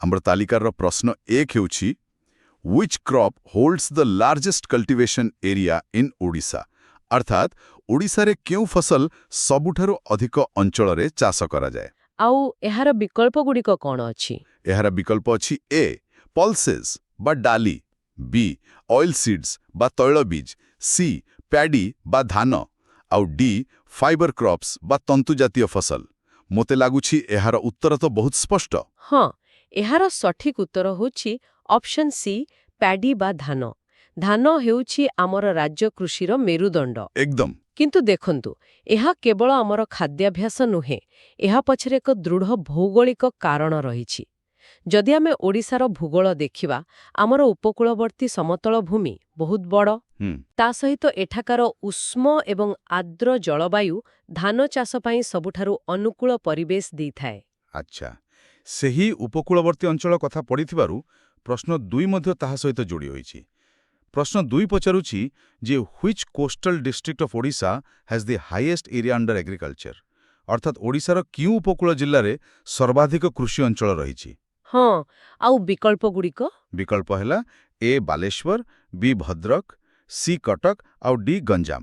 ଆମର ତାଲିକାର ପ୍ରଶ୍ନ 1 ହେଉଛି which crop holds the largest cultivation area in Odisha? अर्थात ओडिशारे केउ फसल सबुठारु अधिक अंचଳରେ ଚାଷ କରାଯାଏ। ଆଉ ଏହାର ବିକଳ୍ପ ଗୁଡ଼ିକ କ'ଣ ଅଛି? ଏହାର ବିକଳ୍ପ ଅଛି A pulses ବା ଡାଲି, B oil seeds ବା ତୈଳବୀଜ, C ପ୍ୟାଡି ବା ଧାନ, ଆଉ D fiber crops ବା ତନ୍ତୁଜାତୀୟ ଫସଲ। ମୋତେ ଲାଗୁଛି ଏହାର ଉତ୍ତର ତ ବହୁତ ସ୍ପଷ୍ଟ। ହଁ, ଏହାର ସଠିକ୍ ଉତ୍ତର ହେଉଛି ଅପସନ୍ ସି ପ୍ୟାଡି ବା ଧାନ। ଧାନ ହେଉଛି ଆମର ରାଜ୍ୟ କୃଷିର ମେରୁଦଣ୍ଡ। ଏକଦମ। କିନ୍ତୁ ଦେଖନ୍ତୁ, ଏହା କେବଳ ଆମର ଖାଦ୍ୟାଭ୍ୟାସ ନୁହେଁ, ଏହା ପଛରେ ଏକ ଦୃଢ଼ ଭୌଗୋଳିକ କାରଣ ରହିଛି। ଯଦି ଆମେ ଓଡ଼ିଶାର ଭୂଗୋଳ ଦେଖିବା, ଆମର ଉପକୂଳବର୍ତ୍ତୀ ସମତଳ ଭୂମି ବହୁତ ବଡ଼। ତା ସହିତ ଏଠାକାର ଉଷ୍ମ ଏବଂ ଆର୍ଦ୍ର ଜଳବାୟୁ ଧାନ ଚାଷ ପାଇଁ ସବୁଠାରୁ ଅନୁକୂଳ ପରିବେଶ ଦେଇଥାଏ। ଆଚ୍ଛା, ସେହି ଉପକୂଳବର୍ତ୍ତୀ ଅଞ୍ଚଳ କଥା ପଡ଼ିଥିବାରୁ ପ୍ରଶ୍ନ 2 ମଧ୍ୟ ତାହା ସହିତ ଯୋଡ଼ି ହୋଇଛି। ପ୍ରଶ୍ନ 2 ପଚାରୁଛି ଯେ which coastal district of Odisha has the highest area under agriculture, ଅର୍ଥାତ୍ ଓଡ଼ିଶାର କେଉଁ ଉପକୂଳ ଜିଲ୍ଲାରେ ସର୍ବାଧିକ କୃଷି ଅଞ୍ଚଳ ରହିଛି? ହଁ, ଆଉ ବିକଳ୍ପଗୁଡ଼ିକ? ବିକଳ୍ପ ହେଲା ଏ ବାଲେଶ୍ୱର, ବି ଭଦ୍ରକ, ସି କଟକ ଆଉ ଡି ଗଞ୍ଜାମ।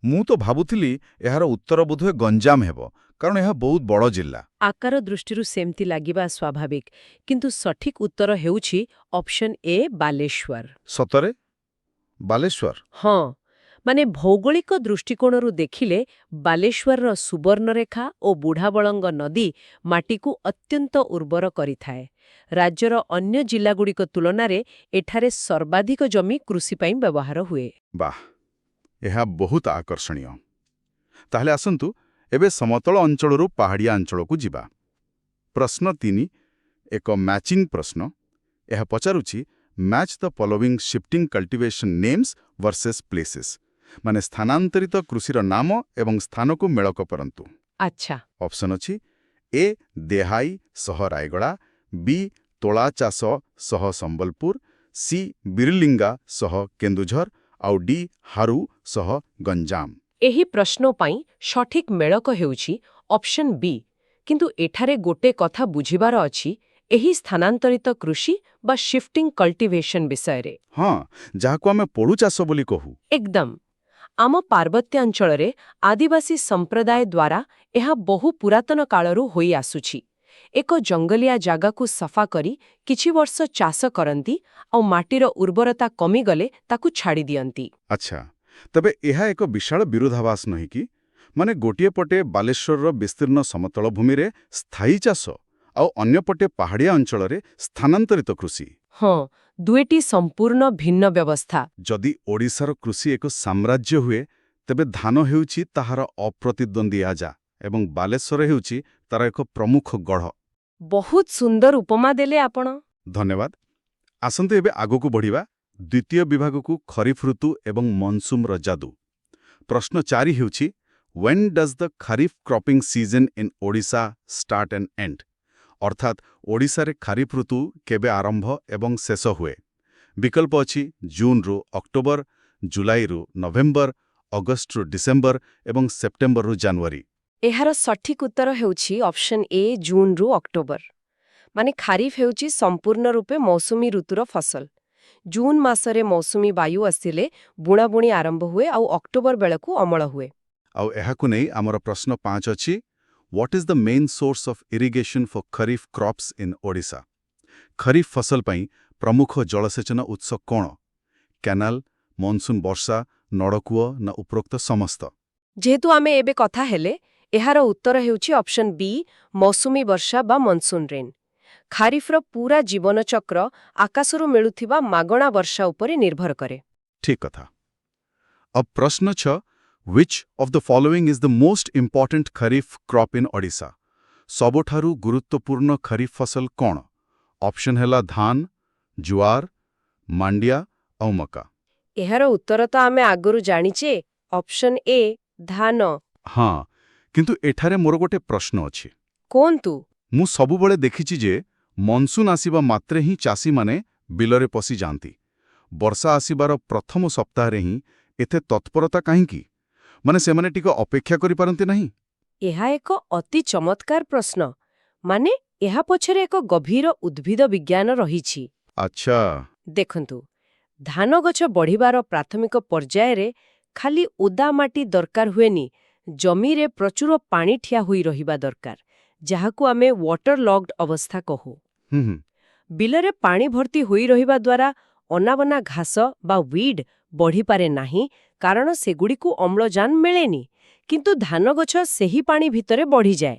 ମୁଁ ତ ଭାବୁଥିଲି ଏହାର ଉତ୍ତର ବୋଧହୁଏ ଗଞ୍ଜାମ ହେବ, କାରଣ ଏହା ବହୁତ ବଡ଼ ଜିଲ୍ଲା। ଆକାର ଦୃଷ୍ଟିରୁ ସେମିତି ଲାଗିବା ସ୍ୱାଭାବିକ, କିନ୍ତୁ ସଠିକ୍ ଉତ୍ତର ହେଉଛି ଅପସନ୍ ଏ ବାଲେଶ୍ୱର। ସତରେ? ବାଲେଶ୍ୱର? ହଁ, ମାନେ ଭୌଗୋଳିକ ଦୃଷ୍ଟିକୋଣରୁ ଦେଖିଲେ ବାଲେଶ୍ୱରର ସୁବର୍ଣ୍ଣରେଖା ଓ ବୁଢ଼ାବଳଙ୍ଗ ନଦୀ ମାଟିକୁ ଅତ୍ୟନ୍ତ ଉର୍ବର କରିଥାଏ। ରାଜ୍ୟର ଅନ୍ୟ ଜିଲ୍ଲାଗୁଡ଼ିକ ତୁଳନାରେ ଏଠାରେ ସର୍ବାଧିକ ଜମି କୃଷି ପାଇଁ ବ୍ୟବହାର ହୁଏ। ବାଃ, ଏହା ବହୁତ ଆକର୍ଷଣୀୟ। ତାହେଲେ ଆସନ୍ତୁ ଏବେ ସମତଳ ଅଞ୍ଚଳରୁ ପାହାଡ଼ିଆ ଅଞ୍ଚଳକୁ ଯିବା। ପ୍ରଶ୍ନ 3 ଏକ ମ୍ୟାଚିଂ ପ୍ରଶ୍ନ। ଏହା ପଚାରୁଛି match the following shifting cultivation names versus places, ମାନେ ସ୍ଥାନାନ୍ତରିତ କୃଷିର ନାମ ଏବଂ ସ୍ଥାନକୁ ମେଳ କରନ୍ତୁ। ଆଚ୍ଛା। ଅପସନ୍ ଅଛି ଏ ଦେହାଇ ସହ ରାୟଗଡ଼ା, ବି ତୋଳା ଚାଷ ସହ ସମ୍ବଲପୁର, ସି ବିରଲିଙ୍ଗା ସହ କେନ୍ଦୁଝର, ଆଉ ଡି ହାରୁ ସହ ଗଞ୍ଜାମ। ଏହି ପ୍ରଶ୍ନ ପାଇଁ ସଠିକ୍ ମେଳକ ହେଉଛି ଅପସନ୍ ବି, କିନ୍ତୁ ଏଠାରେ ଗୋଟେ କଥା ବୁଝିବାର ଅଛି, ଏହି ସ୍ଥାନାନ୍ତରିତ କୃଷି ବା ଶିଫ୍ଟିଂ କଲ୍ଟିଭେସନ୍ ବିଷୟରେ। ହଁ, ଯାହାକୁ ଆମେ ପୋଡୁ ଚାଷ ବୋଲି କହୁ। ଏକଦମ। ଆମ ପାର୍ବତ୍ୟାଞ୍ଚଳରେ ଆଦିବାସୀ ସମ୍ପ୍ରଦାୟ ଦ୍ୱାରା ଏହା ବହୁ ପୁରାତନ କାଳରୁ ହୋଇ ଆସୁଛି। ଏକ ଜଙ୍ଗଲିଆ ଜାଗାକୁ ସଫା କରି କିଛି ବର୍ଷ ଚାଷ କରନ୍ତି ଆଉ ମାଟିର ଉର୍ବରତା କମିଗଲେ ତାକୁ ଛାଡ଼ି ଦିଅନ୍ତି। ଆଚ୍ଛା, ତେବେ ଏହା ଏକ ବିଶାଳ ବିରୋଧାଭାସ ନୁହେଁ କି? ମାନେ ଗୋଟିଏ ପଟେ ବାଲେଶ୍ୱରର ବିସ୍ତୀର୍ଣ୍ଣ ସମତଳ ଭୂମିରେ ସ୍ଥାୟୀ ଚାଷ ଆଉ ଅନ୍ୟପଟେ ପାହାଡ଼ିଆ ଅଞ୍ଚଳରେ ସ୍ଥାନାନ୍ତରିତ କୃଷି। ହଁ, ଦୁଇଟି ସମ୍ପୂର୍ଣ୍ଣ ଭିନ୍ନ ବ୍ୟବସ୍ଥା। ଯଦି ଓଡ଼ିଶାର କୃଷି ଏକ ସାମ୍ରାଜ୍ୟ ହୁଏ, ତେବେ ଧାନ ହେଉଛି ତାହାର ଅପ୍ରତିଦ୍ୱନ୍ଦ୍ୱୀ ଆଜା ଏବଂ ବାଲେଶ୍ୱର ହେଉଛି ତାର ଏକ ପ୍ରମୁଖ ଗଢ଼। ବହୁତ ସୁନ୍ଦର ଉପମା ଦେଲେ ଆପଣ। ଧନ୍ୟବାଦ। ଆସନ୍ତୁ ଏବେ ଆଗକୁ ବଢ଼ିବା ଦ୍ୱିତୀୟ ବିଭାଗକୁ, ଖରିଫ ଋତୁ ଏବଂ ମନସୁମର ଯାଦୁ। ପ୍ରଶ୍ନ 4 ହେଉଛି When does the Kharif cropping season in Odisha start and end? ଅର୍ଥାତ୍ ଓଡ଼ିଶାରେ ଖାରିଫ ଋତୁ କେବେ ଆରମ୍ଭ ଏବଂ ଶେଷ ହୁଏ? ବିକଳ୍ପ ଅଛି ଜୁନରୁ ଅକ୍ଟୋବର, ଜୁଲାଇରୁ ନଭେମ୍ବର, ଅଗଷ୍ଟରୁ ଡିସେମ୍ବର ଏବଂ ସେପ୍ଟେମ୍ବରରୁ ଜାନୁଆରୀ। ଏହାର ସଠିକ୍ ଉତ୍ତର ହେଉଛି ଅପସନ୍ ଏ ଜୁନରୁ ଅକ୍ଟୋବର। ମାନେ ଖାରିଫ ହେଉଛି ସମ୍ପୂର୍ଣ୍ଣ ରୂପେ ମୌସୁମୀ ଋତୁର ଫସଲ। ଜୁନ ମାସରେ ମୌସୁମୀ ବାୟୁ ଆସିଲେ ବୁଣାବୁଣି ଆରମ୍ଭ ହୁଏ ଆଉ ଅକ୍ଟୋବର ବେଳକୁ ଅମଳ ହୁଏ। ଆଉ ଏହାକୁ ନେଇ ଆମର ପ୍ରଶ୍ନ 5 ଅଛି What is the main source of irrigation for Kharif crops in Odisha? Kharif ଫସଲ ପାଇଁ ପ୍ରମୁଖ ଜଳସେଚନ ଉତ୍ସ କ'ଣ? କ୍ୟାନାଲ, ମନସୁନ ବର୍ଷା, ନଳକୂଅ ନା ଉପରୋକ୍ତ ସମସ୍ତ? ଯେହେତୁ ଆମେ ଏବେ କଥା ହେଲେ, ଏହାର ଉତ୍ତର ହେଉଛି ଅପସନ୍ ବି ମୌସୁମୀ ବର୍ଷା ବା ମନସୁନ ରେନ୍। ଖାରିଫର ପୁରା ଜୀବନଚକ୍ର ଆକାଶରୁ ମିଳୁଥିବା ମାଗଣା ବର୍ଷା ଉପରେ ନିର୍ଭର କରେ। ଠିକ୍ କଥା। अब प्रश्न 6 Which of the following is the most important Kharif crop in Odisha? ସବୁଠାରୁ ଗୁରୁତ୍ୱପୂର୍ଣ୍ଣ ଖରିଫ ଫସଲ କ'ଣ? ଅପସନ୍ ହେଲା ଧାନ, ଜୁଆର, ମାଣ୍ଡିଆ ଆଉ ମକା। ଏହାର ଉତ୍ତର ତ ଆମେ ଆଗରୁ ଜାଣିଛେ, ଅପସନ୍ ଏ ଧାନ। ହଁ, କିନ୍ତୁ ଏଠାରେ ମୋର ଗୋଟେ ପ୍ରଶ୍ନ ଅଛି। କୁହନ୍ତୁ। ମୁଁ ସବୁବେଳେ ଦେଖିଛି ଯେ ମନସୁନ ଆସିବା ମାତ୍ରେ ହିଁ ଚାଷୀମାନେ ବିଲରେ ପଶି ଯାଆନ୍ତି। ବର୍ଷା ଆସିବାର ପ୍ରଥମ ସପ୍ତାହରେ ହିଁ ଏତେ ତତ୍ପରତା କାହିଁକି? ମାନେ ସେମାନେ ଟିକେ ଅପେକ୍ଷା କରିପାରନ୍ତି ନାହିଁ? ଏହା ଏକ ଅତି ଚମତ୍କାର ପ୍ରଶ୍ନ। ମାନେ ଏହା ପଛରେ ଏକ ଗଭୀର ଉଦ୍ଭିଦ ବିଜ୍ଞାନ ରହିଛି। ଆଚ୍ଛା। ଦେଖନ୍ତୁ, ଧାନ ଗଛ ବଢ଼ିବାର ପ୍ରାଥମିକ ପର୍ଯ୍ୟାୟରେ ଖାଲି ଓଦା ମାଟି ଦରକାର ହୁଏନି, ଜମିରେ ପ୍ରଚୁର ପାଣି ଠିଆ ହୋଇ ରହିବା ଦରକାର, ଯାହାକୁ ଆମେ ୱାଟର ଲଗ୍ଡ ଅବସ୍ଥା କହୁ। ହୁଁ ହୁଁ ବିଲରେ ପାଣି ଭର୍ତ୍ତି ହୋଇ ରହିବା ଦ୍ୱାରା ଅନାବନା ଘାସ ବା ୱିଡ୍ ବଢ଼ିପାରେ ନାହିଁ, କାରଣ ସେଗୁଡ଼ିକୁ ଅମ୍ଳଜାନ ମିଳେନି। କିନ୍ତୁ ଧାନ ଗଛ ସେହି ପାଣି ଭିତରେ ବଢ଼ିଯାଏ।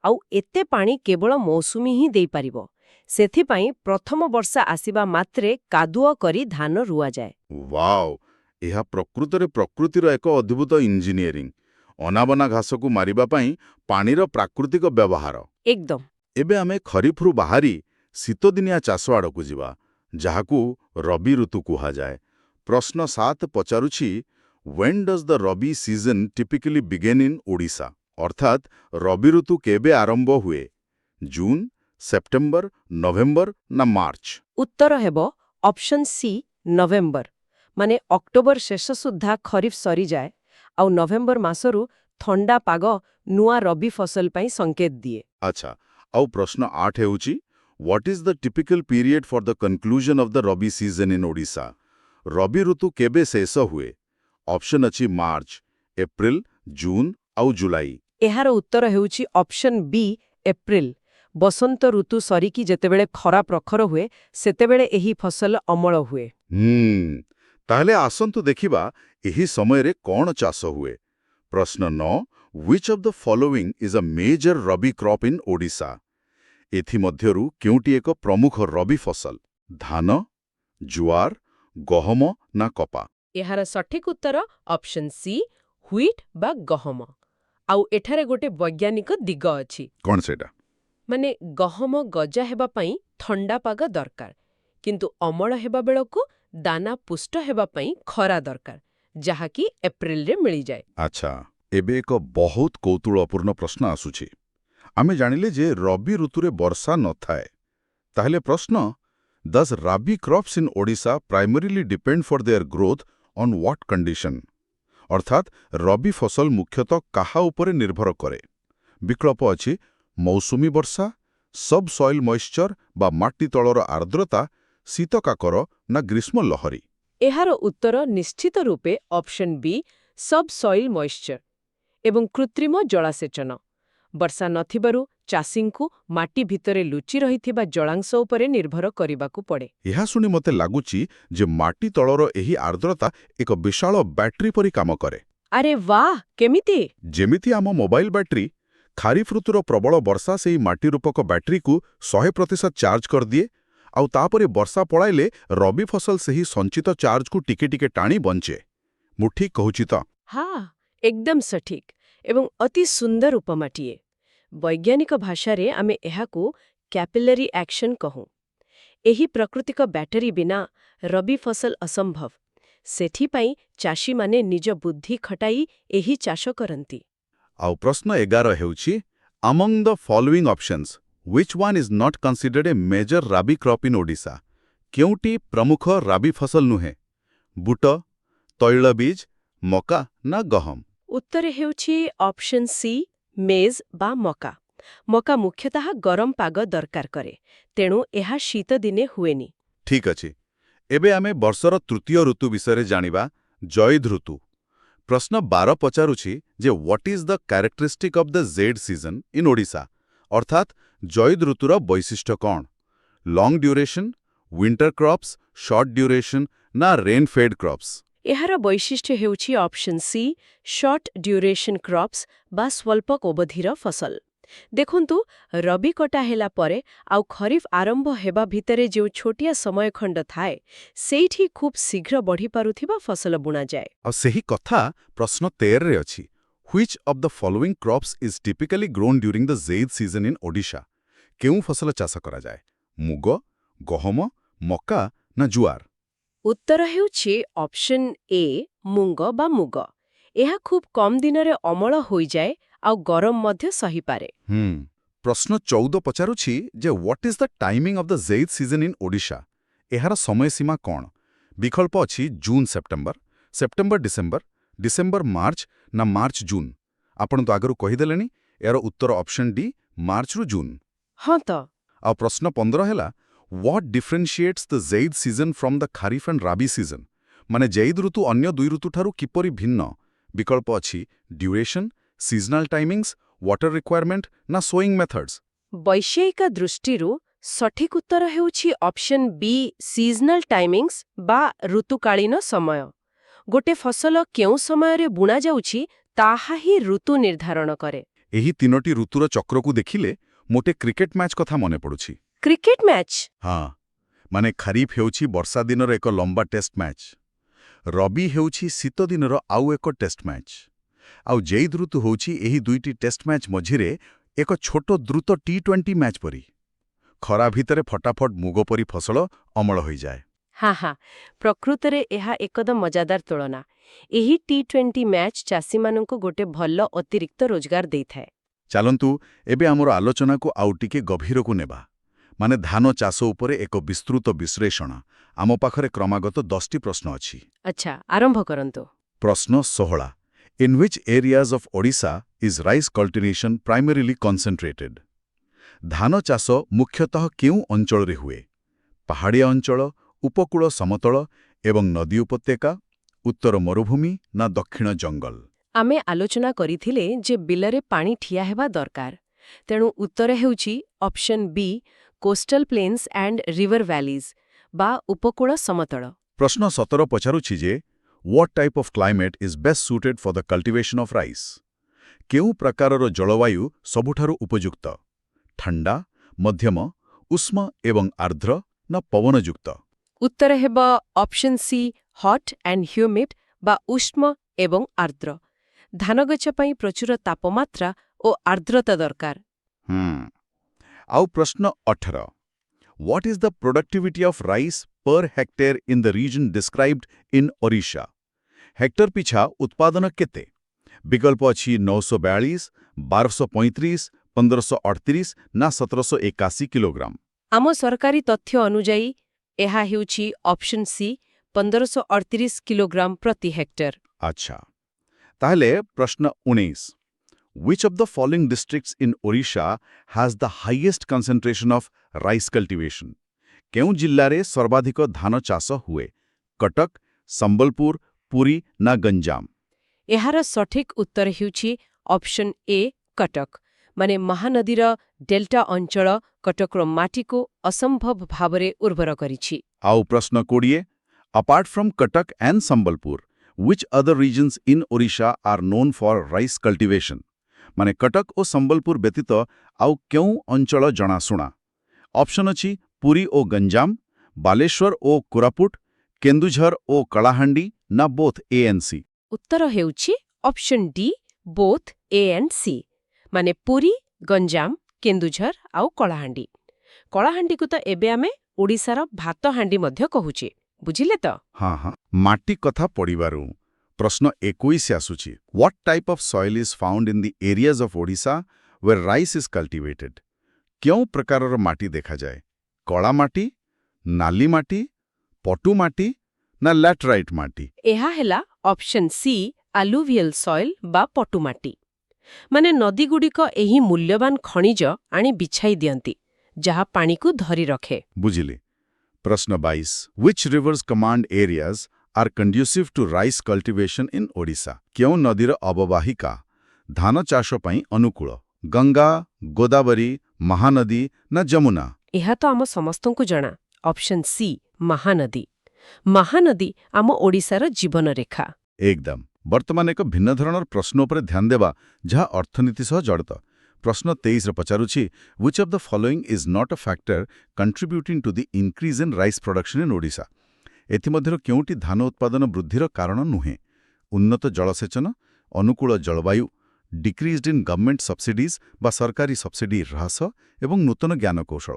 ଆଉ ଏତେ ପାଣି କେବଳ ମୌସୁମୀ ହିଁ ଦେଇପାରିବ। ସେଥିପାଇଁ ପ୍ରଥମ ବର୍ଷା ଆସିବା ମାତ୍ରେ କାଦୁଅ କରି ଧାନ ରୁଆଯାଏ। ୱାଓ, ଏହା ପ୍ରକୃତରେ ପ୍ରକୃତିର ଏକ ଅଦ୍ଭୁତ ଇଞ୍ଜିନିୟରିଂ। ଅନାବନା ଘାସକୁ ମାରିବା ପାଇଁ ପାଣିର ପ୍ରାକୃତିକ ବ୍ୟବହାର। ଏକଦମ। ଏବେ ଆମେ ଖରିଫରୁ ବାହାରି ଶୀତଦିନିଆ ଚାଷ ଆଡ଼କୁ ଯିବା, ଯାହାକୁ ରବି ଋତୁ କୁହାଯାଏ। ପ୍ରଶ୍ନ 7 ପଚାରୁଛି, when does the rabi season typically begin in Odisha? ଅର୍ଥାତ୍ ରବି ଋତୁ କେବେ ଆରମ୍ଭ ହୁଏ? ଜୁନ୍, ସେପ୍ଟେମ୍ବର, ନଭେମ୍ବର ନା ମାର୍ଚ୍ଚ? ଉତ୍ତର ହେବ ଅପସନ୍ ସି, ନଭେମ୍ବର। ମାନେ ଅକ୍ଟୋବର ଶେଷ ସୁଦ୍ଧା ଖରିଫ ସରିଯାଏ, ଆଉ ନଭେମ୍ବର ମାସରୁ ଥଣ୍ଡା ପାଗ ନୂଆ ରବି ଫସଲ ପାଇଁ ସଂକେତ ଦିଏ। ଆଚ୍ଛା, ଆଉ ପ୍ରଶ୍ନ 8 ହେଉଛି, what is the typical period for the conclusion of the rabi season in Odisha? Rabi ଋତୁ କେବେ ଶେଷ ହୁଏ? ଅପସନ୍ ଅଛି ମାର୍ଚ୍ଚ, ଏପ୍ରିଲ, ଜୁନ୍ ଆଉ ଜୁଲାଇ। ଏହାର ଉତ୍ତର ହେଉଛି ଅପସନ୍ ବି, ଏପ୍ରିଲ। ବସନ୍ତ ଋତୁ ସରିକି ଯେତେବେଳେ ଖରା ପ୍ରଖର ହୁଏ, ସେତେବେଳେ ଏହି ଫସଲ ଅମଳ ହୁଏ। ତାହେଲେ ଆସନ୍ତୁ ଦେଖିବା ଏହି ସମୟରେ କ'ଣ ଚାଷ ହୁଏ। ପ୍ରଶ୍ନ 9, which of the following is a major rabi crop in Odisha? ଏଥିମଧ୍ୟରୁ କେଉଁଟି ଏକ ପ୍ରମୁଖ ରବି ଫସଲ? ଧାନ, ଜୁଆର, ଗହମ ନା କପା? ଏହାର ସଠିକ ଉତ୍ତର ଅପସନ୍ ସି, ହ୍ୱିଟ୍ ବା ଗହମ। ଆଉ ଏଠାରେ ଗୋଟେ ବୈଜ୍ଞାନିକ ଦିଗ ଅଛି। କ'ଣ ସେଇଟା? ମାନେ ଗହମ ଗଜା ହେବା ପାଇଁ ଥଣ୍ଡା ପାଗ ଦରକାର, କିନ୍ତୁ ଅମଳ ହେବା ବେଳକୁ ଦାନା ପୁଷ୍ଟ ହେବା ପାଇଁ ଖରା ଦରକାର, ଯାହାକି ଏପ୍ରିଲରେ ମିଳିଯାଏ। ଆଚ୍ଛା, ଏବେ ଏକ ବହୁତ କୌତୂହଳପୂର୍ଣ୍ଣ ପ୍ରଶ୍ନ ଆସୁଛି। ଆମେ ଜାଣିଲେ ଯେ ରବି ଋତୁରେ ବର୍ଷା ନଥାଏ। ତାହେଲେ ପ୍ରଶ୍ନ, does rabi crops in Odisha primarily depend for their growth on what condition? ଅର୍ଥାତ୍ ରବି ଫସଲ ମୁଖ୍ୟତଃ କାହା ଉପରେ ନିର୍ଭର କରେ? ବିକଳ୍ପ ଅଛି ମୌସୁମୀ ବର୍ଷା, ସବ୍ ସଏଲ୍ ମଏଶ୍ଚର ବା ମାଟି ତଳର ଆର୍ଦ୍ରତା, ଶୀତକାକର ନା ଗ୍ରୀଷ୍ମ ଲହରୀ? ଏହାର ଉତ୍ତର ନିଶ୍ଚିତ ରୂପେ ଅପସନ୍ ବି, ସବ୍ ସଏଲ୍ ମଏଶ୍ଚର ଏବଂ କୃତ୍ରିମ ଜଳାସେଚନ। ବର୍ଷା ନଥିବାରୁ ଚାଷୀଙ୍କୁ ମାଟି ଭିତରେ ଲୁଚି ରହିଥିବା ଜଳାଂଶ ଉପରେ ନିର୍ଭର କରିବାକୁ ପଡ଼େ। ଏହା ଶୁଣି ମୋତେ ଲାଗୁଛି ଯେ ମାଟି ତଳର ଏହି ଆର୍ଦ୍ରତା ଏକ ବିଶାଳ ବ୍ୟାଟେରୀ ପରି କାମ କରେ। ଆରେ ବାଃ, କେମିତି? ଯେମିତି ଆମ ମୋବାଇଲ ବ୍ୟାଟେରୀ, ଖାରିଫ ଋତୁର ପ୍ରବଳ ବର୍ଷା ସେହି ମାଟି ରୂପକ ବ୍ୟାଟେରୀକୁ 100% ଚାର୍ଜ କରିଦିଏ, ଆଉ ତାପରେ ବର୍ଷା ପଳାଇଲେ ରବି ଫସଲ ସେହି ସଞ୍ଚିତ ଚାର୍ଜକୁ ଟିକେ ଟିକେ ଟାଣି ବଞ୍ଚେ। ମୁଁ ଠିକ୍ କହୁଛି ତ? ହଁ, ଏକଦମ ସଠିକ୍ ଏବଂ ଅତି ସୁନ୍ଦର ଉପମାଟିଏ। ବୈଜ୍ଞାନିକ ଭାଷାରେ ଆମେ ଏହାକୁ କ୍ୟାପିଲାରି ଆକ୍ସନ୍ କହୁଁ। ଏହି ପ୍ରାକୃତିକ ବ୍ୟାଟେରୀ ବିନା ରବି ଫସଲ ଅସମ୍ଭବ। ସେଥିପାଇଁ ଚାଷୀମାନେ ନିଜ ବୁଦ୍ଧି ଖଟାଇ ଏହି ଚାଷ କରନ୍ତି। ଆଉ ପ୍ରଶ୍ନ 11 ହେଉଛି, among the following options, which one is not considered a major rabi crop in Odisha? କେଉଁଟି ପ୍ରମୁଖ ରାବି ଫସଲ ନୁହେଁ? ବୁଟ, ତୈଳବୀଜ, ମକା ନା ଗହମ? ଉତ୍ତର ହେଉଛି ଅପସନ୍ ସି, ମେଜ୍ ବା ମକା। ମକା ମୁଖ୍ୟତଃ ଗରମ ପାଗ ଦରକାର କରେ, ତେଣୁ ଏହା ଶୀତ ଦିନେ ହୁଏନି। ଠିକ୍ ଅଛି। ଏବେ ଆମେ ବର୍ଷର ତୃତୀୟ ଋତୁ ବିଷୟରେ ଜାଣିବା, ଜୈଦ ଋତୁ। ପ୍ରଶ୍ନ 12 ପଚାରୁଛି ଯେ what is the characteristic of the zaid season in Odisha? ଅର୍ଥାତ୍ ଜୈଦ ଋତୁର ବୈଶିଷ୍ଟ୍ୟ କ'ଣ? Long duration, winter crops, short duration ନା ରେନ୍ ଫେଡ୍ କ୍ରପ୍ସ? ଏହାର ବୈଶିଷ୍ଟ୍ୟ ହେଉଛି option C, short duration crops ବା ସ୍ୱଳ୍ପ ଅବଧିର ଫସଲ। ଦେଖନ୍ତୁ, ରବି କଟା ହେଲା ପରେ ଆଉ ଖରିଫ ଆରମ୍ଭ ହେବା ଭିତରେ ଯେଉଁ ଛୋଟିଆ ସମୟଖଣ୍ଡ ଥାଏ, ସେଇଠି ଖୁବ୍ ଶୀଘ୍ର ବଢ଼ିପାରୁଥିବା ଫସଲ ବୁଣାଯାଏ। ଆଉ ସେହି କଥା ପ୍ରଶ୍ନ 13ରେ ଅଛି। Which of the following crops is typically grown during the zaid season in Odisha? କେଉଁ ଫସଲ ଚାଷ କରାଯାଏ? ମୁଗ, ଗହମ, ମକା ନା ଜୁଆର? ଉତ୍ତର ହେଉଛି ଅପସନ୍ ଏ, ମୁଙ୍ଗ ବା ମୁଗ। ଏହା ଖୁବ୍ କମ୍ ଦିନରେ ଅମଳ ହୋଇଯାଏ ଆଉ ଗରମ ମଧ୍ୟ ସହିପାରେ। ପ୍ରଶ୍ନ 14 ପଚାରୁଛି ଯେ what is the timing of the zaid season in Odisha? ଏହାର ସମୟସୀମା କ'ଣ? ବିକଳ୍ପ ଅଛି June September, September December, December March ନା ମାର୍ଚ୍ଚ ଜୁନ୍? ଆପଣ ତ ଆଗରୁ କହିଦେଲେଣି, ଏହାର ଉତ୍ତର ଅପସନ୍ ଡି, ମାର୍ଚ୍ଚରୁ ଜୁନ୍। ହଁ ତ, ଆଉ ପ୍ରଶ୍ନ 15 ହେଲା what differentiates the zaid season from the kharif and rabi season ମାନେ ଜୈଦ୍ ଋତୁ ଅନ୍ୟ ଦୁଇ ଋତୁଠାରୁ କିପରି ଭିନ୍ନ ବିକଳ୍ପ ଅଛି ଡ୍ୟୁରେସନ୍ ସିଜନାଲ୍ ଟାଇମିଂସ୍ ୱାଟର ରିକ୍ୱାୟାରମେଣ୍ଟ ନା ସୋଇଂ ମେଥଡ୍ସ ବୈଷୟିକ ଦୃଷ୍ଟିରୁ ସଠିକ ଉତ୍ତର ହେଉଛି ଅପସନ୍ ବି ସିଜନାଲ୍ ଟାଇମିଂସ୍ ବା ଋତୁକାଳୀନ ସମୟ। ଗୋଟେ ଫସଲ କେଉଁ ସମୟରେ ବୁଣାଯାଉଛି ତାହା ହିଁ ଋତୁ ନିର୍ଦ୍ଧାରଣ କରେ। ଏହି ତିନୋଟି ଋତୁର ଚକ୍ରକୁ ଦେଖିଲେ ମୋଟେ କ୍ରିକେଟ ମ୍ୟାଚ୍ କଥା ମନେ ପଡ଼ୁଛି। କ୍ରିକେଟ ମ୍ୟାଚ୍ ହଁ ମାନେ ଖାରିଫ୍ ହେଉଛି ବର୍ଷା ଦିନର ଏକ ଲମ୍ବା ଟେଷ୍ଟ ମ୍ୟାଚ୍ ରବି ହେଉଛି ଶୀତ ଦିନର ଆଉ ଏକ ଟେଷ୍ଟ ମ୍ୟାଚ୍ ଆଉ ଜୈଦ୍ ଋତୁ ହେଉଛି ଏହି ଦୁଇଟି ଟେଷ୍ଟ ମ୍ୟାଚ୍ ମଝିରେ ଏକ ଛୋଟ ଦ୍ରୁତ ଟି20 ମ୍ୟାଚ୍ ପରି ଖରା ଭିତରେ ଫଟାଫଟ ମୁଗ ପରି ଫସଲ ଅମଳ ହୋଇଯାଏ। ହଁ ପ୍ରକୃତରେ ଏହା ଏକଦମ ମଜାଦାର ତୁଳନା। ଏହି ଟି20 ମ୍ୟାଚ୍ ଚାଷୀମାନଙ୍କୁ ଗୋଟେ ଭଲ ଅତିରିକ୍ତ ରୋଜଗାର ଦେଇଥାଏ। ଚାଲନ୍ତୁ ଏବେ ଆମର ଆଲୋଚନାକୁ ଆଉ ଟିକେ ଗଭୀରକୁ ନେବା ମାନେ ଧାନ ଚାଷ ଉପରେ ଏକ ବିସ୍ତୃତ ବିଶ୍ଳେଷଣ। ଆମ ପାଖରେ କ୍ରମାଗତ 10ଟି ପ୍ରଶ୍ନ ଅଛି। ଆଚ୍ଛା ଆରମ୍ଭ କରନ୍ତୁ। ପ୍ରଶ୍ନ 16 in which areas of Odisha is rice cultivation primarily concentrated ଧାନ ଚାଷ ମୁଖ୍ୟତଃ କେଉଁ ଅଞ୍ଚଳରେ ହୁଏ ପାହାଡ଼ିଆ ଅଞ୍ଚଳ ଉପକୂଳ ସମତଳ ଏବଂ ନଦୀ ଉପତ୍ୟକା ଉତ୍ତର ମରୁଭୂମି ନା ଦକ୍ଷିଣ ଜଙ୍ଗଲ ଆମେ ଆଲୋଚନା କରିଥିଲେ ଯେ ବିଲରେ ପାଣି ଠିଆ ହେବା ଦରକାର। ତେଣୁ ଉତ୍ତର ହେଉଛି option B coastal plains and river valleys ବା ଉପକୂଳ ସମତଳ। ପ୍ରଶ୍ନ 17 ପଚାରୁଛି ଯେ what type of climate is best suited for the cultivation of rice କେଉଁ ପ୍ରକାରର ଜଳବାୟୁ ସବୁଠାରୁ ଉପଯୁକ୍ତ ଥଣ୍ଡା ମଧ୍ୟମ ଉଷ୍ମ ଏବଂ ଆର୍ଦ୍ର ନା ପବନଯୁକ୍ତ ଉତ୍ତର ହେବ option C hot and humid ବା ଉଷ୍ମ ଏବଂ ଆର୍ଦ୍ର। ଧାନଗଛ ପାଇଁ ପ୍ରଚୁର ତାପମାତ୍ରା ଓ ଆର୍ଦ୍ରତା ଦରକାର। ଆଉ ପ୍ରଶ୍ନ 18 what is the productivity of rice per hectare in the region described in Odisha hectare ପିଛା ଉତ୍ପାଦନ କେତେ ବିକଳ୍ପ ଅଛି 942 1235 1538 ନା 1781 କିଲୋଗ୍ରାମ ଆମ ସରକାରୀ ତଥ୍ୟ ଅନୁଯାୟୀ ଏହା ହେଉଛି ଅପସନ୍ ସି 1538 କିଲୋଗ୍ରାମ ପ୍ରତି ହେକ୍ଟର। ଆଚ୍ଛା ତାହେଲେ ପ୍ରଶ୍ନ 19 Which of the following districts in Odisha has the highest concentration of rice cultivation? କେଉଁ ଜିଲ୍ଲାରେ ସର୍ବାଧିକ ଧାନ ଚାଷ ହୁଏ କଟକ ସମ୍ବଲପୁର ପୁରୀ ନା ଗଞ୍ଜାମ ଏହାର ସଠିକ ଉତ୍ତର ହେଉଛି ଅପସନ୍ ଏ କଟକ ମାନେ ମହାନଦୀର ଡେଲ୍ଟା ଅଞ୍ଚଳ କଟକର ମାଟିକୁ ଅସମ୍ଭବ ଭାବରେ ଉର୍ବର କରିଛି। ଆଉ ପ୍ରଶ୍ନ 20 Apart from Cuttack and Sambalpur, which other regions in Odisha are known for rice cultivation? ମାନେ କଟକ ଓ ସମ୍ବଲପୁର ବ୍ୟତୀତ ଆଉ କେଉଁ ଅଞ୍ଚଳ ଜଣାଶୁଣା ଅପସନ୍ ଅଛି ପୁରୀ ଓ ଗଞ୍ଜାମ ବାଲେଶ୍ୱର ଓ କୋରାପୁଟ କେନ୍ଦୁଝର ଓ କଳାହାଣ୍ଡି ନା ବୋଥ୍ ANC ଉତ୍ତର ହେଉଛି option D both A and C ମାନେ ପୁରୀ ଗଞ୍ଜାମ କେନ୍ଦୁଝର ଆଉ କଳାହାଣ୍ଡି। କଳାହାଣ୍ଡିକୁ ତ ଏବେ ଆମେ ଓଡ଼ିଶାର ଭାତ ହାଣ୍ଡି ମଧ୍ୟ କହୁଛେ ବୁଝିଲେ ତ। ହଁ ମାଟି କଥା ପଡ଼ିବାରୁ ପ୍ରଶ୍ନ 21 ଆସୁଛି What type of soil is found in the areas of Odisha where rice is cultivated? କେଉଁ ପ୍ରକାରର ମାଟି ଦେଖାଯାଏ କଳା ମାଟି ନାଲି ମାଟି ପଟୁ ମାଟି ନା ଲ୍ୟାଟରାଇଟ୍ ମାଟି ଏହା ହେଲା ଅପସନ୍ ସି ଆଲୁଭିଆଲ ସଏଲ୍ ବା ପଟୁମାଟି ମାନେ ନଦୀଗୁଡ଼ିକ ଏହି ମୂଲ୍ୟବାନ ଖଣିଜ ଆଣି ବିଛାଇ ଦିଅନ୍ତି ଯାହା ପାଣିକୁ ଧରି ରଖେ। ବୁଝିଲି ପ୍ରଶ୍ନ 22 Which rivers command areas are conducive to rice cultivation in Odisha? କେଉଁ ନଦୀର ଅବବାହିକା ଧାନ ଚାଷ ପାଇଁ ଅନୁକୂଳ ଗଙ୍ଗା ଗୋଦାବରୀ ମହାନଦୀ ନା ଯମୁନା ଏହା ତ ଆମ ସମସ୍ତଙ୍କୁ ଜଣା ଅପସନ୍ ସି ମହାନଦୀ। ମହାନଦୀ ଆମ ଓଡ଼ିଶାର ଜୀବନରେଖା। ଏକଦମ ବର୍ତ୍ତମାନ ଏକ ଭିନ୍ନ ଧରଣର ପ୍ରଶ୍ନ ଉପରେ ଧ୍ୟାନ ଦେବା ଯାହା ଅର୍ଥନୀତି ସହ ଜଡ଼ିତ। ପ୍ରଶ୍ନ 23 ପଚାରୁଛି Which of the following is not a factor contributing to the increase in rice production in Odisha? ଏଥିମଧ୍ୟରୁ କେଉଁଟି ଧାନ ଉତ୍ପାଦନ ବୃଦ୍ଧିର କାରଣ ନୁହେଁ ଉନ୍ନତ ଜଳସେଚନ ଅନୁକୂଳ ଜଳବାୟୁ ଡିକ୍ରିଜ୍ଡ ଇନ୍ ଗଭର୍ଣ୍ଣମେଣ୍ଟ ସବସିଡିଜ୍ ବା ସରକାରୀ ସବସିଡି ହ୍ରାସ ଏବଂ ନୂତନ ଜ୍ଞାନକୌଶଳ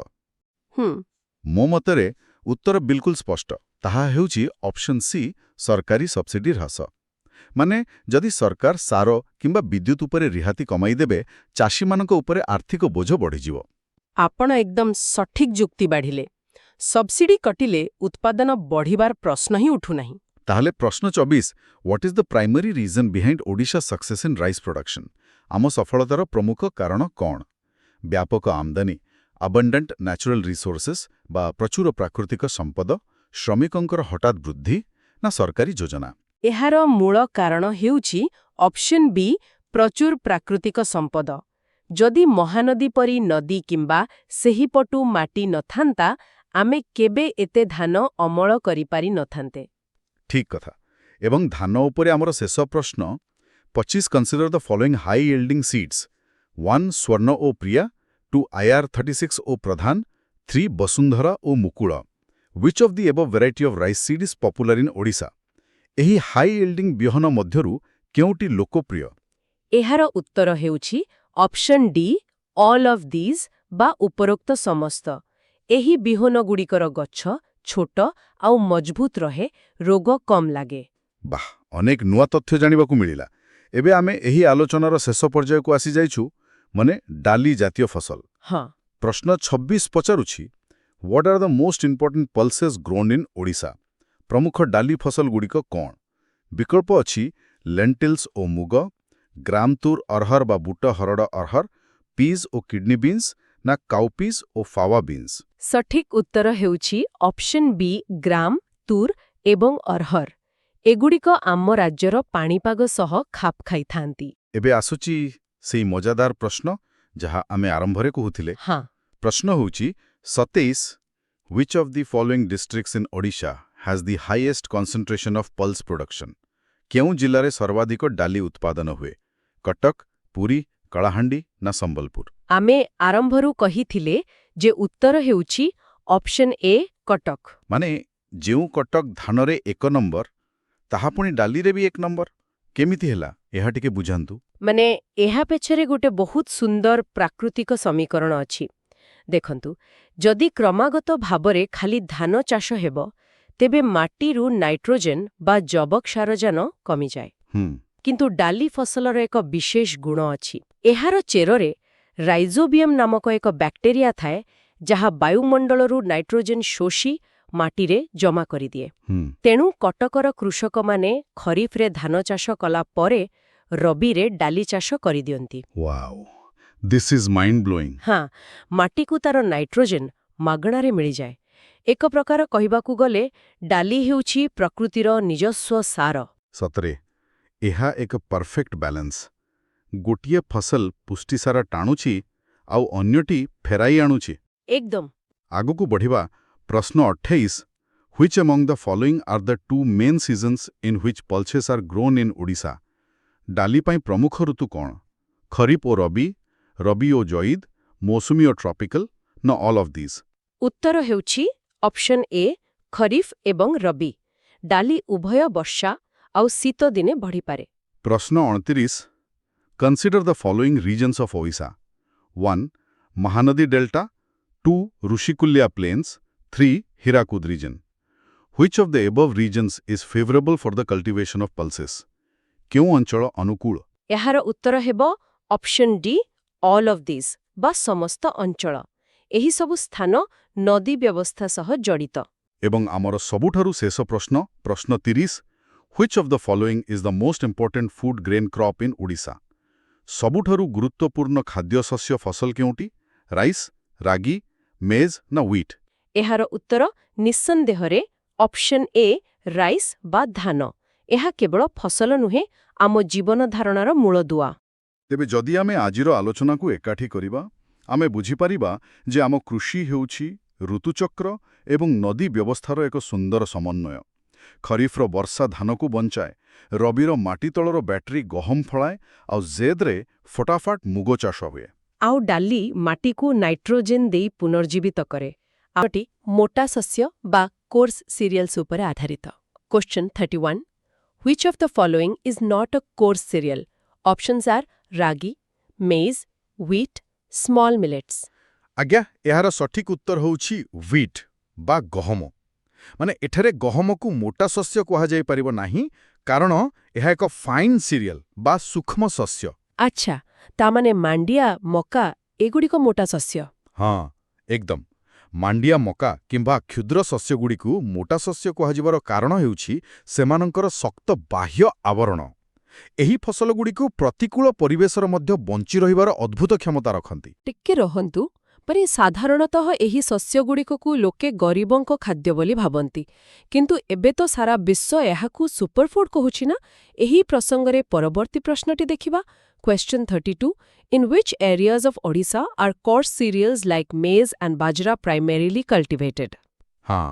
ମୋ ମତରେ ଉତ୍ତର ବିଲକୁଲ ସ୍ପଷ୍ଟ ତାହା ହେଉଛି ଅପସନ୍ ସି ସରକାରୀ ସବସିଡି ହ୍ରାସ ମାନେ ଯଦି ସରକାର ସାର କିମ୍ବା ବିଦ୍ୟୁତ୍ ଉପରେ ରିହାତି କମାଇ ଦେବେ ଚାଷୀମାନଙ୍କ ଉପରେ ଆର୍ଥିକ ବୋଝ ବଢ଼ିଯିବ। ଆପଣ ଏକଦମ ସଠିକ ଯୁକ୍ତି ବାଢ଼ିଲେ ସବସିଡି କଟିଲେ ଉତ୍ପାଦନ ବଢ଼ିବାର ପ୍ରଶ୍ନ ହିଁ ଉଠୁନାହିଁ। ତାହେଲେ ପ୍ରଶ୍ନ 24 What is the primary reason behind Odisha's success in rice production? ଆମ ସଫଳତାର ପ୍ରମୁଖ କାରଣ କ'ଣ ବ୍ୟାପକ ଆମଦାନୀ abundant natural resources ବା ପ୍ରଚୁର ପ୍ରାକୃତିକ ସମ୍ପଦ, ଶ୍ରମିକଙ୍କର ହଠାତ୍ ବୃଦ୍ଧି ନା ସରକାରୀ ଯୋଜନା? ଏହାର ମୂଳ କାରଣ ହେଉଛି ଅପସନ୍ ବି, ପ୍ରଚୁର ପ୍ରାକୃତିକ ସମ୍ପଦ। ଯଦି ମହାନଦୀ ପରି ନଦୀ କିମ୍ବା ସେହିପଟୁ ମାଟି ନଥାନ୍ତା, ଆମେ କେବେ ଏତେ ଧାନ ଅମଳ କରିପାରି ନଥାନ୍ତେ। ଠିକ୍ କଥା। ଏବଂ ଧାନ ଉପରେ ଆମର ଶେଷ ପ୍ରଶ୍ନ 25 consider the following high yielding seeds 1 Swarna ଓ ପ୍ରିୟା, 2 IR36 ଓ ପ୍ରଧାନ, 3 ବସୁନ୍ଧରା ଓ Mukul. Which of the above variety of rice seed is popular in Odisha? ଏହି ହାଇ yielding ବିହନ ମଧ୍ୟରୁ କେଉଁଟି ଲୋକପ୍ରିୟ? ଏହାର ଉତ୍ତର ହେଉଛି option D, all of these ବା ଉପରୋକ୍ତ ସମସ୍ତ। ଏହି ବିହନଗୁଡ଼ିକର ଗଛ ଛୋଟ ଆଉ ମଜଭୁତ ରହେ, ରୋଗ କମ୍ ଲାଗେ। ବାଃ, ଅନେକ ନୂଆ ତଥ୍ୟ ଜାଣିବାକୁ ମିଳିଲା। ଏବେ ଆମେ ଏହି ଆଲୋଚନାର ଶେଷ ପର୍ଯ୍ୟାୟକୁ ଆସିଯାଇଛୁ, ମାନେ ଡାଲି ଜାତୀୟ ଫସଲ। ହଁ, ପ୍ରଶ୍ନ 26 ପଚାରୁଛି, what R the most important pulses grown in Odisha? ପ୍ରମୁଖ ଡାଲି ଫସଲଗୁଡ଼ିକ କ'ଣ? ବିକଳ୍ପ ଅଛି ଲେଣ୍ଟିଲ୍ସ ଓ ମୁଗ, ଗ୍ରାମତୁର ଅରହର ବା ବୁଟ ହରଡ଼ ଅରହର, ପିଜ୍ ଓ କିଡ୍ନି ବିନ୍ସ ନା କାଉପିସ୍ ଓ ଫାୱା ବିନ୍ସ? ସଠିକ୍ ଉତ୍ତର ହେଉଛି ଅପସନ୍ ବି, ଗ୍ରାମ, ତୁର ଏବଂ ଅରହର। ଏଗୁଡ଼ିକ ଆମ ରାଜ୍ୟର ପାଣିପାଗ ସହ ଖାପ ଖାଇଥାନ୍ତି। ଏବେ ଆସୁଛି ସେଇ ମଜାଦାର ପ୍ରଶ୍ନ ଯାହା ଆମେ ଆରମ୍ଭରେ କହୁଥିଲେ। ହଁ, ପ୍ରଶ୍ନ ହେଉଛି 27, which of the following districts in Odisha has the highest concentration of pulse production? କେଉଁ ଜିଲ୍ଲାରେ ସର୍ବାଧିକ ଡାଲି ଉତ୍ପାଦନ ହୁଏ? କଟକ, ପୁରୀ, କଳାହାଣ୍ଡି ନା ସମ୍ବଲପୁର? ଆମେ ଆରମ୍ଭରୁ କହିଥିଲେ ଯେ ଉତ୍ତର ହେଉଛି ଅପସନ୍ ଏ, କଟକ। ମାନେ ଯେଉଁ କଟକ ଧାନରେ 1 ନମ୍ବର, ତାହା ପୁଣି ଡାଲିରେ ବି 1 ନମ୍ବର। କେମିତି ହେଲା ଏହା ଟିକେ ବୁଝାନ୍ତୁ। ମାନେ ଏହା ପଛରେ ଗୋଟେ ବହୁତ ସୁନ୍ଦର ପ୍ରାକୃତିକ ସମୀକରଣ ଅଛି। ଦେଖନ୍ତୁ, ଯଦି କ୍ରମାଗତ ଭାବରେ ଖାଲି ଧାନ ଚାଷ ହେବ, ତେବେ ମାଟିରୁ ନାଇଟ୍ରୋଜେନ୍ ବା ଯବକ ସାରଜାନ କମିଯାଏ। କିନ୍ତୁ ଡାଲି ଫସଲର ଏକ ବିଶେଷ ଗୁଣ ଅଛି। ଏହାର ଚେରରେ ରାଇଜୋବିୟମ୍ ନାମକ ଏକ ବ୍ୟାକ୍ଟେରିଆ ଥାଏ, ଯାହା ବାୟୁମଣ୍ଡଳରୁ ନାଇଟ୍ରୋଜେନ୍ ଶୋଷି ମାଟିରେ ଜମା କରିଦିଏ। ତେଣୁ କଟକର କୃଷକମାନେ ଖରିଫରେ ଧାନ ଚାଷ କଲା ପରେ ରବିରେ ଡାଲି ଚାଷ କରିଦିଅନ୍ତି। Wow, this is mind blowing. ହଁ, ମାଟିକୁ ତାର ନାଇଟ୍ରୋଜେନ୍ ମାଗଣାରେ ମିଳିଯାଏ। ଏକ ପ୍ରକାର କହିବାକୁ ଗଲେ ଡାଲି ହେଉଛି ପ୍ରକୃତିର ନିଜସ୍ୱ ସାର। ସତରେ ଏହା ଏକ ପରଫେକ୍ଟ ବାଲାନ୍ସ। ଗୋଟିଏ ଫସଲ ପୁଷ୍ଟିସାର ଟାଣୁଛି ଆଉ ଅନ୍ୟଟି ଫେରାଇ ଆଣୁଛି। ଏକଦମ। ଆଗକୁ ବଢ଼ିବା। ପ୍ରଶ୍ନ 28, which among the following are the two main seasons in which pulses are grown in Odisha? ଡାଲି ପାଇଁ ପ୍ରମୁଖ ଋତୁ କ'ଣ? ଖରିଫ ଓ ରବି, ରବି ଓ ଜଇଦ୍, ମୌସୁମୀ ଓ ଟ୍ରପିକାଲ ନା ଅଲ୍ ଅଫ୍ ଦିଜ୍? ଉତ୍ତର ହେଉଛି ଅପସନ୍ ଏ, ଖରିଫ ଏବଂ ରବି। ଡାଲି ଉଭୟ ବର୍ଷା ଆଉ ଶୀତ ଦିନେ ବଢ଼ିପାରେ। ପ୍ରଶ୍ନ 29, consider the following regions of Odisha. 1 Mahanadi delta, 2 Rushikulya plains, 3 Hirakud region. Which of the above regions is favorable for the cultivation of pulses? କେଉଁ ଅଞ୍ଚଳ ଅନୁକୂଳ? ଏହାର ଉତ୍ତର ହେବ option D, all of these ବା ସମସ୍ତ ଅଞ୍ଚଳ। ଏହିସବୁ ସ୍ଥାନ ନଦୀ ବ୍ୟବସ୍ଥା ସହ ଜଡ଼ିତ। ଏବଂ ଆମର ସବୁଠାରୁ ଶେଷ ପ୍ରଶ୍ନ, ପ୍ରଶ୍ନ 30, which of the following is the most important food grain crop in Odisha? ସବୁଠାରୁ ଗୁରୁତ୍ୱପୂର୍ଣ୍ଣ ଖାଦ୍ୟଶସ୍ୟ ଫସଲ କେଉଁଟି? ରାଇସ୍, ରାଗି, ମେଜ୍ ନା ହ୍ୱିଟ୍? ଏହାର ଉତ୍ତର ନିଃସନ୍ଦେହରେ ଅପସନ୍ ଏ, ରାଇସ୍ ବା ଧାନ। ଏହା କେବଳ ଫସଲ ନୁହେଁ, ଆମ ଜୀବନ ଧାରଣାର ମୂଳଦୁଆ। ତେବେ ଯଦି ଆମେ ଆଜିର ଆଲୋଚନାକୁ ଏକାଠି କରିବା, ଆମେ ବୁଝିପାରିବା ଯେ ଆମ କୃଷି ହେଉଛି ଋତୁଚକ୍ର ଏବଂ ନଦୀ ବ୍ୟବସ୍ଥାର ଏକ ସୁନ୍ଦର ସମନ୍ୱୟ। ଖରିଫର ବର୍ଷା ଧାନକୁ ବଞ୍ଚାଏ, ରବିର ମାଟି ତଳର ବ୍ୟାଟେରୀ ଗହମ ଫଳାଏ, ଆଉ ଜେଦ୍ରେ ଫଟାଫଟ ମୁଗ ଚାଷ ହୁଏ। ଆଉ ଡାଲି ମାଟିକୁ ନାଇଟ୍ରୋଜେନ୍ ଦେଇ ପୁନର୍ଜୀବିତ କରେ। ଆଉଟି ମୋଟା ଶସ୍ୟ ବା କୋର୍ସ ସିରିୟଲ୍ସ ଉପରେ ଆଧାରିତ। Question 31, which of the following is not a coarse cereal? Options are ragi, maize, wheat, small millets. ଆଜ୍ଞା, ଏହାର ସଠିକ୍ ଉତ୍ତର ହେଉଛି ହ୍ୱିଟ୍ ବା ଗହମ। ମାନେ ଏଠାରେ ଗହମକୁ ମୋଟା ଶସ୍ୟ କୁହାଯାଇପାରିବ ନାହିଁ, କାରଣ ଏହା ଏକ ଫାଇନ୍ ସିରିୟଲ୍ ବା ସୂକ୍ଷ୍ମ ଶସ୍ୟ। ଆଚ୍ଛା, ତାମାନେ ମାଣ୍ଡିଆ, ମକା ଏଗୁଡ଼ିକ ମୋଟା ଶସ୍ୟ। ହଁ, ଏକଦମ। ମାଣ୍ଡିଆ, ମକା କିମ୍ବା କ୍ଷୁଦ୍ର ଶସ୍ୟଗୁଡ଼ିକୁ ମୋଟା ଶସ୍ୟ କୁହାଯିବାର କାରଣ ହେଉଛି ସେମାନଙ୍କର ଶକ୍ତ ବାହ୍ୟ ଆବରଣ। ଏହି ଫସଲଗୁଡ଼ିକୁ ପ୍ରତିକୂଳ ପରିବେଶର ମଧ୍ୟ ବଞ୍ଚି ରହିବାର ଅଦ୍ଭୁତ କ୍ଷମତା ରଖନ୍ତି। ଟିକେ ରହନ୍ତୁ, ପରେ ସାଧାରଣତଃ ଏହି ଶସ୍ୟଗୁଡ଼ିକକୁ ଲୋକେ ଗରିବଙ୍କ ଖାଦ୍ୟ ବୋଲି ଭାବନ୍ତି କିନ୍ତୁ ଏବେ ତ ସାରା ବିଶ୍ୱ ଏହାକୁ ସୁପରଫୁଡ୍ କହୁଛି ନା ଏହି ପ୍ରସଙ୍ଗରେ ପରବର୍ତ୍ତୀ ପ୍ରଶ୍ନଟି ଦେଖିବା Question 32 In which areas of Odisha are coarse cereals like maize and bajra primarily cultivated? ହଁ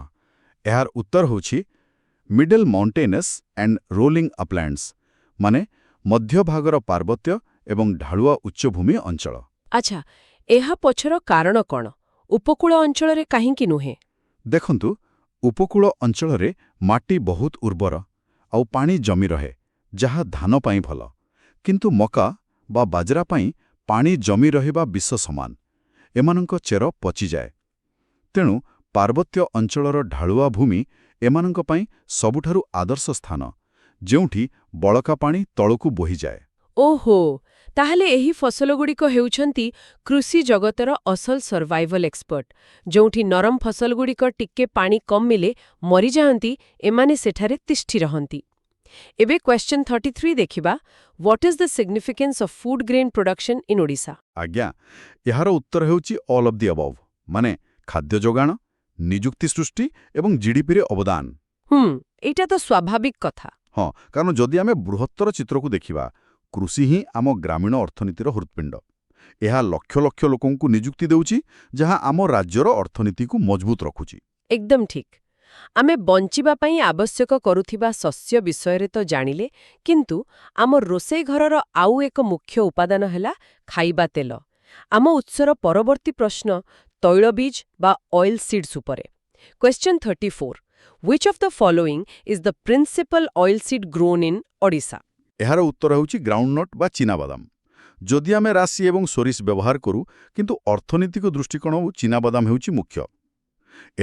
ଏହାର ଉତ୍ତର ହେଉଛି ମିଡଲ୍ ମାଉଣ୍ଟେନସ୍ ଆଣ୍ଡ ରୋଲିଂ ଅପଲ୍ୟାଣ୍ଡସ୍ ମାନେ ମଧ୍ୟଭାଗର ପାର୍ବତ୍ୟ ଏବଂ ଢାଳୁଆ ଉଚ୍ଚଭୂମି ଅଞ୍ଚଳ। ଆଚ୍ଛା ଏହା ପଛର କାରଣ କ'ଣ ଉପକୂଳ ଅଞ୍ଚଳରେ କାହିଁକି ନୁହେଁ ଦେଖନ୍ତୁ ଉପକୂଳ ଅଞ୍ଚଳରେ ମାଟି ବହୁତ ଉର୍ବର ଆଉ ପାଣି ଜମି ରହେ ଯାହା ଧାନ ପାଇଁ ଭଲ କିନ୍ତୁ ମକା ବା ବାଜରା ପାଇଁ ପାଣି ଜମି ରହିବା ବିଷ ସମାନ ଏମାନଙ୍କ ଚେର ପଚିଯାଏ ତେଣୁ ପାର୍ବତ୍ୟ ଅଞ୍ଚଳର ଢାଳୁଆ ଭୂମି ଏମାନଙ୍କ ପାଇଁ ସବୁଠାରୁ ଆଦର୍ଶ ସ୍ଥାନ ଯେଉଁଠି ବଳକା ପାଣି ତଳକୁ ବୋହିଯାଏ। ଓହୋ ତାହେଲେ ଏହି ଫସଲଗୁଡ଼ିକ ହେଉଛନ୍ତି କୃଷି ଜଗତର ଅସଲ ସର୍ଭାଇଭଲ୍ ଏକ୍ସପର୍ଟ ଯେଉଁଠି ନରମ ଫସଲଗୁଡ଼ିକ ଟିକେ ପାଣି କମ୍ ମିଳେ ମରିଯାଆନ୍ତି ଏମାନେ ସେଠାରେ ତିଷ୍ଠି ରହନ୍ତି। ଏବେ Question 33 ଦେଖିବା What is the significance of food grain production in Odisha? ଆଜ୍ଞା ଏହାର ଉତ୍ତର ହେଉଛି ଅଲ୍ ଅଫ୍ ଦି ଅବଭ୍ ମାନେ ଖାଦ୍ୟ ଯୋଗାଣ ନିଯୁକ୍ତି ସୃଷ୍ଟି ଏବଂ ଜିଡିପିରେ ଅବଦାନ। ଏଇଟା ତ ସ୍ୱାଭାବିକ କଥା ହଁ କାରଣ ଯଦି ଆମେ ବୃହତ୍ତର ଚିତ୍ରକୁ ଦେଖିବା କୃଷି ହିଁ ଆମ ଗ୍ରାମୀଣ ଅର୍ଥନୀତିର ହୃତ୍ପିଣ୍ଡ ଏହା ଲକ୍ଷ ଲକ୍ଷ ଲୋକଙ୍କୁ ନିଯୁକ୍ତି ଦେଉଛି ଯାହା ଆମ ରାଜ୍ୟର ଅର୍ଥନୀତିକୁ ମଜବୁତ ରଖୁଛି। ଏକଦମ ଠିକ୍ ଆମେ ବଞ୍ଚିବା ପାଇଁ ଆବଶ୍ୟକ କରୁଥିବା ଶସ୍ୟ ବିଷୟରେ ତ ଜାଣିଲେ କିନ୍ତୁ ଆମ ରୋଷେଇ ଘରର ଆଉ ଏକ ମୁଖ୍ୟ ଉପାଦାନ ହେଲା ଖାଇବା ତେଲ। ଆମ ଉତ୍ସର ପରବର୍ତ୍ତୀ ପ୍ରଶ୍ନ ତୈଳବୀଜ ବା ଅଏଲ୍ ସିଡ୍ସ ଉପରେ। Question 34 Which of the following is the principal oilseed grown in Odisha? ଏହାର ଉତ୍ତର ହେଉଛି ଗ୍ରାଉଣ୍ଡନଟ୍ ବା ଚୀନାବାଦାମ। ଯଦି ଆମେ ରାଶି ଏବଂ ସୋରିଷ ବ୍ୟବହାର କରୁ କିନ୍ତୁ ଅର୍ଥନୈତିକ ଦୃଷ୍ଟିକୋଣରୁ ଚୀନାବାଦାମ ହେଉଛି ମୁଖ୍ୟ।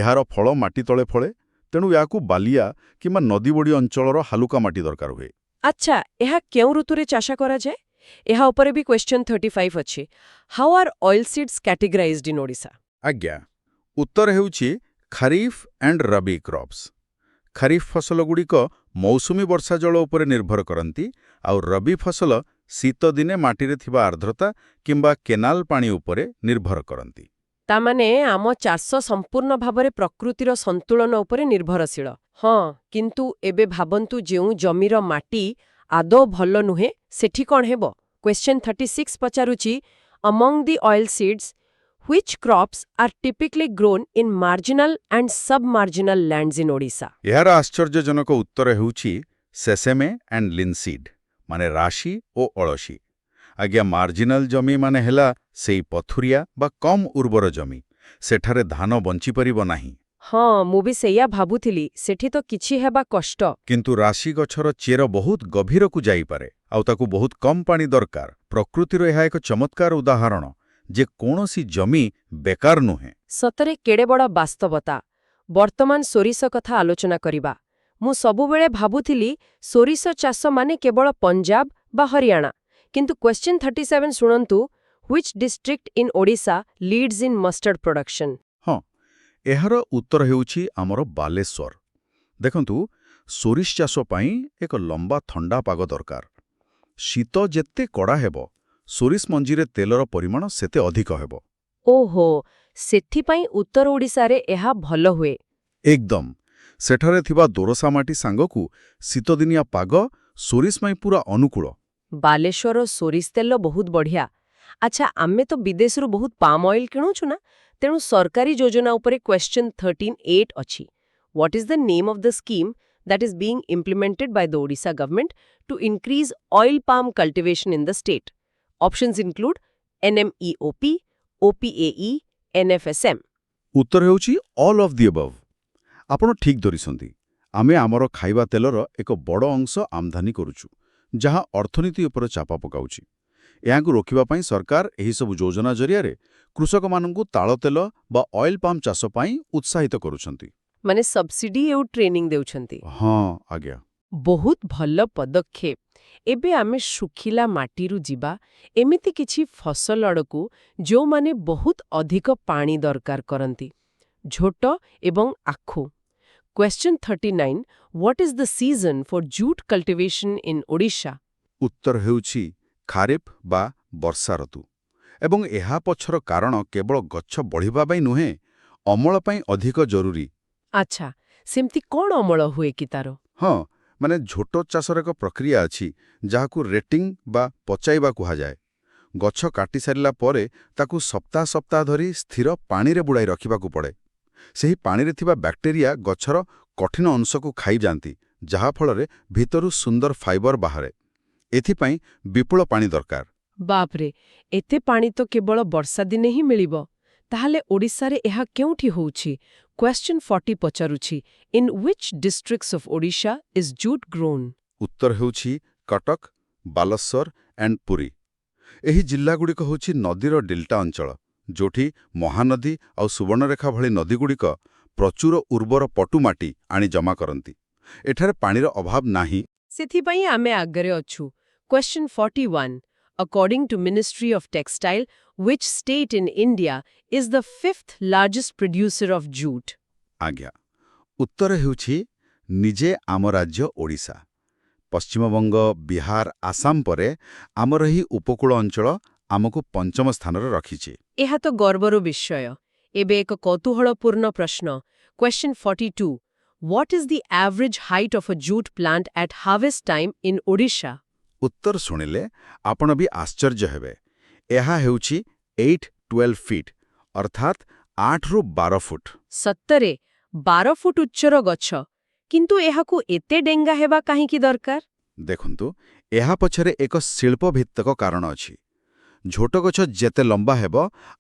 ଏହାର ଫଳ ମାଟି ତଳେ ଫଳେ ତେଣୁ ଏହାକୁ ବାଲିଆ କିମ୍ବା ନଦୀବଡ଼ି ଅଞ୍ଚଳର ହାଲୁକା ମାଟି ଦରକାର ହୁଏ। ଆଚ୍ଛା ଏହା କେଉଁ ଋତୁରେ ଚାଷ କରାଯାଏ ଏହା ଉପରେ ବି Question 35 ଅଛି How are oilseeds categorized in Odisha? ଆଜ୍ଞା ଉତ୍ତର ହେଉଛି ଖାରିଫ୍ ଆଣ୍ଡ ରବି କ୍ରପ୍ସ। ଖାରିଫ୍ ଫସଲଗୁଡ଼ିକ ମୌସୁମୀ ବର୍ଷା ଜଳ ଉପରେ ନିର୍ଭର କରନ୍ତି ଆଉ ରବି ଫସଲ ଶୀତ ଦିନେ ମାଟିରେ ଥିବା ଆର୍ଦ୍ରତା କିମ୍ବା କେନାଲ ପାଣି ଉପରେ ନିର୍ଭର କରନ୍ତି। ତାମାନେ ଆମ ଚାଷ ସମ୍ପୂର୍ଣ୍ଣ ଭାବରେ ପ୍ରକୃତିର ସନ୍ତୁଳନ ଉପରେ ନିର୍ଭରଶୀଳ। ହଁ କିନ୍ତୁ ଏବେ ଭାବନ୍ତୁ ଯେଉଁ ଜମିର ମାଟି ଆଦୌ ଭଲ ନୁହେଁ ସେଠି କ'ଣ ହେବ Question 36 ପଚାରୁଛି Among the oilseeds Which crops are typically grown in marginal and submarginal lands in Odisha? ଏହାର ଆଶ୍ଚର୍ଯ୍ୟଜନକ ଉତ୍ତର ହେଉଛି ସେସେମେ ଆଣ୍ଡ ଲିନସିଡ୍ ମାନେ ରାଶି ଓ ଅଳସୀ। ଆଜ୍ଞା ମାର୍ଜିନାଲ ଜମି ମାନେ ହେଲା ସେଇ ପଥୁରିଆ ବା କମ୍ ଉର୍ବର ଜମି ସେଠାରେ ଧାନ ବଞ୍ଚିପାରିବ ନାହିଁ। ହଁ ମୁଁ ବି ସେଇଆ ଭାବୁଥିଲି ସେଠି ତ କିଛି ହେବା କଷ୍ଟ। କିନ୍ତୁ ରାଶି ଗଛର ଚେର ବହୁତ ଗଭୀରକୁ ଯାଇପାରେ ଆଉ ତାକୁ ବହୁତ କମ୍ ପାଣି ଦରକାର। ପ୍ରକୃତିର ଏହା ଏକ ଚମତ୍କାର ଉଦାହରଣ ଯେ କୌଣସି ଜମି ବେକାର ନୁହେଁ। ସତରେ କେଡ଼େ ବଡ଼ ବାସ୍ତବତା। ବର୍ତ୍ତମାନ ସୋରିଷ କଥା ଆଲୋଚନା କରିବା। ମୁଁ ସବୁବେଳେ ଭାବୁଥିଲି ସୋରିଷ ଚାଷ ମାନେ କେବଳ ପଞ୍ଜାବ ବା ହରିୟାଣା କିନ୍ତୁ Question 37 ଶୁଣନ୍ତୁ Which district in Odisha leads in mustard production? ହଁ ଏହାର ଉତ୍ତର ହେଉଛି ଆମର ବାଲେଶ୍ୱର। ଦେଖନ୍ତୁ ସୋରିଷ ଚାଷ ପାଇଁ ଏକ ଲମ୍ବା ଥଣ୍ଡା ପାଗ ଦରକାର। ଶୀତ ଯେତେ କଡ଼ା ହେବ ସୋରିଷ ମଞ୍ଜିରେ ତେଲର ପରିମାଣ ସେତେ ଅଧିକ ହେବ। ଓହୋ ସେଥିପାଇଁ ଉତ୍ତର ଓଡ଼ିଶାରେ ଏହା ଭଲ ହୁଏ। ଏକଦମ ସେଠାରେ ଥିବା ଦୋରସା ମାଟି ସାଙ୍ଗକୁ ଶୀତଦିନିଆ ପାଗ ସୋରିଷ ପାଇଁ ପୁରା ଅନୁକୂଳ। ବାଲେଶ୍ୱର ସୋରିଷ ତେଲ ବହୁତ ବଢ଼ିଆ। ଆଚ୍ଛା ଆମେ ତ ବିଦେଶରୁ ବହୁତ ପାମ୍ ଅଏଲ୍ କିଣୁଛୁ ନା ତେଣୁ ସରକାରୀ ଯୋଜନା ଉପରେ Question 13(8) ଅଛି What is the name of the scheme that is being implemented by the Odisha government to increase oil palm cultivation in the state? Options include NMEOP, OPAE, NFSM. ଉତ୍ତର ହେଉଛି all of the ଅବଭ୍। ଆପଣ ଠିକ୍ ଧରିଛନ୍ତି। ଆମେ ଆମର ଖାଇବା ତେଲର ଏକ ବଡ଼ ଅଂଶ ଆମଦାନୀ କରୁଛୁ ଯାହା ଅର୍ଥନୀତି ଉପରେ ଚାପ ପକାଉଛି। ଏହାକୁ ରୋକିବା ପାଇଁ ସରକାର ଏହିସବୁ ଯୋଜନା ଜରିଆରେ କୃଷକମାନଙ୍କୁ ତାଳ ତେଲ ବା ଅଏଲ୍ ପାମ୍ ଚାଷ ପାଇଁ ଉତ୍ସାହିତ କରୁଛନ୍ତି। ମାନେ ସବସିଡି ଆଉ ଟ୍ରେନିଂ ଦେଉଛନ୍ତି। ହଁ ଆଜ୍ଞା ବହୁତ ଭଲ ପଦକ୍ଷେପ। ଏବେ ଆମେ ଶୁଖିଲା ମାଟିରୁ ଯିବା ଏମିତି କିଛି ଫସଲ ଆଡ଼କୁ ଯେଉଁମାନେ ବହୁତ ଅଧିକ ପାଣି ଦରକାର କରନ୍ତି ଝୋଟ ଏବଂ ଆଖୁ। Question 39 What is the season for jute cultivation in Odisha? ଉତ୍ତର ହେଉଛି ଖାରିଫ୍ ବା ବର୍ଷା ଋତୁ। ଏବଂ ଏହା ପଛର କାରଣ କେବଳ ଗଛ ବଢ଼ିବା ପାଇଁ ନୁହେଁ, ଅମଳ ପାଇଁ ଅଧିକ ଜରୁରୀ। ଆଚ୍ଛା, ସେମିତି କ'ଣ ଅମଳ ହୁଏ କି ତାର? ହଁ, ମାନେ ଝୋଟ ଚାଷର ଏକ ପ୍ରକ୍ରିୟା ଅଛି ଯାହାକୁ ରେଟିଂ ବା ପଚାଇବା କୁହାଯାଏ। ଗଛ କାଟି ସାରିଲା ପରେ ତାକୁ ସପ୍ତାହ ସପ୍ତାହ ଧରି ସ୍ଥିର ପାଣିରେ ବୁଡ଼ାଇ ରଖିବାକୁ ପଡ଼େ। ସେହି ପାଣିରେ ଥିବା ବ୍ୟାକ୍ଟେରିଆ ଗଛର କଠିନ ଅଂଶକୁ ଖାଇଯାଆନ୍ତି, ଯାହାଫଳରେ ଭିତରୁ ସୁନ୍ଦର ଫାଇବର ବାହାରେ। ଏଥିପାଇଁ ବିପୁଳ ପାଣି ଦରକାର। ବାପରେ, ଏତେ ପାଣି ତ କେବଳ ବର୍ଷା ଦିନେ ହିଁ ମିଳିବ। ତାହେଲେ ଓଡ଼ିଶାରେ ଏହା କେଉଁଠି ହେଉଛି? କ୍ୱେଶ୍ଚନ୍ 40 ପଚାରୁଛି, in which districts of Odisha is jute grown? ଉତ୍ତର ହେଉଛି କଟକ, ବାଲେଶ୍ୱର ଆଣ୍ଡ ପୁରୀ। ଏହି ଜିଲ୍ଲାଗୁଡ଼ିକ ହେଉଛି ନଦୀର ଡେଲ୍ଟା ଅଞ୍ଚଳ, ଯୋଉଠି ମହାନଦୀ ଆଉ ସୁବର୍ଣ୍ଣରେଖା ଭଳି ନଦୀଗୁଡ଼ିକ ପ୍ରଚୁର ଉର୍ବର ପଟୁ ମାଟି ଆଣି ଜମା କରନ୍ତି। ଏଠାରେ ପାଣିର ଅଭାବ ନାହିଁ। ସେଥିପାଇଁ ଆମେ ଆଗରେ ଅଛୁ। Question 41, according to Ministry of Textile, which state in India is the 5th largest producer of jute? ଆଜ୍ଞା, ଉତ୍ତର ହେଉଛି ନିଜେ ଆମ ରାଜ୍ୟ ଓଡ଼ିଶା। ପଶ୍ଚିମବଙ୍ଗ, ବିହାର, ଆସାମ ପରେ ଆମର ଏହି ଉପକୂଳ ଅଞ୍ଚଳ ଆମକୁ ପଞ୍ଚମ ସ୍ଥାନରେ ରଖିଛି। ଏହା ତ ଗର୍ବର ବିଷୟ। ଏବେ ଏକ କୌତୂହଳପୂର୍ଣ୍ଣ ପ୍ରଶ୍ନ। Question 42, what is the average height of a jute plant at harvest time in Odisha? ଉତ୍ତର ଶୁଣିଲେ ଆପଣ ବି ଆଶ୍ଚର୍ଯ୍ୟ ହେବେ। ଏହା ହେଉଛି 8-12 ଫିଟ୍, ଅର୍ଥାତ୍ 8ରୁ 12 ଫୁଟ। ସତରେ 12 ଫୁଟ ଉଚ୍ଚର ଗଛ, କିନ୍ତୁ ଏହାକୁ ଏତେ ଡେଙ୍ଗା ହେବା କାହିଁକି ଦରକାର? ଦେଖନ୍ତୁ, ଏହା ପଛରେ ଏକ ଶିଳ୍ପଭିତ୍ତିକ କାରଣ ଅଛି। ଝୋଟ ଗଛ ଯେତେ ଲମ୍ବା ହେବ,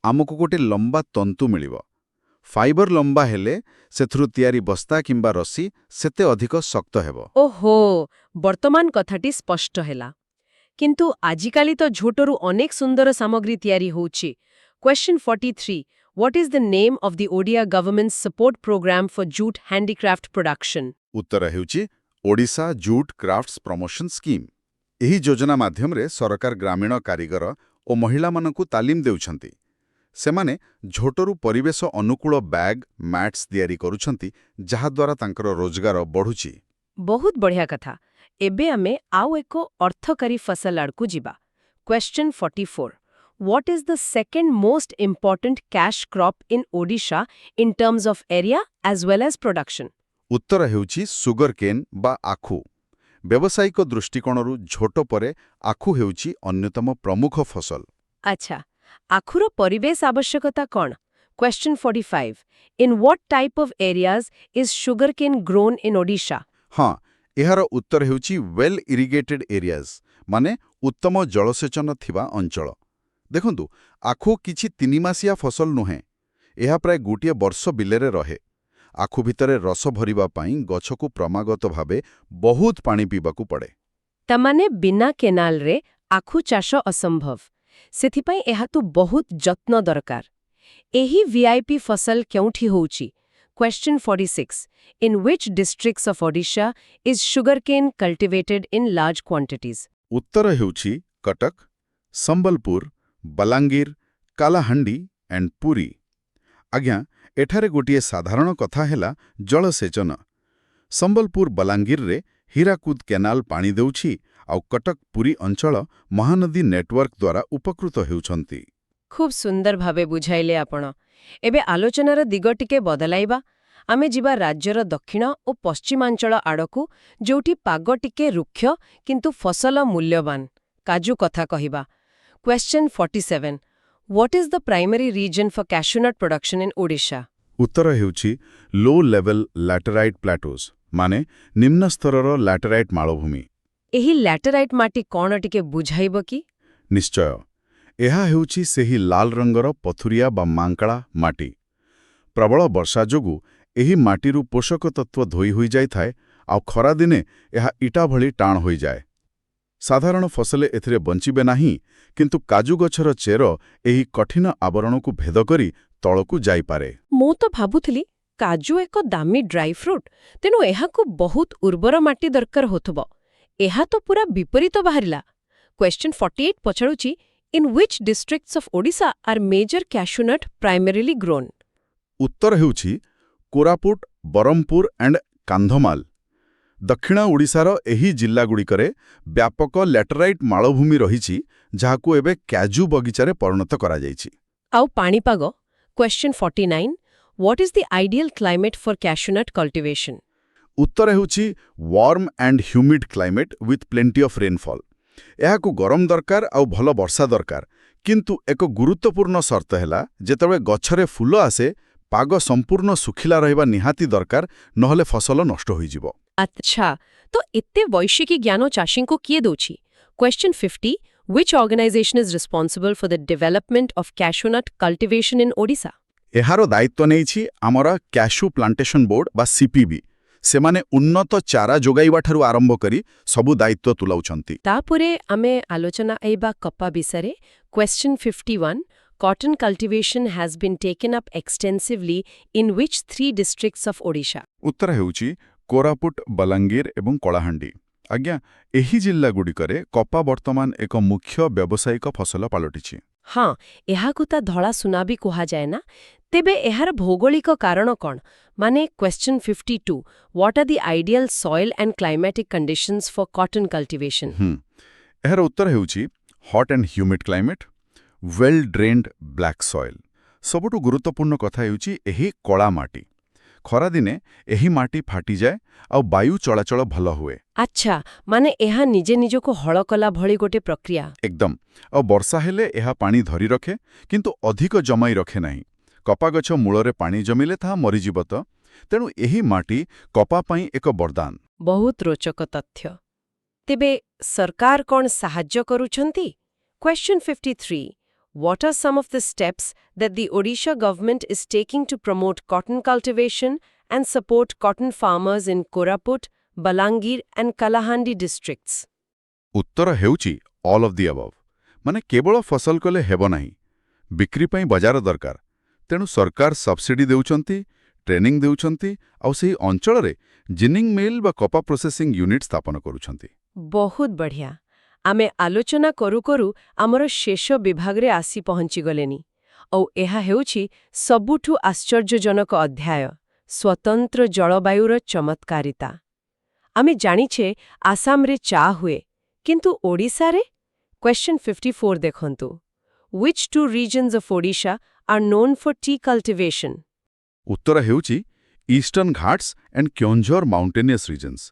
ଆମକୁ ଗୋଟେ ଲମ୍ବା ତନ୍ତୁ ମିଳିବ। ଫାଇବର ଲମ୍ବା ହେଲେ ସେଥିରୁ ତିଆରି ବସ୍ତା କିମ୍ବା ରସି ସେତେ ଅଧିକ ଶକ୍ତ ହେବ। ଓହୋ, ବର୍ତ୍ତମାନ କଥାଟି ସ୍ପଷ୍ଟ ହେଲା। କିନ୍ତୁ ଆଜିକାଲି ତ ଝୋଟରୁ ଅନେକ ସୁନ୍ଦର ସାମଗ୍ରୀ ତିଆରି ହେଉଛି। Question 43, what is the name of the Odia government's support program for jute handicraft production? ଉତ୍ତର ହେଉଛି Odisha jute crafts promotion scheme. ଏହି ଯୋଜନା ମାଧ୍ୟମରେ ସରକାର ଗ୍ରାମୀଣ କାରିଗର ଓ ମହିଳାମାନଙ୍କୁ ତାଲିମ ଦେଉଛନ୍ତି। ସେମାନେ ଝୋଟରୁ ପରିବେଶ ଅନୁକୂଳ ବ୍ୟାଗ୍, ମ୍ୟାଟ୍ସ ତିଆରି କରୁଛନ୍ତି, ଯାହାଦ୍ୱାରା ତାଙ୍କର ରୋଜଗାର ବଢ଼ୁଛି। ବହୁତ ବଢ଼ିଆ କଥା। ଏବେ ଆମେ ଆଉ ଏକ ଅର୍ଥକାରୀ ଫସଲ ଆଡ଼କୁ ଯିବା। Question 44, what is the second most important cash crop in Odisha in terms of area as well as production? ଉତ୍ତର ହେଉଛି ସୁଗର କେନ୍ ବା ଆଖୁ। ବ୍ୟବସାୟିକ ଦୃଷ୍ଟିକୋଣରୁ ଝୋଟ ପରେ ଆଖୁ ହେଉଛି ଅନ୍ୟତମ ପ୍ରମୁଖ ଫସଲ। ଆଚ୍ଛା, ଆଖୁର ପରିବେଶ ଆବଶ୍ୟକତା କ'ଣ? Question 45, in what type of areas is sugarcane grown in Odisha? ହଁ, ଏହାର ଉତ୍ତର ହେଉଛି ୱେଲ୍ ଇରିଗେଟେଡ୍ ଏରିଆଜ୍, ମାନେ ଉତ୍ତମ ଜଳସେଚନ ଥିବା ଅଞ୍ଚଳ। ଦେଖନ୍ତୁ, ଆଖୁ କିଛି 3 ମାସିଆ ଫସଲ ନୁହେଁ। ଏହା ପ୍ରାୟ ଗୋଟିଏ ବର୍ଷ ବିଲରେ ରହେ। ଆଖୁ ଭିତରେ ରସ ଭରିବା ପାଇଁ ଗଛକୁ କ୍ରମାଗତ ଭାବେ ବହୁତ ପାଣି ପିଇବାକୁ ପଡ଼େ। ତାମାନେ ବିନା କେନାଲରେ ଆଖୁ ଚାଷ ଅସମ୍ଭବ। ସେଥିପାଇଁ ଏହାକୁ ବହୁତ ଯତ୍ନ ଦରକାର। ଏହି ଭିଆଇପି ଫସଲ କେଉଁଠି ହେଉଛି? Question 46, in which districts of Odisha is sugarcane cultivated in large quantities? ଉତ୍ତର ହେଉଛି କଟକ, ସମ୍ବଲପୁର, ବଲାଙ୍ଗୀର, କାଲାହାଣ୍ଡି ଆଣ୍ଡ ପୁରୀ। ଆଜ୍ଞା, ଏଠାରେ ଗୋଟିଏ ସାଧାରଣ କଥା ହେଲା ଜଳସେଚନ। ସମ୍ବଲପୁର ବଲାଙ୍ଗୀରରେ ହୀରାକୁଦ କେନାଲ ପାଣି ଦେଉଛି, ଆଉ କଟକ ପୁରୀ ଅଞ୍ଚଳ ମହାନଦୀ ନେଟୱାର୍କ ଦ୍ୱାରା ଉପକୃତ ହେଉଛନ୍ତି। ଖୁବ୍ ସୁନ୍ଦର ଭାବେ ବୁଝାଇଲେ ଆପଣ। ଏବେ ଆଲୋଚନାର ଦିଗ ଟିକେ ବଦଳାଇବା। ଆମେ ଯିବା ରାଜ୍ୟର ଦକ୍ଷିଣ ଓ ପଶ୍ଚିମାଞ୍ଚଳ ଆଡ଼କୁ, ଯେଉଁଠି ପାଗ ଟିକେ ରୁକ୍ଷ କିନ୍ତୁ ଫସଲ ମୂଲ୍ୟବାନ। କାଜୁ କଥା କହିବା। Question 47, what is the primary region for cashew nut production in Odisha? ଉତ୍ତର ହେଉଛି ଲୋ ଲେଭେଲ୍ ଲ୍ୟାଟେରାଇଟ୍ ପ୍ଲାଟୋସ୍, ମାନେ ନିମ୍ନ ସ୍ତରର ଲ୍ୟାଟେରାଇଟ୍ ମାଳଭୂମି। ଏହି ଲ୍ୟାଟେରାଇଟ୍ ମାଟି କ'ଣ ଟିକେ ବୁଝାଇବ କି? ନିଶ୍ଚୟ, ଏହା ହେଉଛି ସେହି ଲାଲ ରଙ୍ଗର ପଥୁରିଆ ବା ମାଙ୍କଡ଼ା ମାଟି। ପ୍ରବଳ ବର୍ଷା ଯୋଗୁଁ ଏହି ମାଟିରୁ ପୋଷକ ତତ୍ତ୍ୱ ଧୋଇ ହୋଇଯାଇଥାଏ, ଆଉ ଖରାଦିନେ ଏହା ଇଟା ଭଳି ଟାଣ ହୋଇଯାଏ। ସାଧାରଣ ଫସଲ ଏଥିରେ ବଞ୍ଚିବେ ନାହିଁ, କିନ୍ତୁ କାଜୁ ଗଛର ଚେର ଏହି କଠିନ ଆବରଣକୁ ଭେଦ କରି ତଳକୁ ଯାଇପାରେ। ମୁଁ ତ ଭାବୁଥିଲି କାଜୁ ଏକ ଦାମୀ ଡ୍ରାଇ ଫ୍ରୁଟ୍, ତେଣୁ ଏହାକୁ ବହୁତ ଉର୍ବର ମାଟି ଦରକାର ହେଉଥିବ। ଏହା ତ ପୁରା ବିପରୀତ ବାହାରିଲା। କ୍ୱେଶ୍ଚନ୍ 48 ପଚାରୁଛି, in which districts of Odisha are major cashew nut primarily grown? ଉତ୍ତର ହେଉଛି କୋରାପୁଟ, ବରହମପୁର ଆଣ୍ଡ କାନ୍ଧମାଲ। ଦକ୍ଷିଣ ଓଡ଼ିଶାର ଏହି ଜିଲ୍ଲାଗୁଡ଼ିକରେ ବ୍ୟାପକ ଲ୍ୟାଟେରାଇଟ୍ ମାଳଭୂମି ରହିଛି, ଯାହାକୁ ଏବେ କ୍ୟାଜୁ ବଗିଚାରେ ପରିଣତ କରାଯାଇଛି। ଆଉ ପାଣିପାଗ question 49 what is the ideal climate for cashew nut cultivation? ଉତ୍ତର ହେଉଛି warm and humid climate with plenty of rainfall. ଏହାକୁ ଗରମ ଦରକାର ଆଉ ଭଲ ବର୍ଷା ଦରକାର, କିନ୍ତୁ ଏକ ଗୁରୁତ୍ୱପୂର୍ଣ୍ଣ ସର୍ତ୍ତ ହେଲା ଯେତେବେଳେ ଗଛରେ ଫୁଲ ଆସେ ପାଗ ସମ୍ପୂର୍ଣ୍ଣ ଶୁଖିଲା ରହିବା ନିହାତି ଦରକାର, ନହେଲେ ଫସଲ ନଷ୍ଟ ହୋଇଯିବ। ଆଚ୍ଛା, ତ ଏତେ ବୈଷୟିକ ଜ୍ଞାନ ଚାଷୀଙ୍କୁ କିଏ ଦଉଛି? Question 50 which organization is responsible for the development of cashew nut cultivation in Odisha? ଏହାର ଦାୟିତ୍ୱ ନେଇଛି ଆମର କ୍ୟାଶୁ ପ୍ଲାଣ୍ଟେସନ ବୋର୍ଡ ବା ସିପିବି। ସେମାନେ ଉନ୍ନତ ଚାରା ଯୋଗାଇବାଠାରୁ ଆରମ୍ଭ କରି ସବୁ ଦାୟିତ୍ୱ ତୁଲାଉଛନ୍ତି। ତାପରେ ଆମେ ଆଲୋଚନା ଏଇବା କପା ବିଷୟରେ question 51 cotton cultivation has been taken up extensively in which 3 districts of Odisha? ଉତ୍ତର ହେଉଛି କୋରାପୁଟ, ବଲାଙ୍ଗୀର ଏବଂ କଳାହାଣ୍ଡି। ଆଜ୍ଞା, ଏହି ଜିଲ୍ଲାଗୁଡ଼ିକରେ କପା ବର୍ତ୍ତମାନ ଏକ ମୁଖ୍ୟ ବ୍ୟବସାୟିକ ଫସଲ ପାଲଟିଛି। ହଁ, ଏହାକୁ ତା ଧଳା ସୁନା ବି କୁହାଯାଏ ନା? ତେବେ ଏହାର ଭୌଗୋଳିକ କାରଣ କ'ଣ? ମାନେ question 52 what are the ideal soil and climatic conditions for cotton cultivation? ଏହାର ଉତ୍ତର ହେଉଛି hot and humid climate, well drained black soil. ସବୁଠୁ ଗୁରୁତ୍ୱପୂର୍ଣ୍ଣ କଥା ହେଉଛି ଏହି କଳା ମାଟି। ଖରାଦିନେ ଏହି ମାଟି ଫାଟିଯାଏ ଆଉ ବାୟୁ ଚଳାଚଳ ଭଲ ହୁଏ। ଆଚ୍ଛା, ମାନେ ଏହା ନିଜେ ନିଜକୁ ହଳ କଲା ଭଳି ଗୋଟେ ପ୍ରକ୍ରିୟା। ଏକଦମ। ଆଉ ବର୍ଷା ହେଲେ ଏହା ପାଣି ଧରି ରଖେ, କିନ୍ତୁ ଅଧିକ ଜମାଇ ରଖେ ନାହିଁ। କପା ଗଛ ମୂଳରେ ପାଣି ଜମିଲେ ତାହା ମରିଯିବ ତ। ତେଣୁ ଏହି ମାଟି କପା ପାଇଁ ଏକ ବରଦାନ। ବହୁତ ରୋଚକ ତଥ୍ୟ। ତେବେ ସରକାର କ'ଣ ସାହାଯ୍ୟ କରୁଛନ୍ତି? Question 53 what are some of the steps that the Odisha government is taking to promote cotton cultivation and support cotton farmers in Koraput, Balangir and Kalahandi districts? ଉତ୍ତର ହେଉଛି ଅଲ୍ ଅଫ୍ ଦି ଅବଭ୍। ମାନେ କେବଳ ଫସଲ କଲେ ହେବ ନାହିଁ, ବିକ୍ରି ପାଇଁ ବଜାର ଦରକାର। ତେଣୁ ସରକାର ସବସିଡି ଦେଉଛନ୍ତି, ଟ୍ରେନିଂ ଦେଉଛନ୍ତି, ଆଉ ସେହି ଅଞ୍ଚଳରେ ଜିନିଂ ମିଲ୍ ବା କପା ପ୍ରୋସେସିଂ ୟୁନିଟ୍ ସ୍ଥାପନ କରୁଛନ୍ତି। ବହୁତ ବଢ଼ିଆ। ଆମେ ଆଲୋଚନା କରୁ କରୁ ଆମର ଶେଷ ବିଭାଗରେ ଆସି ପହଞ୍ଚିଗଲେନି। ଆଉ ଏହା ହେଉଛି ସବୁଠୁ ଆଶ୍ଚର୍ଯ୍ୟଜନକ ଅଧ୍ୟାୟ, ସ୍ୱତନ୍ତ୍ର ଜଳବାୟୁର ଚମତ୍କାରିତା। ଆମେ ଜାଣିଛେ ଆସାମରେ ଚା ହୁଏ, କିନ୍ତୁ ଓଡ଼ିଶାରେ? କ୍ୱେଶ୍ଚନ୍ 54 ଦେଖନ୍ତୁ which 2 regions of Odisha are known for tea cultivation? ଉତ୍ତର ହେଉଛି ଇଷ୍ଟର୍ଣ୍ଣ ଘାଟ୍ସ ଆଣ୍ଡ କେଉଁଝର ମାଉଣ୍ଟେନିୟସ୍ ରିଜନ୍ସ।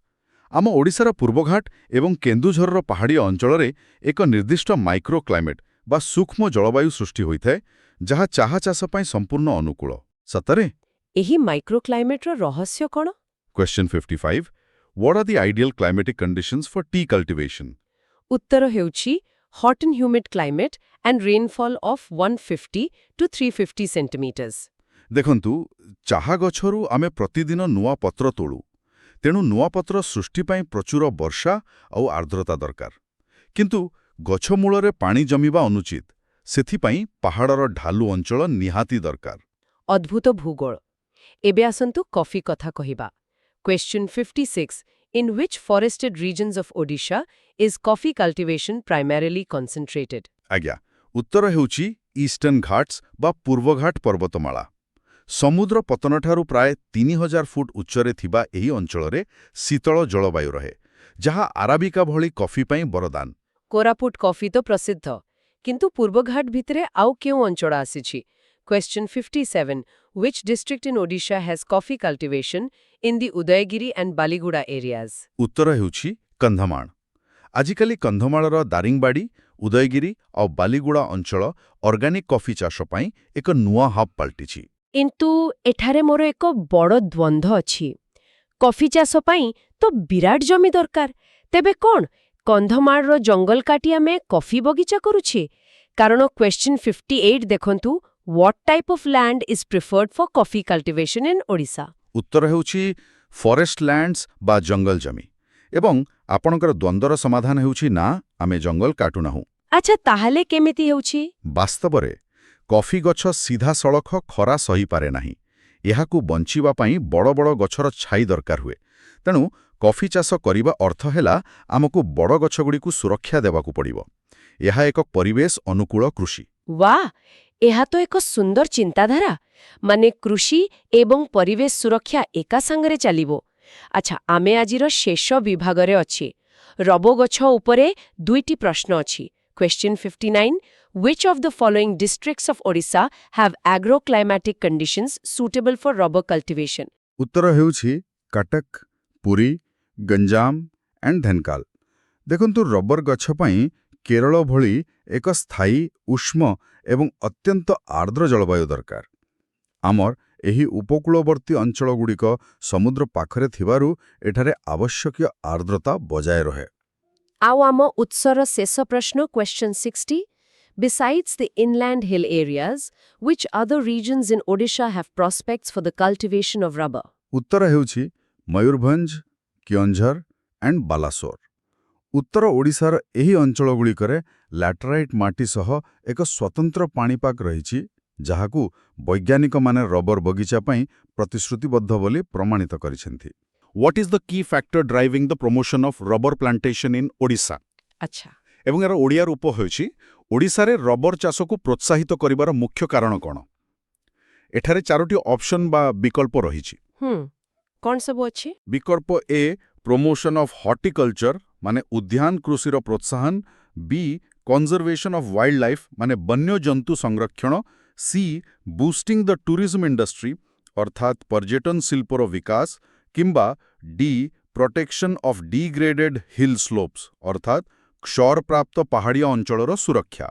ଆମ ଓଡ଼ିଶାର ପୂର୍ବଘାଟ ଏବଂ କେନ୍ଦୁଝରର ପାହାଡ଼ୀୟ ଅଞ୍ଚଳରେ ଏକ ନିର୍ଦ୍ଦିଷ୍ଟ ମାଇକ୍ରୋ କ୍ଲାଇମେଟ୍ ବା ସୂକ୍ଷ୍ମ ଜଳବାୟୁ ସୃଷ୍ଟି ହୋଇଥାଏ, ଯାହା ଚାହା ଚାଷ ପାଇଁ ସମ୍ପୂର୍ଣ୍ଣ ଅନୁକୂଳ। ସତରେ? ଏହି ମାଇକ୍ରୋକ୍ଲାଇମେଟ୍ର ରହସ୍ୟ କ'ଣ? Question 55 what are the ideal climatic conditions for tea cultivation? ଉତ୍ତର ହେଉଛି hot and humid climate and rainfall of 150 to 350 centimeters. ଦେଖନ୍ତୁ, ଚାହା ଗଛରୁ ଆମେ ପ୍ରତିଦିନ ନୂଆ ପତ୍ର ତୋଳୁ। ତେଣୁ ନୂଆ ପତ୍ର ସୃଷ୍ଟି ପାଇଁ ପ୍ରଚୁର ବର୍ଷା ଆଉ ଆର୍ଦ୍ରତା ଦରକାର। କିନ୍ତୁ ଗଛ ମୂଳରେ ପାଣି ଜମିବା ଅନୁଚିତ। ସେଥିପାଇଁ ପାହାଡ଼ର ଢାଲୁ ଅଞ୍ଚଳ ନିହାତି ଦରକାର। ଅଦ୍ଭୁତ ଭୂଗୋଳ। ଏବେ ଆସନ୍ତୁ କଫି କଥା କହିବା। Question 56 in which forested regions of Odisha is coffee cultivation primarily concentrated? ଆଜ୍ଞା, ଉତ୍ତର ହେଉଛି ଇଷ୍ଟର୍ଣ୍ଣ ଘାଟ୍ସ ବା ପୂର୍ବଘାଟ ପର୍ବତମାଳା। ସମୁଦ୍ର ପତନଠାରୁ ପ୍ରାୟ 3000 ଫୁଟ ଉଚ୍ଚରେ ଥିବା ଏହି ଅଞ୍ଚଳରେ ଶୀତଳ ଜଳବାୟୁ ରହେ, ଯାହା ଆରାବିକା ଭଳି କଫି ପାଇଁ ବରଦାନ। କୋରାପୁଟ କଫି ତ ପ୍ରସିଦ୍ଧ, କିନ୍ତୁ ପୂର୍ବଘାଟ ଭିତରେ ଆଉ କେଉଁ ଅଞ୍ଚଳ ଆସିଛି? Question 57 which district in Odisha has coffee cultivation in the Udayagiri and Baliguda areas? ଉତ୍ତର ହେଉଛି କନ୍ଧମାଳ। ଆଜିକାଲି କନ୍ଧମାଳର ଦାରିଙ୍ଗବାଡ଼ି, ଉଦୟଗିରି ଆଉ ବାଲିଗୁଡ଼ା ଅଞ୍ଚଳ ଅର୍ଗାନିକ୍ କଫି ଚାଷ ପାଇଁ ଏକ ନୂଆ ହବ୍ ପାଲଟିଛି। କିନ୍ତୁ ଏଠାରେ ମୋର ଏକ ବଡ଼ ଦ୍ୱନ୍ଦ୍ୱ ଅଛି। କଫି ଚାଷ ପାଇଁ ତ ବିରାଟ ଜମି ଦରକାର। ତେବେ କ'ଣ କନ୍ଧମାଳର ଜଙ୍ଗଲ କାଟି ଆମେ କଫି ବଗିଚା କରୁଛେ? କାରଣ କ୍ୱେଶ୍ଚନ୍ 58 ଦେଖନ୍ତୁ what type of land is preferred for coffee cultivation in Odisha? ଉତ୍ତର ହେଉଛି ଫରେଷ୍ଟ ଲ୍ୟାଣ୍ଡସ୍ ବା ଜଙ୍ଗଲ ଜମି। ଏବଂ ଆପଣଙ୍କର ଦ୍ୱନ୍ଦ୍ୱର ସମାଧାନ ହେଉଛି ନା, ଆମେ ଜଙ୍ଗଲ କାଟୁନାହୁଁ। ଆଚ୍ଛା, ତାହେଲେ କେମିତି ହେଉଛି? ବାସ୍ତବରେ କଫି ଗଛ ସିଧାସଳଖ ଖରା ସହିପାରେ ନାହିଁ। ଏହାକୁ ବଞ୍ଚିବା ପାଇଁ ବଡ଼ ବଡ଼ ଗଛର ଛାଇ ଦରକାର ହୁଏ। ତେଣୁ କଫି ଚାଷ କରିବା ଅର୍ଥ ହେଲା ଆମକୁ ବଡ଼ ଗଛଗୁଡ଼ିକୁ ସୁରକ୍ଷା ଦେବାକୁ ପଡ଼ିବ। ଏହା ଏକ ପରିବେଶ ଅନୁକୂଳ କୃଷି। ୱାଃ, ଏହା ତ ଏକ ସୁନ୍ଦର ଚିନ୍ତାଧାରା। ମାନେ କୃଷି ଏବଂ ପରିବେଶ ସୁରକ୍ଷା ଏକା ସାଙ୍ଗରେ ଚାଲିବ। ଆଚ୍ଛା, ଆମେ ଆଜିର ଶେଷ ବିଭାଗରେ ଅଛେ। ରବ ଗଛ ଉପରେ 2ଟି ପ୍ରଶ୍ନ ଅଛି। Question 59. Which of the following districts of Odisha have agroclimatic conditions suitable for rubber cultivation? ଉତ୍ତର ହେଉଛି କଟକ, ପୁରୀ, ଗଞ୍ଜାମ ଆଣ୍ଡ ଧେନକାଲ। ଦେଖନ୍ତୁ ରବର ଗଛ ପାଇଁ କେରଳ ଭଳି ଏକ ସ୍ଥାୟୀ, ଉଷ୍ମ ଏବଂ ଅତ୍ୟନ୍ତ ଆର୍ଦ୍ର ଜଳବାୟୁ ଦରକାର। ଆମର ଏହି ଉପକୂଳବର୍ତ୍ତୀ ଅଞ୍ଚଳଗୁଡ଼ିକ ସମୁଦ୍ର ପାଖରେ ଥିବାରୁ ଏଠାରେ ଆବଶ୍ୟକୀୟ ଆର୍ଦ୍ରତା ବଜାୟ ରହେ। ଆଉ ଆମ ଉତ୍ସର ଶେଷ ପ୍ରଶ୍ନ question 60. Besides the inland hill areas, which other regions in Odisha have prospects for the cultivation of rubber? ଉତ୍ତର ହେଉଛି ମୟୂରଭଞ୍ଜ, କେଉଁଝର ଆଣ୍ଡ ବାଲାସୋର। ଉତ୍ତର ଓଡ଼ିଶାର ଏହି ଅଞ୍ଚଳଗୁଡ଼ିକରେ ଲ୍ୟାଟରାଇଟ୍ ମାଟି ସହ ଏକ ସ୍ୱତନ୍ତ୍ର ପାଣିପାଗ ରହିଛି, ଯାହାକୁ ବୈଜ୍ଞାନିକମାନେ ରବର ବଗିଚା ପାଇଁ ପ୍ରତିଶ୍ରୁତିବଦ୍ଧ ବୋଲି ପ୍ରମାଣିତ କରିଛନ୍ତି। What is the key factor driving the promotion of rubber plantation in Odisha? ଆଚ୍ଛା, ଏବଂ ଏହାର ଓଡ଼ିଆ ରୂପ ହେଉଛି ଓଡ଼ିଶାରେ ରବର ଚାଷକୁ ପ୍ରୋତ୍ସାହିତ କରିବାର ମୁଖ୍ୟ କାରଣ କ'ଣ? ଏଠାରେ 4ଟି ଅପସନ୍ ବା ବିକଳ୍ପ ରହିଛି। କ'ଣ ସବୁ ଅଛି? ବିକଳ୍ପ ଏ ପ୍ରମୋସନ୍ ଅଫ୍ ହର୍ଟିକଲଚର ମାନେ ଉଦ୍ୟାନ କୃଷିର ପ୍ରୋତ୍ସାହନ, ବି କନଜରଭେସନ୍ ଅଫ୍ ୱାଇଲ୍ଡ ଲାଇଫ୍ ମାନେ ବନ୍ୟଜନ୍ତୁ ସଂରକ୍ଷଣ, ସି ବୁଷ୍ଟିଂ ଦ ଟୁରିଜମ ଇଣ୍ଡଷ୍ଟ୍ରି ଅର୍ଥାତ୍ ପର୍ଯ୍ୟଟନ ଶିଳ୍ପର ବିକାଶ, କିମ୍ବା ଡି ପ୍ରୋଟେକ୍ସନ୍ ଅଫ୍ ଡିଗ୍ରେଡେଡ୍ ହିଲ୍ ସ୍ଲୋପ୍ସ ଅର୍ଥାତ୍ କ୍ଷରପ୍ରାପ୍ତ ପାହାଡ଼ିଆ ଅଞ୍ଚଳର ସୁରକ୍ଷା।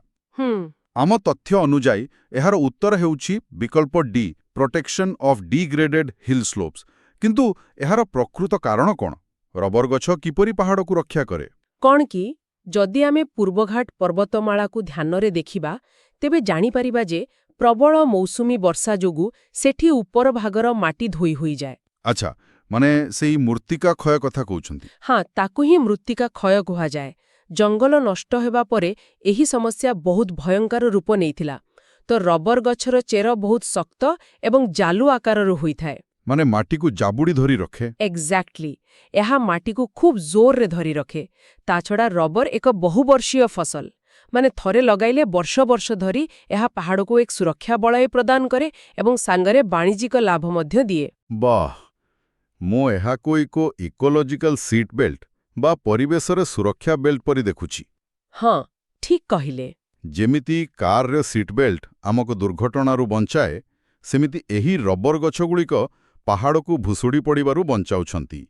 ଆମ ତଥ୍ୟ ଅନୁଯାୟୀ ଏହାର ଉତ୍ତର ହେଉଛି ବିକଳ୍ପ ଡି ପ୍ରୋଟେକ୍ସନ୍ ଅଫ୍ ଡିଗ୍ରେଡେଡ୍ ହିଲ୍ ସ୍ଲୋପ୍ସ। କିନ୍ତୁ ଏହାର ପ୍ରକୃତ କାରଣ କ'ଣ? ରବର ଗଛ କିପରି ପାହାଡ଼କୁ ରକ୍ଷା କରେ? କ'ଣ କି, ଯଦି ଆମେ ପୂର୍ବଘାଟ ପର୍ବତମାଳାକୁ ଧ୍ୟାନରେ ଦେଖିବା, ତେବେ ଜାଣିପାରିବା ଯେ ପ୍ରବଳ ମୌସୁମୀ ବର୍ଷା ଯୋଗୁଁ ସେଠି ଉପର ଭାଗର ମାଟି ଧୋଇ ହୋଇଯାଏ। ଆଚ୍ଛା, ମାନେ ସେଇ ମୃତ୍ତିକା କ୍ଷୟ କଥା କହୁଛନ୍ତି? ହଁ, ତାକୁ ହିଁ ମୃତ୍ତିକା କ୍ଷୟ କୁହାଯାଏ। ଜଙ୍ଗଲ ନଷ୍ଟ ହେବା ପରେ ଏହି ସମସ୍ୟା ବହୁତ ଭୟଙ୍କର ରୂପ ନେଇଥିଲା। ତ ରବର ଗଛର ଚେର ବହୁତ ଶକ୍ତ ଏବଂ ଜାଲୁ ଆକାରର ହୋଇଥାଏ। ମାନେ ମାଟିକୁ ଜାବୁଡ଼ି ଧରି ରଖେ। ଏକ୍ଜାକ୍ଟଲି, ଏହା ମାଟିକୁ ଖୁବ୍ ଜୋରରେ ଧରି ରଖେ। ତାଛଡ଼ା ରବର ଏକ ବହୁବର୍ଷୀୟ ଫସଲ, ମାନେ ଥରେ ଲଗାଇଲେ ବର୍ଷ ବର୍ଷ ଧରି ଏହା ପାହାଡ଼କୁ ଏକ ସୁରକ୍ଷା ବଳୟ ପ୍ରଦାନ କରେ ଏବଂ ସାଙ୍ଗରେ ବାଣିଜ୍ୟିକ ଲାଭ ମଧ୍ୟ ଦିଏ। ବାଃ, ମୁଁ ଏହାକୁ ଏକ ଇକୋଲୋଜିକାଲ ସିଟ୍ ବେଲ୍ଟ ବା ପରିବେଶରେ ସୁରକ୍ଷା ବେଲ୍ଟ ପରି ଦେଖୁଛି। ହଁ, ଠିକ୍ କହିଲେ। ଯେମିତି କାରରେ ସିଟ୍ ବେଲ୍ଟ ଆମକୁ ଦୁର୍ଘଟଣାରୁ ବଞ୍ଚାଏ, ସେମିତି ଏହି ରବର ଗଛଗୁଡ଼ିକ ପାହାଡ଼କୁ ଭୁଷୁଡ଼ି ପଡ଼ିବାରୁ ବଞ୍ଚାଉଛନ୍ତି।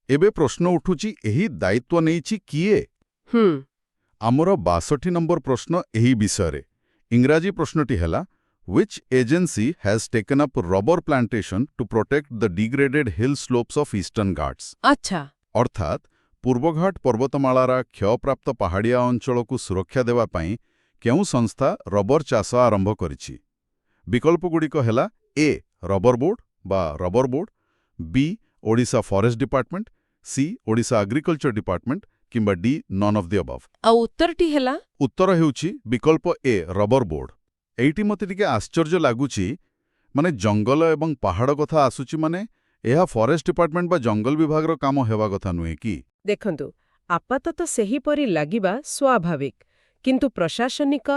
ଏବେ ପ୍ରଶ୍ନ ଉଠୁଛି, ଏହି ଦାୟିତ୍ୱ ନେଇଛି କିଏ? ଆମର 62 ନମ୍ବର ପ୍ରଶ୍ନ ଏହି ବିଷୟରେ। ଇଂରାଜୀ ପ୍ରଶ୍ନଟି ହେଲା, Which agency has taken up rubber plantation to protect the degraded hill slopes of Eastern Ghats? ଆଚ୍ଛା, ଅର୍ଥାତ୍ ପୂର୍ବଘାଟ ପର୍ବତମାଳାର କ୍ଷୟପ୍ରାପ୍ତ ପାହାଡ଼ିଆ ଅଞ୍ଚଳକୁ ସୁରକ୍ଷା ଦେବା ପାଇଁ କେଉଁ ସଂସ୍ଥା ରବର ଚାଷ ଆରମ୍ଭ କରିଛି? ବିକଳ୍ପଗୁଡ଼ିକ ହେଲା ଏ ରବର ବୋର୍ଡ ବା rubber board, B Odisha forest department, C Odisha agriculture department କିମ୍ବା D none of the above. ଆଉ ଉତ୍ତରଟି ହେଲା? ଉତ୍ତର ହେଉଛି ବିକଳ୍ପ ଏ ରବର ବୋର୍ଡ। ଏଇଟି ମୋତେ ଟିକେ ଆଶ୍ଚର୍ଯ୍ୟ ଲାଗୁଛି, ମାନେ ଜଙ୍ଗଲ ଏବଂ ପାହାଡ଼ କଥା ଆସୁଛି ମାନେ ଏହା ଫରେଷ୍ଟ ଡିପାର୍ଟମେଣ୍ଟ ବା ଜଙ୍ଗଲ ବିଭାଗର କାମ ହେବା କଥା ନୁହେଁ କି? ଦେଖନ୍ତୁ, ଆପାତତଃ ସେହିପରି ଲାଗିବା ସ୍ୱାଭାବିକ, କିନ୍ତୁ ପ୍ରଶାସନିକ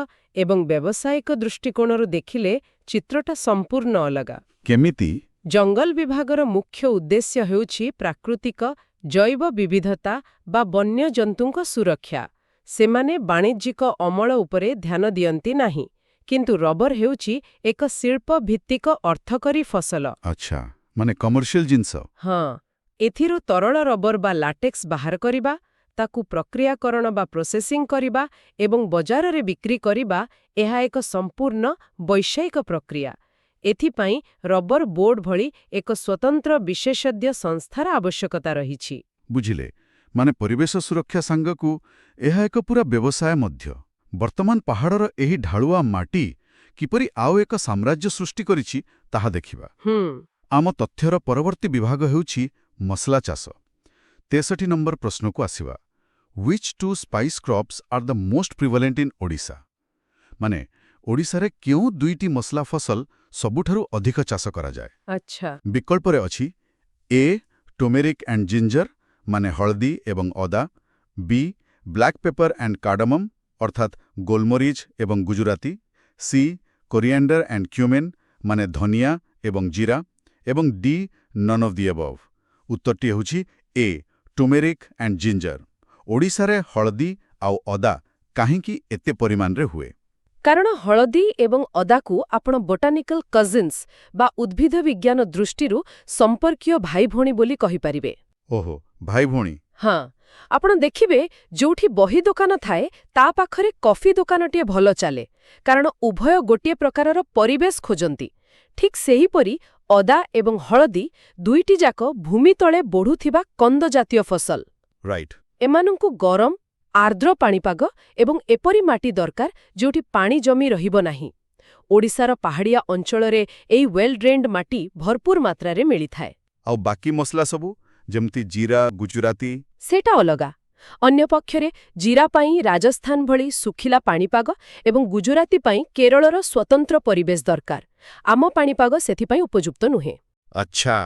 ଏବଂ ବ୍ୟବସାୟିକ ଦୃଷ୍ଟିକୋଣରୁ ଦେଖିଲେ ଚିତ୍ରଟା ସମ୍ପୂର୍ଣ୍ଣ ଅଲଗା। କେମିତି? ଜଙ୍ଗଲ ବିଭାଗର ମୁଖ୍ୟ ଉଦ୍ଦେଶ୍ୟ ହେଉଛି ପ୍ରାକୃତିକ ଜୈବ ବିବିଧତା ବା ବନ୍ୟଜନ୍ତୁଙ୍କ ସୁରକ୍ଷା। ସେମାନେ ବାଣିଜ୍ୟିକ ଅମଳ ଉପରେ ଧ୍ୟାନ ଦିଅନ୍ତି ନାହିଁ, କିନ୍ତୁ ରବର ହେଉଛି ଏକ ଶିଳ୍ପ ଭିତ୍ତିକ ଅର୍ଥକରୀ ଫସଲ। ଆଚ୍ଛା, ମାନେ କମର୍ସିଆଲ ଜିନିଷ। ହଁ, ଏଥିରୁ ତରଳ ରବର ବା ଲାଟେକ୍ସ ବାହାର କରିବା, ତାକୁ ପ୍ରକ୍ରିୟାକରଣ ବା ପ୍ରୋସେସିଂ କରିବା ଏବଂ ବଜାରରେ ବିକ୍ରି କରିବା, ଏହା ଏକ ସମ୍ପୂର୍ଣ୍ଣ ବୈଷୟିକ ପ୍ରକ୍ରିୟା। ଏଥିପାଇଁ ରବର ବୋର୍ଡ ଭଳି ଏକ ସ୍ୱତନ୍ତ୍ର ବିଶେଷଜ୍ଞ ସଂସ୍ଥାର ଆବଶ୍ୟକତା ରହିଛି। ବୁଝିଲେ, ମାନେ ପରିବେଶ ସୁରକ୍ଷା ସାଙ୍ଗକୁ ଏହା ଏକ ପୁରା ବ୍ୟବସାୟ ମଧ୍ୟ। ବର୍ତ୍ତମାନ ପାହାଡ଼ର ଏହି ଢାଳୁଆ ମାଟି କିପରି ଆଉ ଏକ ସାମ୍ରାଜ୍ୟ ସୃଷ୍ଟି କରିଛି ତାହା ଦେଖିବା। ଆମ ତଥ୍ୟର ପରବର୍ତ୍ତୀ ବିଭାଗ ହେଉଛି ମସଲା ଚାଷ। 63 ନମ୍ବର ପ୍ରଶ୍ନକୁ ଆସିବା। Which two spice crops are the most prevalent in Odisha? ମାନେ ଓଡ଼ିଶାରେ କେଉଁ ଦୁଇଟି ମସଲା ଫସଲ ସବୁଠାରୁ ଅଧିକ ଚାଷ କରାଯାଏ? ଆଚ୍ଛା, ବିକଳ୍ପରେ ଅଛି ଏ ଟୋମେରିକ୍ ଆଣ୍ଡ ଜିଞ୍ଜର ମାନେ ହଳଦୀ ଏବଂ ଅଦା, B black pepper and cardamom ଅର୍ଥାତ୍ ଗୋଲମରିଚ ଏବଂ ଗୁଜୁରାତି, ସି କୋରିଆଣ୍ଡର ଆଣ୍ଡ କ୍ୟୁମେନ୍ ମାନେ ଧନିଆ ଏବଂ ଜିରା, ଏବଂ D none of the above. ଉତ୍ତରଟି ହେଉଛି ଏ ଟୋମେରିକ୍ ଆଣ୍ଡ ଜିଞ୍ଜର। ଓଡ଼ିଶାରେ ହଳଦୀ ଆଉ ଅଦା କାହିଁକି ଏତେ ପରିମାଣରେ ହୁଏ? କାରଣ ହଳଦୀ ଏବଂ ଅଦାକୁ ଆପଣ ବୋଟାନିକାଲ କଜିନ୍ସ ବା ଉଦ୍ଭିଦ ବିଜ୍ଞାନ ଦୃଷ୍ଟିରୁ ସମ୍ପର୍କୀୟ ଭାଇ ଭଉଣୀ ବୋଲି କହିପାରିବେ। ଓହୋ, ଭାଇ ଭଉଣୀ। ହଁ, ଆପଣ ଦେଖିବେ ଯୋଉଠି ବହି ଦୋକାନ ଥାଏ ତା ପାଖରେ କଫି ଦୋକାନଟିଏ ଭଲ ଚାଲେ, କାରଣ ଉଭୟ ଗୋଟିଏ ପ୍ରକାରର ପରିବେଶ ଖୋଜନ୍ତି। ଠିକ୍ ସେହିପରି ଅଦା ଏବଂ ହଳଦୀ ଦୁଇଟି ଯାକ ଭୂମି ତଳେ ବଢ଼ୁଥିବା କନ୍ଦ ଜାତୀୟ ଫସଲ। ରାଇଟ୍। ଏମାନଙ୍କୁ ଗରମ, ଆର୍ଦ୍ର ପାଣିପାଗ ଏବଂ ଏପରି ମାଟି ଦରକାର ଯୋଉଠି ପାଣି ଜମି ରହିବ ନାହିଁ। ଓଡ଼ିଶାର ପାହାଡ଼ିଆ ଅଞ୍ଚଳରେ ଏହି ୱେଲ୍ ଡ୍ରେନ୍ଡ ମାଟି ଭରପୁର ମାତ୍ରାରେ ମିଳିଥାଏ। ଆଉ ବାକି ମସଲା ସବୁ, ଯେମିତି ଜିରା, ଗୁଜୁରାତି? ସେଇଟା ଅଲଗା। ଅନ୍ୟପକ୍ଷରେ ଜିରା ପାଇଁ ରାଜସ୍ଥାନ ଭଳି ଶୁଖିଲା ପାଣିପାଗ ଏବଂ ଗୁଜୁରାତି ପାଇଁ କେରଳର ସ୍ୱତନ୍ତ୍ର ପରିବେଶ ଦରକାର। ଆମ ପାଣିପାଗ ସେଥିପାଇଁ ଉପଯୁକ୍ତ ନୁହେଁ। ଆଚ୍ଛା,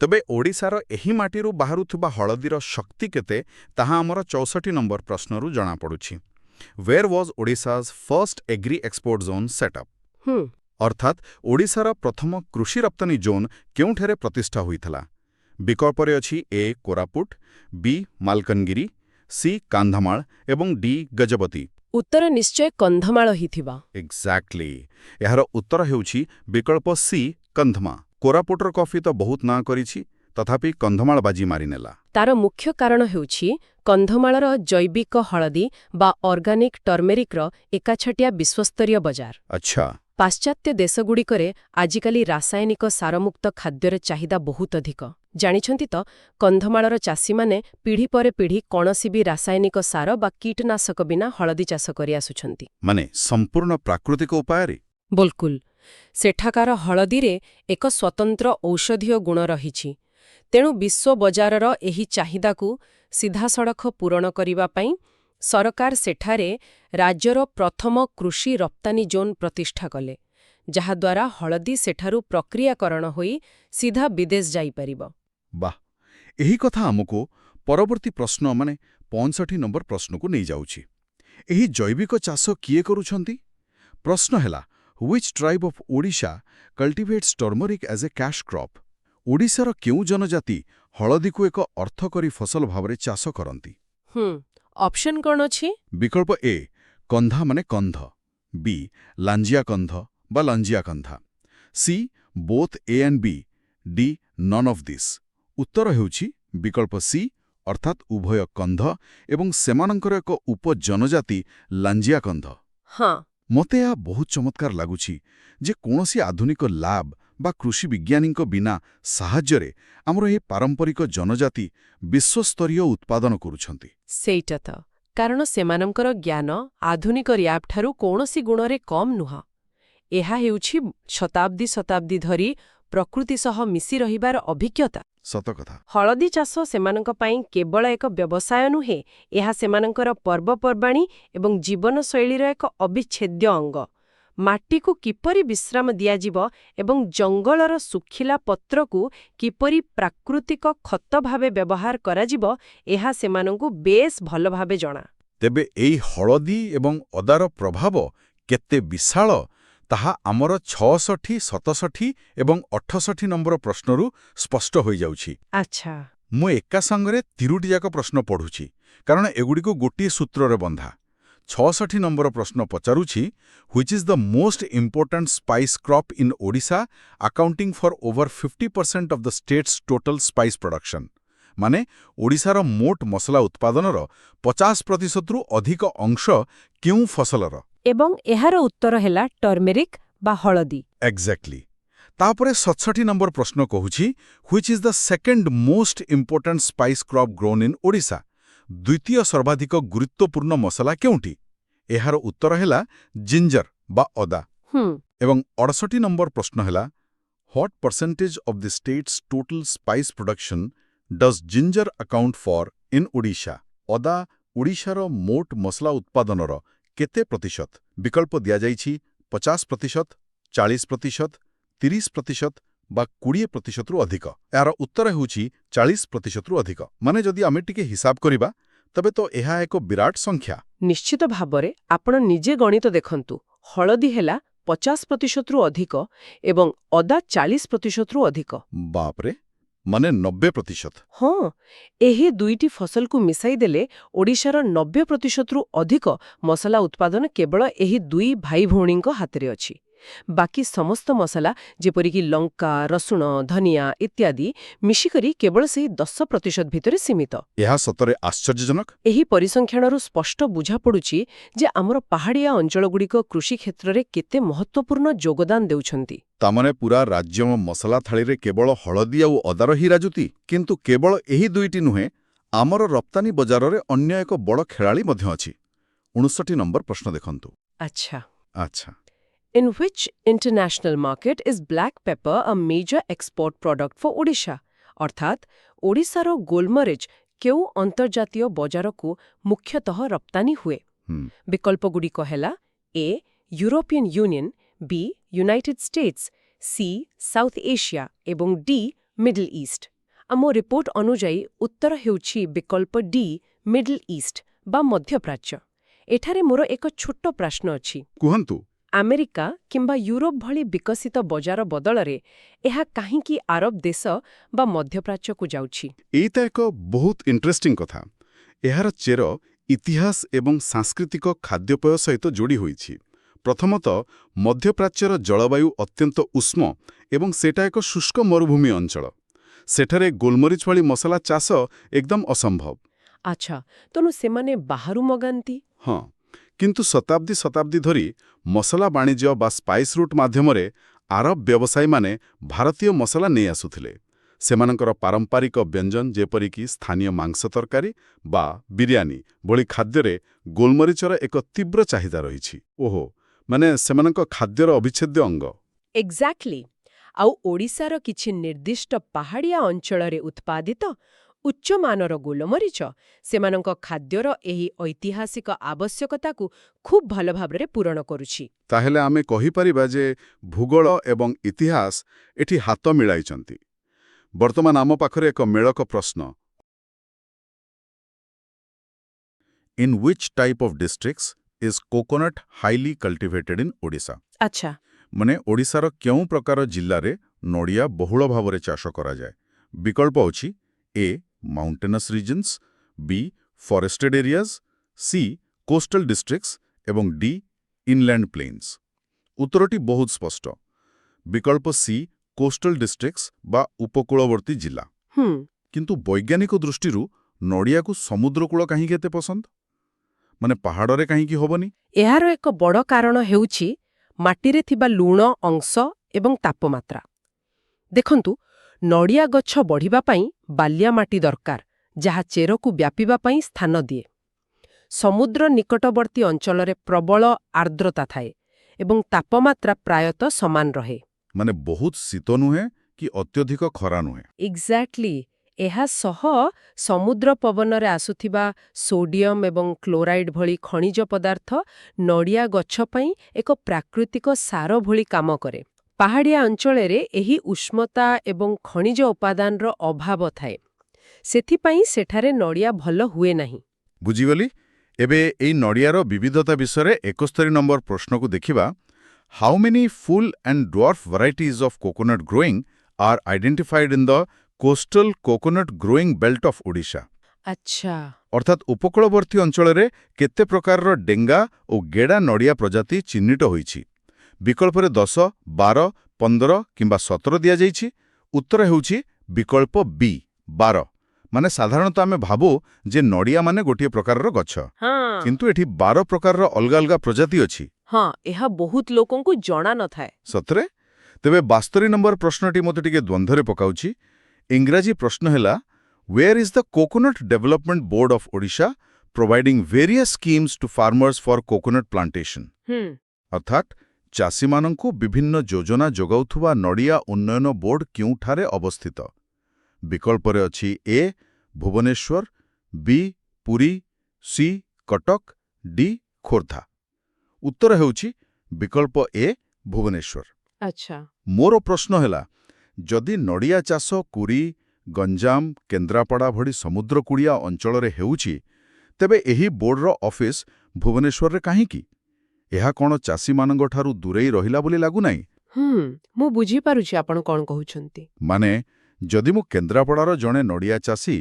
ତେବେ ଓଡ଼ିଶାର ଏହି ମାଟିରୁ ବାହାରୁଥିବା ହଳଦୀର ଶକ୍ତି କେତେ ତାହା ଆମର 64 ନମ୍ବର ପ୍ରଶ୍ନରୁ ଜଣାପଡ଼ୁଛି। Where was Odisha's first agri export zone set up? ଅର୍ଥାତ୍ ଓଡ଼ିଶାର ପ୍ରଥମ କୃଷି ରପ୍ତାନି ଜୋନ୍ କେଉଁଠାରେ ପ୍ରତିଷ୍ଠା ହୋଇଥିଲା? ବିକଳ୍ପରେ ଅଛି ଏ କୋରାପୁଟ, ବି ମାଲକାନଗିରି, ସି କାନ୍ଧମାଳ ଏବଂ ଡି ଗଜପତି। ଉତ୍ତର ନିଶ୍ଚୟ କନ୍ଧମାଳ ହେଇଥିବ। ଏକ୍ଜାକ୍ଟଲି। ଏହାର ଉତ୍ତର ହେଉଛି ବିକଳ୍ପ ସି କନ୍ଧମା। କୋରାପୁଟର କଫି ତ ବହୁତ ନାଁ କରିଛି, ତଥାପି କନ୍ଧମାଳ ବାଜି ମାରିନେଲା। ତାର ମୁଖ୍ୟ କାରଣ ହେଉଛି କନ୍ଧମାଳର ଜୈବିକ ହଳଦୀ ବା ଅର୍ଗାନିକ୍ ଟର୍ମେରିକ୍ର ଏକାଛଟିଆ ବିଶ୍ୱସ୍ତରୀୟ ବଜାର। ଆଚ୍ଛା। ପାଶ୍ଚାତ୍ୟ ଦେଶଗୁଡ଼ିକରେ ଆଜିକାଲି ରାସାୟନିକ ସାରମୁକ୍ତ ଖାଦ୍ୟର ଚାହିଦା ବହୁତ ଅଧିକ। ଜାଣିଛନ୍ତି ତ, କନ୍ଧମାଳର ଚାଷୀମାନେ ପିଢ଼ି ପରେ ପିଢ଼ି କୌଣସି ବି ରାସାୟନିକ ସାର ବା କୀଟନାଶକ ବିନା ହଳଦୀ ଚାଷ କରି ଆସୁଛନ୍ତି। ମାନେ ସମ୍ପୂର୍ଣ୍ଣ ପ୍ରାକୃତିକ ଉପାୟରେ? ବିଲକୁଲ। ସେଠାକାର ହଳଦୀରେ ଏକ ସ୍ୱତନ୍ତ୍ର ଔଷଧୀୟ ଗୁଣ ରହିଛି। ତେଣୁ ବିଶ୍ୱ ବଜାରର ଏହି ଚାହିଦାକୁ ସିଧାସଳଖ ପୂରଣ କରିବା ପାଇଁ ସରକାର ସେଠାରେ ରାଜ୍ୟର ପ୍ରଥମ କୃଷି ରପ୍ତାନି ଜୋନ୍ ପ୍ରତିଷ୍ଠା କଲେ, ଯାହାଦ୍ୱାରା ହଳଦୀ ସେଠାରୁ ପ୍ରକ୍ରିୟାକରଣ ହୋଇ ସିଧା ବିଦେଶ ଯାଇପାରିବ। ବାଃ, ଏହି କଥା ଆମକୁ ପରବର୍ତ୍ତୀ ପ୍ରଶ୍ନ 65 ନମ୍ବର ପ୍ରଶ୍ନକୁ ନେଇଯାଉଛି। ଏହି ଜୈବିକ ଚାଷ କିଏ କରୁଛନ୍ତି? ପ୍ରଶ୍ନ ହେଲା, Which tribe of Odisha cultivates turmeric as a cash crop? ଓଡ଼ିଶାର କେଉଁ ଜନଜାତି ହଳଦୀକୁ ଏକ ଅର୍ଥକରୀ ଫସଲ ଭାବରେ ଚାଷ କରନ୍ତି? ଅପସନ୍ କ'ଣ ଅଛି? ବିକଳ୍ପ ଏ କନ୍ଧା ମାନେ କନ୍ଧ, ବି ଲାଞ୍ଜିଆ କନ୍ଧ ବା Lanjia Kondha, C both A and B, D none of this. ଉତ୍ତର ହେଉଛି ବିକଳ୍ପ ସି, ଅର୍ଥାତ୍ ଉଭୟ କନ୍ଧ ଏବଂ ସେମାନଙ୍କର ଏକ ଉପଜନଜାତି ଲାଞ୍ଜିଆ କନ୍ଧ। ହଁ। ମୋତେ ଏହା ବହୁତ ଚମତ୍କାର ଲାଗୁଛି ଯେ କୌଣସି ଆଧୁନିକ ଲ୍ୟାବ୍ ବା କୃଷି ବିଜ୍ଞାନୀଙ୍କ ବିନା ସାହାଯ୍ୟରେ ଆମର ଏହି ପାରମ୍ପରିକ ଜନଜାତି ବିଶ୍ୱସ୍ତରୀୟ ଉତ୍ପାଦନ କରୁଛନ୍ତି। ସେଇଟା ତ, କାରଣ ସେମାନଙ୍କର ଜ୍ଞାନ ଆଧୁନିକ ଲ୍ୟାବ୍ଠାରୁ କୌଣସି ଗୁଣରେ କମ୍ ନୁହଁ। ଏହା ହେଉଛି ଶତାବ୍ଦୀ ଶତାବ୍ଦୀ ଧରି ପ୍ରକୃତି ସହ ମିଶି ରହିବାର ଅଭିଜ୍ଞତା। ସତକଥା। ହଳଦୀ ଚାଷ ସେମାନଙ୍କ ପାଇଁ କେବଳ ଏକ ବ୍ୟବସାୟ ନୁହେଁ, ଏହା ସେମାନଙ୍କର ପର୍ବପର୍ବାଣୀ ଏବଂ ଜୀବନଶୈଳୀର ଏକ ଅବିଚ୍ଛେଦ୍ୟ ଅଙ୍ଗ। ମାଟିକୁ କିପରି ବିଶ୍ରାମ ଦିଆଯିବ ଏବଂ ଜଙ୍ଗଲର ଶୁଖିଲା ପତ୍ରକୁ କିପରି ପ୍ରାକୃତିକ ଖତ ଭାବେ ବ୍ୟବହାର କରାଯିବ, ଏହା ସେମାନଙ୍କୁ ବେଶ୍ ଭଲ ଭାବେ ଜଣା। ତେବେ ଏହି ହଳଦୀ ଏବଂ ଅଦାର ପ୍ରଭାବ କେତେ ବିଶାଳ ତାହା ଆମର 66, 67 ଏବଂ 68 ନମ୍ବର ପ୍ରଶ୍ନରୁ ସ୍ପଷ୍ଟ ହୋଇଯାଉଛି। ଆଚ୍ଛା। ମୁଁ ଏକା ସାଙ୍ଗରେ 3ଟି ଯାକ ପ୍ରଶ୍ନ ପଢ଼ୁଛି, କାରଣ ଏଗୁଡ଼ିକୁ ଗୋଟିଏ ସୂତ୍ରରେ ବନ୍ଧା। 66 ନମ୍ବର ପ୍ରଶ୍ନ ପଚାରୁଛି, Which is the most important spice crop in Odisha, accounting for over 50% of the state's total spice production? ମାନେ ଓଡ଼ିଶାର ମୋଟ ମସଲା ଉତ୍ପାଦନର 50%ରୁ ଅଧିକ ଅଂଶ କେଉଁ ଫସଲର? ଏବଂ ଏହାର ଉତ୍ତର ହେଲା ଟର୍ମେରିକ୍ ବା ହଳଦୀ। ଏକ୍ଜାକ୍ଟଲି। ତାପରେ 67 ନମ୍ବର ପ୍ରଶ୍ନ କହୁଛି, Which is the second most important spice crop grown in Odisha? ଦ୍ୱିତୀୟ ସର୍ବାଧିକ ଗୁରୁତ୍ୱପୂର୍ଣ୍ଣ ମସଲା କେଉଁଠି? ଏହାର ଉତ୍ତର ହେଲା ଜିଞ୍ଜର ବା ଅଦା। ଏବଂ 68 ନମ୍ବର ପ୍ରଶ୍ନ ହେଲା, What percentage of the state's total spice production does ginger account for in Odisha? ଅଦା ଓଡ଼ିଶାର ମୋଟ ମସଲା ଉତ୍ପାଦନର କେତେ ପ୍ରତିଶତ? ବିକଳ୍ପ ଦିଆଯାଇଛି 50%, 40%, 30% ବା 20%ରୁ ଅଧିକ। ଏହାର ଉତ୍ତର ହେଉଛି 40%ରୁ ଅଧିକ। ମାନେ ଯଦି ଆମେ ଟିକେ ହିସାବ କରିବା, ତେବେ ତ ଏହା ଏକ ବିରାଟ ସଂଖ୍ୟା। ନିଶ୍ଚିତ ଭାବରେ ଆପଣ ନିଜେ ଗଣିତ ଦେଖନ୍ତୁ। ହଳଦୀ ହେଲା 50%ରୁ ଅଧିକ ଏବଂ ଅଦା 40%ରୁ ଅଧିକ। ବାପରେ, ମାନେ 90%। ହଁ, ଏହି ଦୁଇଟି ଫସଲକୁ ମିଶାଇ ଦେଲେ ଓଡ଼ିଶାର 90%ରୁ ଅଧିକ ମସଲା ଉତ୍ପାଦନ କେବଳ ଏହି ଦୁଇ ଭାଇ ଭଉଣୀଙ୍କ ହାତରେ ଅଛି। ବାକି ସମସ୍ତ ମସଲା ଯେପରିକି ଲଙ୍କା, ରସୁଣ, ଧନିଆ ଇତ୍ୟାଦି ମିଶିକରି କେବଳ ସେହି 10% ଭିତରେ ସୀମିତ। ଏହା ସତରେ ଆଶ୍ଚର୍ଯ୍ୟଜନକ। ଏହି ପରିସଂଖ୍ୟାନରୁ ସ୍ପଷ୍ଟ ବୁଝାପଡ଼ୁଛି ଯେ ଆମର ପାହାଡ଼ିଆ ଅଞ୍ଚଳଗୁଡ଼ିକ କୃଷି କ୍ଷେତ୍ରରେ କେତେ ମହତ୍ତ୍ୱପୂର୍ଣ୍ଣ ଯୋଗଦାନ ଦେଉଛନ୍ତି। ତାମାନେ ପୁରା ରାଜ୍ୟ ମସଲା ଥାଳିରେ କେବଳ ହଳଦୀ ଆଉ ଅଦାର ହିଁ ରାଜୁତି। କିନ୍ତୁ କେବଳ ଏହି ଦୁଇଟି ନୁହେଁ, ଆମର ରପ୍ତାନି ବଜାରରେ ଅନ୍ୟ ଏକ ବଡ଼ ଖେଳାଳି ମଧ୍ୟ ଅଛି। 59 ନମ୍ବର ପ୍ରଶ୍ନ ଦେଖନ୍ତୁ। ଆଚ୍ଛା। In which international market is black pepper a major export product for Odisha? ଅର୍ଥାତ୍ ଓଡ଼ିଶାର ଗୋଲମରିଚ କେଉଁ ଅନ୍ତର୍ଜାତୀୟ ବଜାରକୁ ମୁଖ୍ୟତଃ ରପ୍ତାନି ହୁଏ? ବିକଳ୍ପଗୁଡ଼ିକ ହେଲା A. European union, B. United states, C. South Asia ଏବଂ D. ମିଡଲ୍ ଇଷ୍ଟ। ଆମ ରିପୋର୍ଟ ଅନୁଯାୟୀ ଉତ୍ତର ହେଉଛି ବିକଳ୍ପ D. ମିଡଲ୍ ଇଷ୍ଟ ବା ମଧ୍ୟପ୍ରାଚ୍ୟ। ଏଠାରେ ମୋର ଏକ ଛୋଟ ପ୍ରଶ୍ନ ଅଛି। କୁହନ୍ତୁ। ଆମେରିକା କିମ୍ବା ୟୁରୋପ ଭଳି ବିକଶିତ ବଜାର ବଦଳରେ ଏହା କାହିଁକି ଆରବ ଦେଶ ବା ମଧ୍ୟପ୍ରାଚ୍ୟକୁ ଯାଉଛି? ଏଇଟା ଏକ ବହୁତ ଇଣ୍ଟରେଷ୍ଟିଂ କଥା। ଏହାର ଚେର ଇତିହାସ ଏବଂ ସାଂସ୍କୃତିକ ଖାଦ୍ୟପେୟ ସହିତ ଯୋଡ଼ି ହୋଇଛି। ପ୍ରଥମତଃ, ମଧ୍ୟପ୍ରାଚ୍ୟର ଜଳବାୟୁ ଅତ୍ୟନ୍ତ ଉଷ୍ମ ଏବଂ ସେଟା ଏକ ଶୁଷ୍କ ମରୁଭୂମି ଅଞ୍ଚଳ। ସେଠାରେ ଗୋଲମରିଚ ଭଳି ମସଲା ଚାଷ ଏକଦମ ଅସମ୍ଭବ। ଆଚ୍ଛା, ତେଣୁ ସେମାନେ ବାହାରୁ ମଗାନ୍ତି? ହଁ, କିନ୍ତୁ ଶତାବ୍ଦୀ ଧରି ମସଲା ବାଣିଜ୍ୟ ବା ସ୍ପାଇସ୍ ରୁଟ୍ ମାଧ୍ୟମରେ ଆରବ ବ୍ୟବସାୟୀମାନେ ଭାରତୀୟ ମସଲା ନେଇ ଆସୁଥିଲେ। ସେମାନଙ୍କର ପାରମ୍ପରିକ ବ୍ୟଞ୍ଜନ ଯେପରିକି ସ୍ଥାନୀୟ ମାଂସ ତରକାରୀ ବା ବିରିୟାନୀ ଭଳି ଖାଦ୍ୟରେ ଗୋଲମରିଚର ଏକ ତୀବ୍ର ଚାହିଦା ରହିଛି। ମାନେ ସେମାନଙ୍କ ଖାଦ୍ୟର ଅବିଚ୍ଛେଦ୍ୟ ଅଙ୍ଗ। ଏକ୍ଜାକ୍ଟଲି। ଆଉ ଓଡ଼ିଶାର କିଛି ନିର୍ଦ୍ଦିଷ୍ଟ ପାହାଡ଼ିଆ ଅଞ୍ଚଳରେ ଉତ୍ପାଦିତ ଉଚ୍ଚମାନର ଗୋଲମରିଚ ସେମାନଙ୍କ ଖାଦ୍ୟର ଏହି ଐତିହାସିକ ଆବଶ୍ୟକତାକୁ ଖୁବ୍ ଭଲ ଭାବରେ ପୂରଣ କରୁଛି। ତାହେଲେ ଆମେ କହିପାରିବା ଯେ ଭୂଗୋଳ ଏବଂ ଇତିହାସ ଏଠି ହାତ ମିଳାଇଛନ୍ତି। ବର୍ତ୍ତମାନ ଆମ ପାଖରେ ଏକ ମେଳକ ପ୍ରଶ୍ନ। In which type of districts is coconut highly cultivated in Odisha? ଆଚ୍ଛା। ମାନେ ଓଡ଼ିଶାର କେଉଁ ପ୍ରକାର ଜିଲ୍ଲାରେ ନଡ଼ିଆ ବହୁଳ ଭାବରେ ଚାଷ କରାଯାଏ? ବିକଳ୍ପ ଅଛି A. Mountains regions, B. Forested areas, C. Coastal districts ଏବଂ D. Inland plains. ଉତ୍ତରଟି ବହୁତ ସ୍ପଷ୍ଟ। ବିକଳ୍ପ C. କୋଷ୍ଟାଲ ଡିଷ୍ଟ୍ରିକ୍ଟସ୍ ବା ଉପକୂଳବର୍ତ୍ତୀ ଜିଲ୍ଲା। କିନ୍ତୁ ବୈଜ୍ଞାନିକ ଦୃଷ୍ଟିରୁ ନଡ଼ିଆକୁ ସମୁଦ୍ରକୂଳ କାହିଁକି ଏତେ ପସନ୍ଦ? ମାନେ ପାହାଡ଼ରେ କାହିଁକି ହବନି? ଏହାର ଏକ ବଡ଼ କାରଣ ହେଉଛି ମାଟିରେ ଥିବା ଲୁଣ ଅଂଶ ଏବଂ ତାପମାତ୍ରା। ଦେଖନ୍ତୁ, ନଡ଼ିଆ ଗଛ ବଢ଼ିବା ପାଇଁ ବାଲିଆ ମାଟି ଦରକାର, ଯାହା ଚେରକୁ ବ୍ୟାପିବା ପାଇଁ ସ୍ଥାନ ଦିଏ। ସମୁଦ୍ର ନିକଟବର୍ତ୍ତୀ ଅଞ୍ଚଳରେ ପ୍ରବଳ ଆର୍ଦ୍ରତା ଥାଏ ଏବଂ ତାପମାତ୍ରା ପ୍ରାୟତଃ ସମାନ ରହେ। ମାନେ ବହୁତ ଶୀତ ନୁହେଁ କି ଅତ୍ୟଧିକ ଖରା ନୁହେଁ। ଏକ୍ଜାକ୍ଟଲି। ଏହା ସହ ସମୁଦ୍ର ପବନରେ ଆସୁଥିବା ସୋଡିୟମ ଏବଂ କ୍ଲୋରାଇଡ୍ ଭଳି ଖଣିଜ ପଦାର୍ଥ ନଡ଼ିଆ ଗଛ ପାଇଁ ଏକ ପ୍ରାକୃତିକ ସାର ଭଳି କାମ କରେ। ପାହାଡ଼ିଆ ଅଞ୍ଚଳରେ ଏହି ଉଷ୍ମତା ଏବଂ ଖଣିଜ ଉପାଦାନର ଅଭାବ ଥାଏ। ସେଥିପାଇଁ ସେଠାରେ ନଡ଼ିଆ ଭଲ ହୁଏ ନାହିଁ। ବୁଝିଗଲି। ଏବେ ଏଇ ନଡ଼ିଆର ବିବିଧତା ବିଷୟରେ 71 ନମ୍ବର ପ୍ରଶ୍ନକୁ ଦେଖିବା। How many full and dwarf varieties of coconut growing are identified in the coastal coconut growing belt of Odisha? ଆଚ୍ଛା। ଅର୍ଥାତ୍ ଉପକୂଳବର୍ତ୍ତୀ ଅଞ୍ଚଳରେ କେତେ ପ୍ରକାରର ଡେଙ୍ଗା ଓ ଗେଡ଼ା ନଡ଼ିଆ ପ୍ରଜାତି ଚିହ୍ନିତ ହୋଇଛି? ବିକଳ୍ପରେ 10, 12, 15 କିମ୍ବା 17 ଦିଆଯାଇଛି। ଉତ୍ତର ହେଉଛି ବିକଳ୍ପ B. 12। ମାନେ ସାଧାରଣତଃ ଆମେ ଭାବୁ ଯେ ନଡ଼ିଆ ମାନେ ଗୋଟିଏ ପ୍ରକାରର ଗଛ, କିନ୍ତୁ ଏଠି 12 ପ୍ରକାରର ଅଲଗା ଅଲଗା ପ୍ରଜାତି ଅଛି। ହଁ, ଏହା ବହୁତ ଲୋକଙ୍କୁ ଜଣା ନଥାଏ। ସତରେ? ତେବେ 72 ନମ୍ବର ପ୍ରଶ୍ନଟି ମୋତେ ଟିକେ ଦ୍ୱନ୍ଦ୍ୱରେ ପକାଉଛି। ଇଂରାଜୀ ପ୍ରଶ୍ନ ହେଲା, Where is the Coconut Development Board of Odisha providing various schemes to farmers for coconut plantation? ଅର୍ଥାତ୍ ଚାଷୀମାନଙ୍କୁ ବିଭିନ୍ନ ଯୋଜନା ଯୋଗାଉଥିବା ନଡ଼ିଆ ଉନ୍ନୟନ ବୋର୍ଡ କେଉଁଠାରେ ଅବସ୍ଥିତ? ବିକଳ୍ପରେ ଅଛି A. Bhubaneswar, B. Puri, C. Cuttack, D. Khordha. ଉତ୍ତର ହେଉଛି ବିକଳ୍ପ A. ଭୁବନେଶ୍ୱର। ଆଚ୍ଛା। ମୋର ପ୍ରଶ୍ନ ହେଲା, ଯଦି ନଡ଼ିଆ ଚାଷ କୁରୀ, ଗଞ୍ଜାମ, କେନ୍ଦ୍ରାପଡ଼ା ଭଳି ସମୁଦ୍ରକୂଳିଆ ଅଞ୍ଚଳରେ ହେଉଛି, ତେବେ ଏହି ବୋର୍ଡର ଅଫିସ ଭୁବନେଶ୍ୱରରେ କାହିଁକି? ଏହା କ'ଣ ଚାଷୀମାନଙ୍କଠାରୁ ଦୂରେଇ ରହିଲା ବୋଲି ଲାଗୁନାହିଁ? ମୁଁ ବୁଝିପାରୁଛି ଆପଣ କ'ଣ କହୁଛନ୍ତି। ମାନେ ଯଦି ମୁଁ କେନ୍ଦ୍ରାପଡ଼ାର ଜଣେ ନଡ଼ିଆ ଚାଷୀ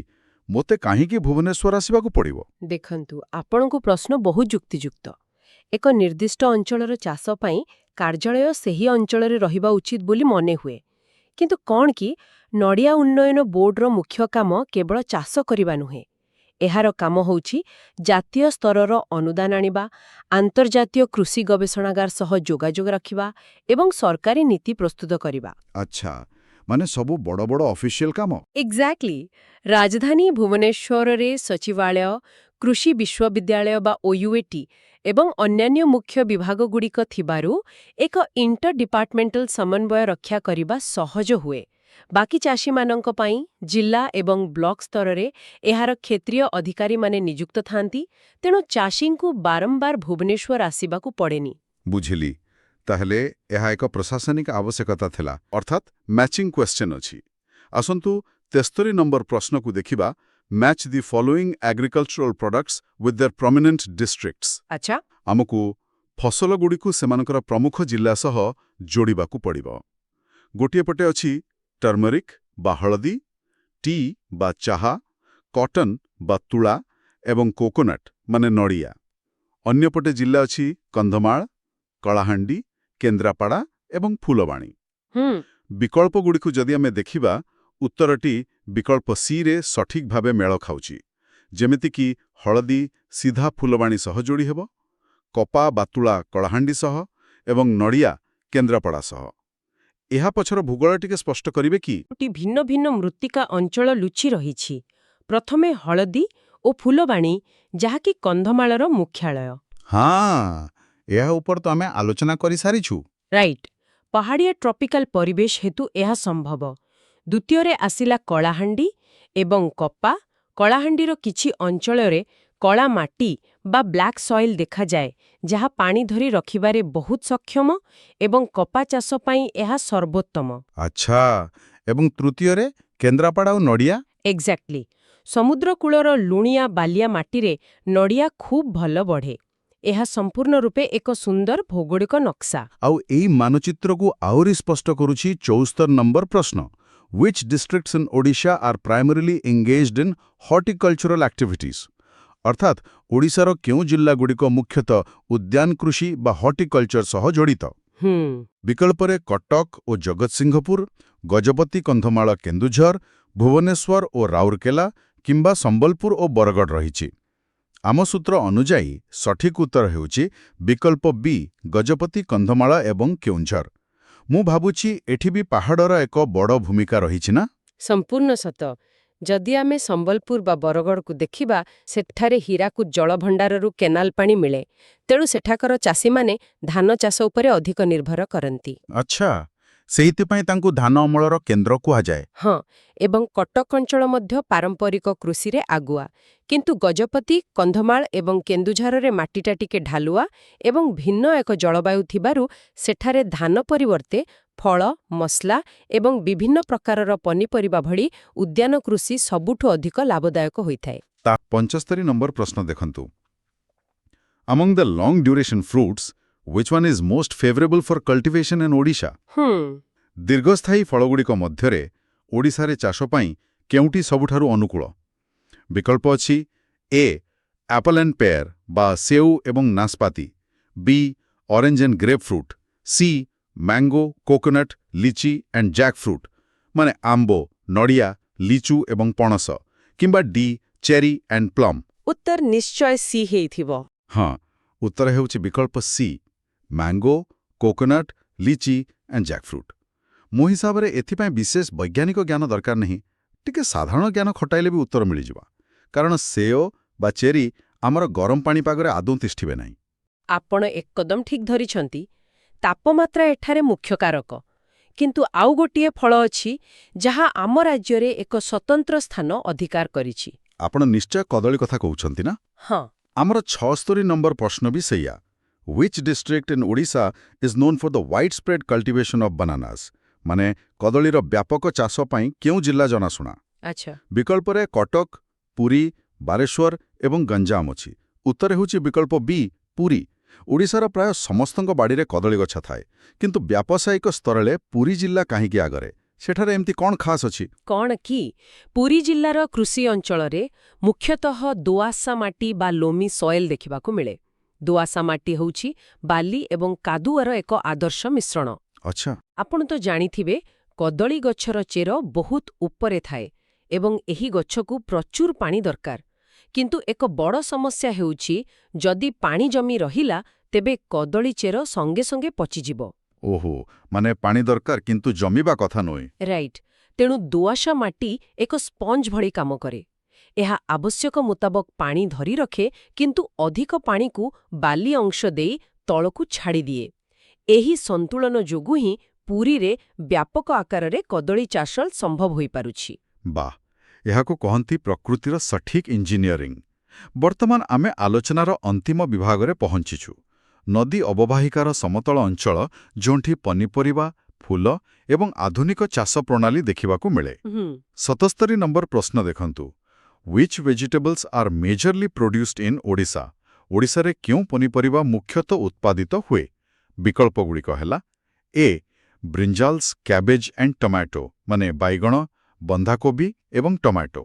ମୋତେ କାହିଁକି ଭୁବନେଶ୍ୱର ଆସିବାକୁ ପଡ଼ିବ? ଦେଖନ୍ତୁ ଆପଣଙ୍କୁ ପ୍ରଶ୍ନ ବହୁତ ଯୁକ୍ତିଯୁକ୍ତ। ଏକ ନିର୍ଦ୍ଦିଷ୍ଟ ଅଞ୍ଚଳର ଚାଷ ପାଇଁ କାର୍ଯ୍ୟାଳୟ ସେହି ଅଞ୍ଚଳରେ ରହିବା ଉଚିତ ବୋଲି ମନେ ହୁଏ। କିନ୍ତୁ କ'ଣ କି ନଡ଼ିଆ ଉନ୍ନୟନ ବୋର୍ଡର ମୁଖ୍ୟ କାମ କେବଳ ଚାଷ କରିବା ନୁହେଁ। ଏହାର କାମ ହେଉଛି ଜାତୀୟ ସ୍ତରର ଅନୁଦାନ ଆଣିବା, ଆନ୍ତର୍ଜାତୀୟ କୃଷି ଗବେଷଣାଗାର ସହ ଯୋଗାଯୋଗ ରଖିବା ଏବଂ ସରକାରୀ ନୀତି ପ୍ରସ୍ତୁତ କରିବା। ଆଚ୍ଛା, ମାନେ ସବୁ ବଡ଼ ବଡ଼ ଅଫିସିଆଲ କାମ? ଏକ୍ଜାକ୍ଟଲି। ରାଜଧାନୀ ଭୁବନେଶ୍ୱରରେ ସଚିବାଳୟ, କୃଷି ବିଶ୍ୱବିଦ୍ୟାଳୟ ବା OUAT ଏବଂ ଅନ୍ୟାନ୍ୟ ମୁଖ୍ୟ ବିଭାଗଗୁଡ଼ିକ ଥିବାରୁ ଏକ ଇଣ୍ଟର ଡିପାର୍ଟମେଣ୍ଟାଲ ସମନ୍ୱୟ ରକ୍ଷା କରିବା ସହଜ ହୁଏ। ବାକି ଚାଷୀମାନଙ୍କ ପାଇଁ ଜିଲ୍ଲା ଏବଂ ବ୍ଲକ ସ୍ତରରେ ଏହାର କ୍ଷେତ୍ରୀୟ ଅଧିକାରୀମାନେ ନିଯୁକ୍ତ ଥାନ୍ତି, ତେଣୁ ଚାଷୀଙ୍କୁ ବାରମ୍ବାର ଭୁବନେଶ୍ୱର ଆସିବାକୁ ପଡ଼େନି। ବୁଝିଲି। ତାହେଲେ ଏହା ଏକ ପ୍ରଶାସନିକ ଆବଶ୍ୟକତା ଥିଲା, ଅର୍ଥାତ୍ ମ୍ୟାଚିଂ କ୍ୱେଶ୍ଚନ୍ ଅଛି। ଆସନ୍ତୁ 73 ନମ୍ବର ପ୍ରଶ୍ନକୁ ଦେଖିବା। Match the following agricultural products with their prominent districts. ଆଚ୍ଛା, ଆମକୁ ଫସଲଗୁଡ଼ିକୁ ସେମାନଙ୍କର ପ୍ରମୁଖ ଜିଲ୍ଲା ସହ ଯୋଡ଼ିବାକୁ ପଡ଼ିବ। ଗୋଟିଏ ପଟେ ଅଛି ଟର୍ମରିକ୍ ବା ହଳଦୀ, ଟି ବା ଚାହା, କଟନ୍ ବା ତୁଳା ଏବଂ କୋକୋନଟ୍ ମାନେ ନଡ଼ିଆ। ଅନ୍ୟପଟେ ଜିଲ୍ଲା ଅଛି କନ୍ଧମାଳ, କଳାହାଣ୍ଡି, କେନ୍ଦ୍ରାପଡ଼ା ଏବଂ ଫୁଲବାଣୀ। ବିକଳ୍ପଗୁଡ଼ିକୁ ଯଦି ଆମେ ଦେଖିବା, ଉତ୍ତରଟି ବିକଳ୍ପ ସିରେ ସଠିକ୍ ଭାବେ ମେଳ ଖାଉଛି। ଯେମିତିକି ହଳଦୀ ସିଧା ଫୁଲବାଣୀ ସହ ଯୋଡ଼ି ହେବ, କପା ବା ତୁଳା କଳାହାଣ୍ଡି ସହ ଏବଂ ନଡ଼ିଆ କେନ୍ଦ୍ରାପଡ଼ା ସହ। ଏହା ପଛର ଭୂଗୋଳ ଟିକେ ସ୍ପଷ୍ଟ କରିବେ କି? ଭିନ୍ନ ଭିନ୍ନ ମୃତ୍ତିକା ଅଞ୍ଚଳ ଲୁଚି ରହିଛି। ପ୍ରଥମେ ହଳଦୀ ଓ ଫୁଲବାଣୀ, ଯାହାକି କନ୍ଧମାଳର ମୁଖ୍ୟାଳୟ। ହଁ, ଏହା ଉପରେ ତ ଆମେ ଆଲୋଚନା କରିସାରିଛୁ। ରାଇଟ୍। ପାହାଡ଼ିଆ ଟ୍ରପିକାଲ ପରିବେଶ ହେତୁ ଏହା ସମ୍ଭବ। ଦ୍ୱିତୀୟରେ ଆସିଲା କଳାହାଣ୍ଡି ଏବଂ କପା। କଳାହାଣ୍ଡିର କିଛି ଅଞ୍ଚଳରେ କଳା ମାଟି ବା ବ୍ଲାକ୍ ସଏଲ୍ ଦେଖାଯାଏ, ଯାହା ପାଣି ଧରି ରଖିବାରେ ବହୁତ ସକ୍ଷମ ଏବଂ କପା ଚାଷ ପାଇଁ ଏହା ସର୍ବୋତ୍ତମ। ଆଚ୍ଛା, ଏବଂ ତୃତୀୟରେ କେନ୍ଦ୍ରାପଡ଼ା ଓ ନଡ଼ିଆ? ଏକ୍ଜାକ୍ଟଲି। ସମୁଦ୍ରକୂଳର ଲୁଣିଆ ବାଲିଆ ମାଟିରେ ନଡ଼ିଆ ଖୁବ୍ ଭଲ ବଢ଼େ। ଏହା ସମ୍ପୂର୍ଣ୍ଣ ରୂପେ ଏକ ସୁନ୍ଦର ଭୌଗୋଳିକ ନକ୍ସା। ଆଉ ଏଇ ମାନଚିତ୍ରକୁ ଆହୁରି ସ୍ପଷ୍ଟ କରୁଛି 74 ନମ୍ବର ପ୍ରଶ୍ନ। Which districts in Odisha are primarily engaged in horticultural activities? ଅର୍ଥାତ୍ ଓଡ଼ିଶାର କେଉଁ ଜିଲ୍ଲାଗୁଡ଼ିକ ମୁଖ୍ୟତଃ ଉଦ୍ୟାନ କୃଷି ବା ହର୍ଟିକଲଚର ସହ ଜଡ଼ିତ? ବିକଳ୍ପରେ କଟକ ଓ ଜଗତସିଂହପୁର, ଗଜପତି କନ୍ଧମାଳ କେନ୍ଦୁଝର, ଭୁବନେଶ୍ୱର ଓ ରାଉରକେଲା କିମ୍ବା ସମ୍ବଲପୁର ଓ ବରଗଡ଼ ରହିଛି। ଆମ ସୂତ୍ର ଅନୁଯାୟୀ ସଠିକ୍ ଉତ୍ତର ହେଉଛି ବିକଳ୍ପ ବି, ଗଜପତି କନ୍ଧମାଳ ଏବଂ କେଉଁଝର। ମୁଁ ଭାବୁଛି ଏଠି ବି ପାହାଡ଼ର ଏକ ବଡ଼ ଭୂମିକା ରହିଛି ନା? ସମ୍ପୂର୍ଣ୍ଣ ସତ। ଯଦି ଆମେ ସମ୍ବଲପୁର ବା ବରଗଡ଼କୁ ଦେଖିବା, ସେଠାରେ ହୀରାକୁଦ ଜଳଭଣ୍ଡାରରୁ କେନାଲ ପାଣି ମିଳେ। ତେଣୁ ସେଠାକାର ଚାଷୀମାନେ ଧାନ ଚାଷ ଉପରେ ଅଧିକ ନିର୍ଭର କରନ୍ତି। ଆଚ୍ଛା, ସେଇଥିପାଇଁ ତାଙ୍କୁ ଧାନ ଅମଳର କେନ୍ଦ୍ର କୁହାଯାଏ। ହଁ, ଏବଂ କଟକ ଅଞ୍ଚଳ ମଧ୍ୟ ପାରମ୍ପରିକ କୃଷିରେ ଆଗୁଆ। କିନ୍ତୁ ଗଜପତି, କନ୍ଧମାଳ ଏବଂ କେନ୍ଦୁଝରରେ ମାଟିଟା ଟିକେ ଢାଲୁଆ ଏବଂ ଭିନ୍ନ ଏକ ଜଳବାୟୁ ଥିବାରୁ ସେଠାରେ ଧାନ ପରିବର୍ତ୍ତେ ଫଳ, ମସଲା ଏବଂ ବିଭିନ୍ନ ପ୍ରକାରର ପନିପରିବା ଭଳି ଉଦ୍ୟାନ କୃଷି ସବୁଠୁ ଅଧିକ ଲାଭଦାୟକ ହୋଇଥାଏ। ତା 75 ନମ୍ବର ପ୍ରଶ୍ନ ଦେଖନ୍ତୁ। Among the long duration fruits, which one is most favorable for cultivation in Odisha? ଦୀର୍ଘସ୍ଥାୟୀ ଫଳଗୁଡ଼ିକ ମଧ୍ୟରେ ଓଡ଼ିଶାରେ ଚାଷ ପାଇଁ କେଉଁଟି ସବୁଠାରୁ ଅନୁକୂଳ? ବିକଳ୍ପ ଅଛି ଏ ଆପଲ୍ ଆଣ୍ଡ ପେୟାର ବା ସେଉ ଏବଂ ନାସପାତି, B orange and grapefruit, C mango, coconut, litchi and jackfruit ମାନେ ଆମ୍ବ, ନଡ଼ିଆ, ଲିଚୁ ଏବଂ ପଣସ, କିମ୍ବା ଡି ଚେରି ଆଣ୍ଡ ପ୍ଲମ୍। ଉତ୍ତର ନିଶ୍ଚୟ ସି ହେଇଥିବ। ହଁ, ଉତ୍ତର ହେଉଛି ବିକଳ୍ପ C, mango, coconut, litchi and Jack fruit. ମୋ ହିସାବରେ ଏଥିପାଇଁ ବିଶେଷ ବୈଜ୍ଞାନିକ ଜ୍ଞାନ ଦରକାର ନାହିଁ। ଟିକେ ସାଧାରଣ ଜ୍ଞାନ ଖଟାଇଲେ ବି ଉତ୍ତର ମିଳିଯିବ। କାରଣ ସେଓ ବା ଚେରି ଆମର ଗରମ ପାଣିପାଗରେ ଆଦୌ ତିଷ୍ଠିବେ ନାହିଁ। ଆପଣ ଏକଦମ ଠିକ୍ ଧରିଛନ୍ତି। ତାପମାତ୍ରା ଏଠାରେ ମୁଖ୍ୟ କାରକ। କିନ୍ତୁ ଆଉ ଗୋଟିଏ ଫଳ ଅଛି ଯାହା ଆମ ରାଜ୍ୟରେ ଏକ ସ୍ୱତନ୍ତ୍ର ସ୍ଥାନ ଅଧିକାର କରିଛି। ଆପଣ ନିଶ୍ଚୟ କଦଳୀ କଥା କହୁଛନ୍ତି ନା? ହଁ। ଆମର 76 ନମ୍ବର ପ୍ରଶ୍ନ ବି ସେଇଆ। Which district in Odisha is known for the widespread cultivation of bananas? ମାନେ କଦଳୀର ବ୍ୟାପକ ଚାଷ ପାଇଁ କେଉଁ ଜିଲ୍ଲା ଜଣାଶୁଣା? ଆଚ୍ଛା। ବିକଳ୍ପରେ କଟକ, ପୁରୀ, ବାଲେଶ୍ୱର ଏବଂ ଗଞ୍ଜାମ ଅଛି। ଉତ୍ତର ହେଉଛି ବିକଳ୍ପ ବି, ପୁରୀ। ଓଡ଼ିଶାର ପ୍ରାୟ ସମସ୍ତଙ୍କ ବାଡ଼ିରେ କଦଳୀ ଗଛ ଥାଏ, କିନ୍ତୁ ବ୍ୟାବସାୟିକ ସ୍ତରରେ ପୁରୀ ଜିଲ୍ଲା କାହିଁକି ଆଗରେ? ସେଠାରେ ଏମିତି କ'ଣ ଖାସ୍ ଅଛି? କଣ କି ପୁରୀ ଜିଲ୍ଲାର କୃଷି ଅଞ୍ଚଳରେ ମୁଖ୍ୟତଃ ଦୋଆଶା ମାଟି ବା ଲୋମି ସଏଲ୍ ଦେଖିବାକୁ ମିଳେ। ଦୋଆଶା ମାଟି ହେଉଛି ବାଲି ଏବଂ କାଦୁଅର ଏକ ଆଦର୍ଶ ମିଶ୍ରଣ। ଆଚ୍ଛା, ଆପଣ ତ ଜାଣିଥିବେ କଦଳୀ ଗଛର ଚେର ବହୁତ ଉପରେ ଥାଏ ଏବଂ ଏହି ଗଛକୁ ପ୍ରଚୁର ପାଣି ଦରକାର। କିନ୍ତୁ ଏକ ବଡ଼ ସମସ୍ୟା ହେଉଛି ଯଦି ପାଣି ଜମି ରହିଲା ତେବେ କଦଳୀ ଚେର ସଙ୍ଗେ ସଙ୍ଗେ ପଚିଯିବ। ଓହୋ, ମାନେ ପାଣି ଦରକାର କିନ୍ତୁ ଜମିବା କଥା ନୁହେଁ। ରାଇଟ୍। ତେଣୁ ଦୋଆଶ ମାଟି ଏକ ସ୍ପଞ୍ଜ ଭଳି କାମ କରେ। ଏହା ଆବଶ୍ୟକ ମୁତାବକ ପାଣି ଧରି ରଖେ କିନ୍ତୁ ଅଧିକ ପାଣିକୁ ବାଲି ଅଂଶ ଦେଇ ତଳକୁ ଛାଡ଼ିଦିଏ। ଏହି ସନ୍ତୁଳନ ଯୋଗୁଁ ହିଁ ପୁରୀରେ ବ୍ୟାପକ ଆକାରରେ କଦଳୀ ଚାଷ ସମ୍ଭବ ହୋଇପାରୁଛି। ବାଃ, ଏହାକୁ କହନ୍ତି ପ୍ରକୃତିର ସଠିକ୍ ଇଞ୍ଜିନିୟରିଂ। ବର୍ତ୍ତମାନ ଆମେ ଆଲୋଚନାର ଅନ୍ତିମ ବିଭାଗରେ ପହଞ୍ଚିଛୁ। ନଦୀ ଅବବାହିକାର ସମତଳ ଅଞ୍ଚଳ ଯେଉଁଠି ପନିପରିବା, ଫୁଲ ଏବଂ ଆଧୁନିକ ଚାଷ ପ୍ରଣାଳୀ ଦେଖିବାକୁ ମିଳେ। 77 ନମ୍ବର ପ୍ରଶ୍ନ ଦେଖନ୍ତୁ। Which vegetables are majorly produced in Odisha? ଓଡ଼ିଶାରେ କେଉଁ ପନିପରିବା ମୁଖ୍ୟତଃ ଉତ୍ପାଦିତ ହୁଏ? ବିକଳ୍ପଗୁଡ଼ିକ ହେଲା A. Brinjals, cabbage and tomato, ମାନେ ବାଇଗଣ, ବନ୍ଧାକୋବି ଏବଂ tomato.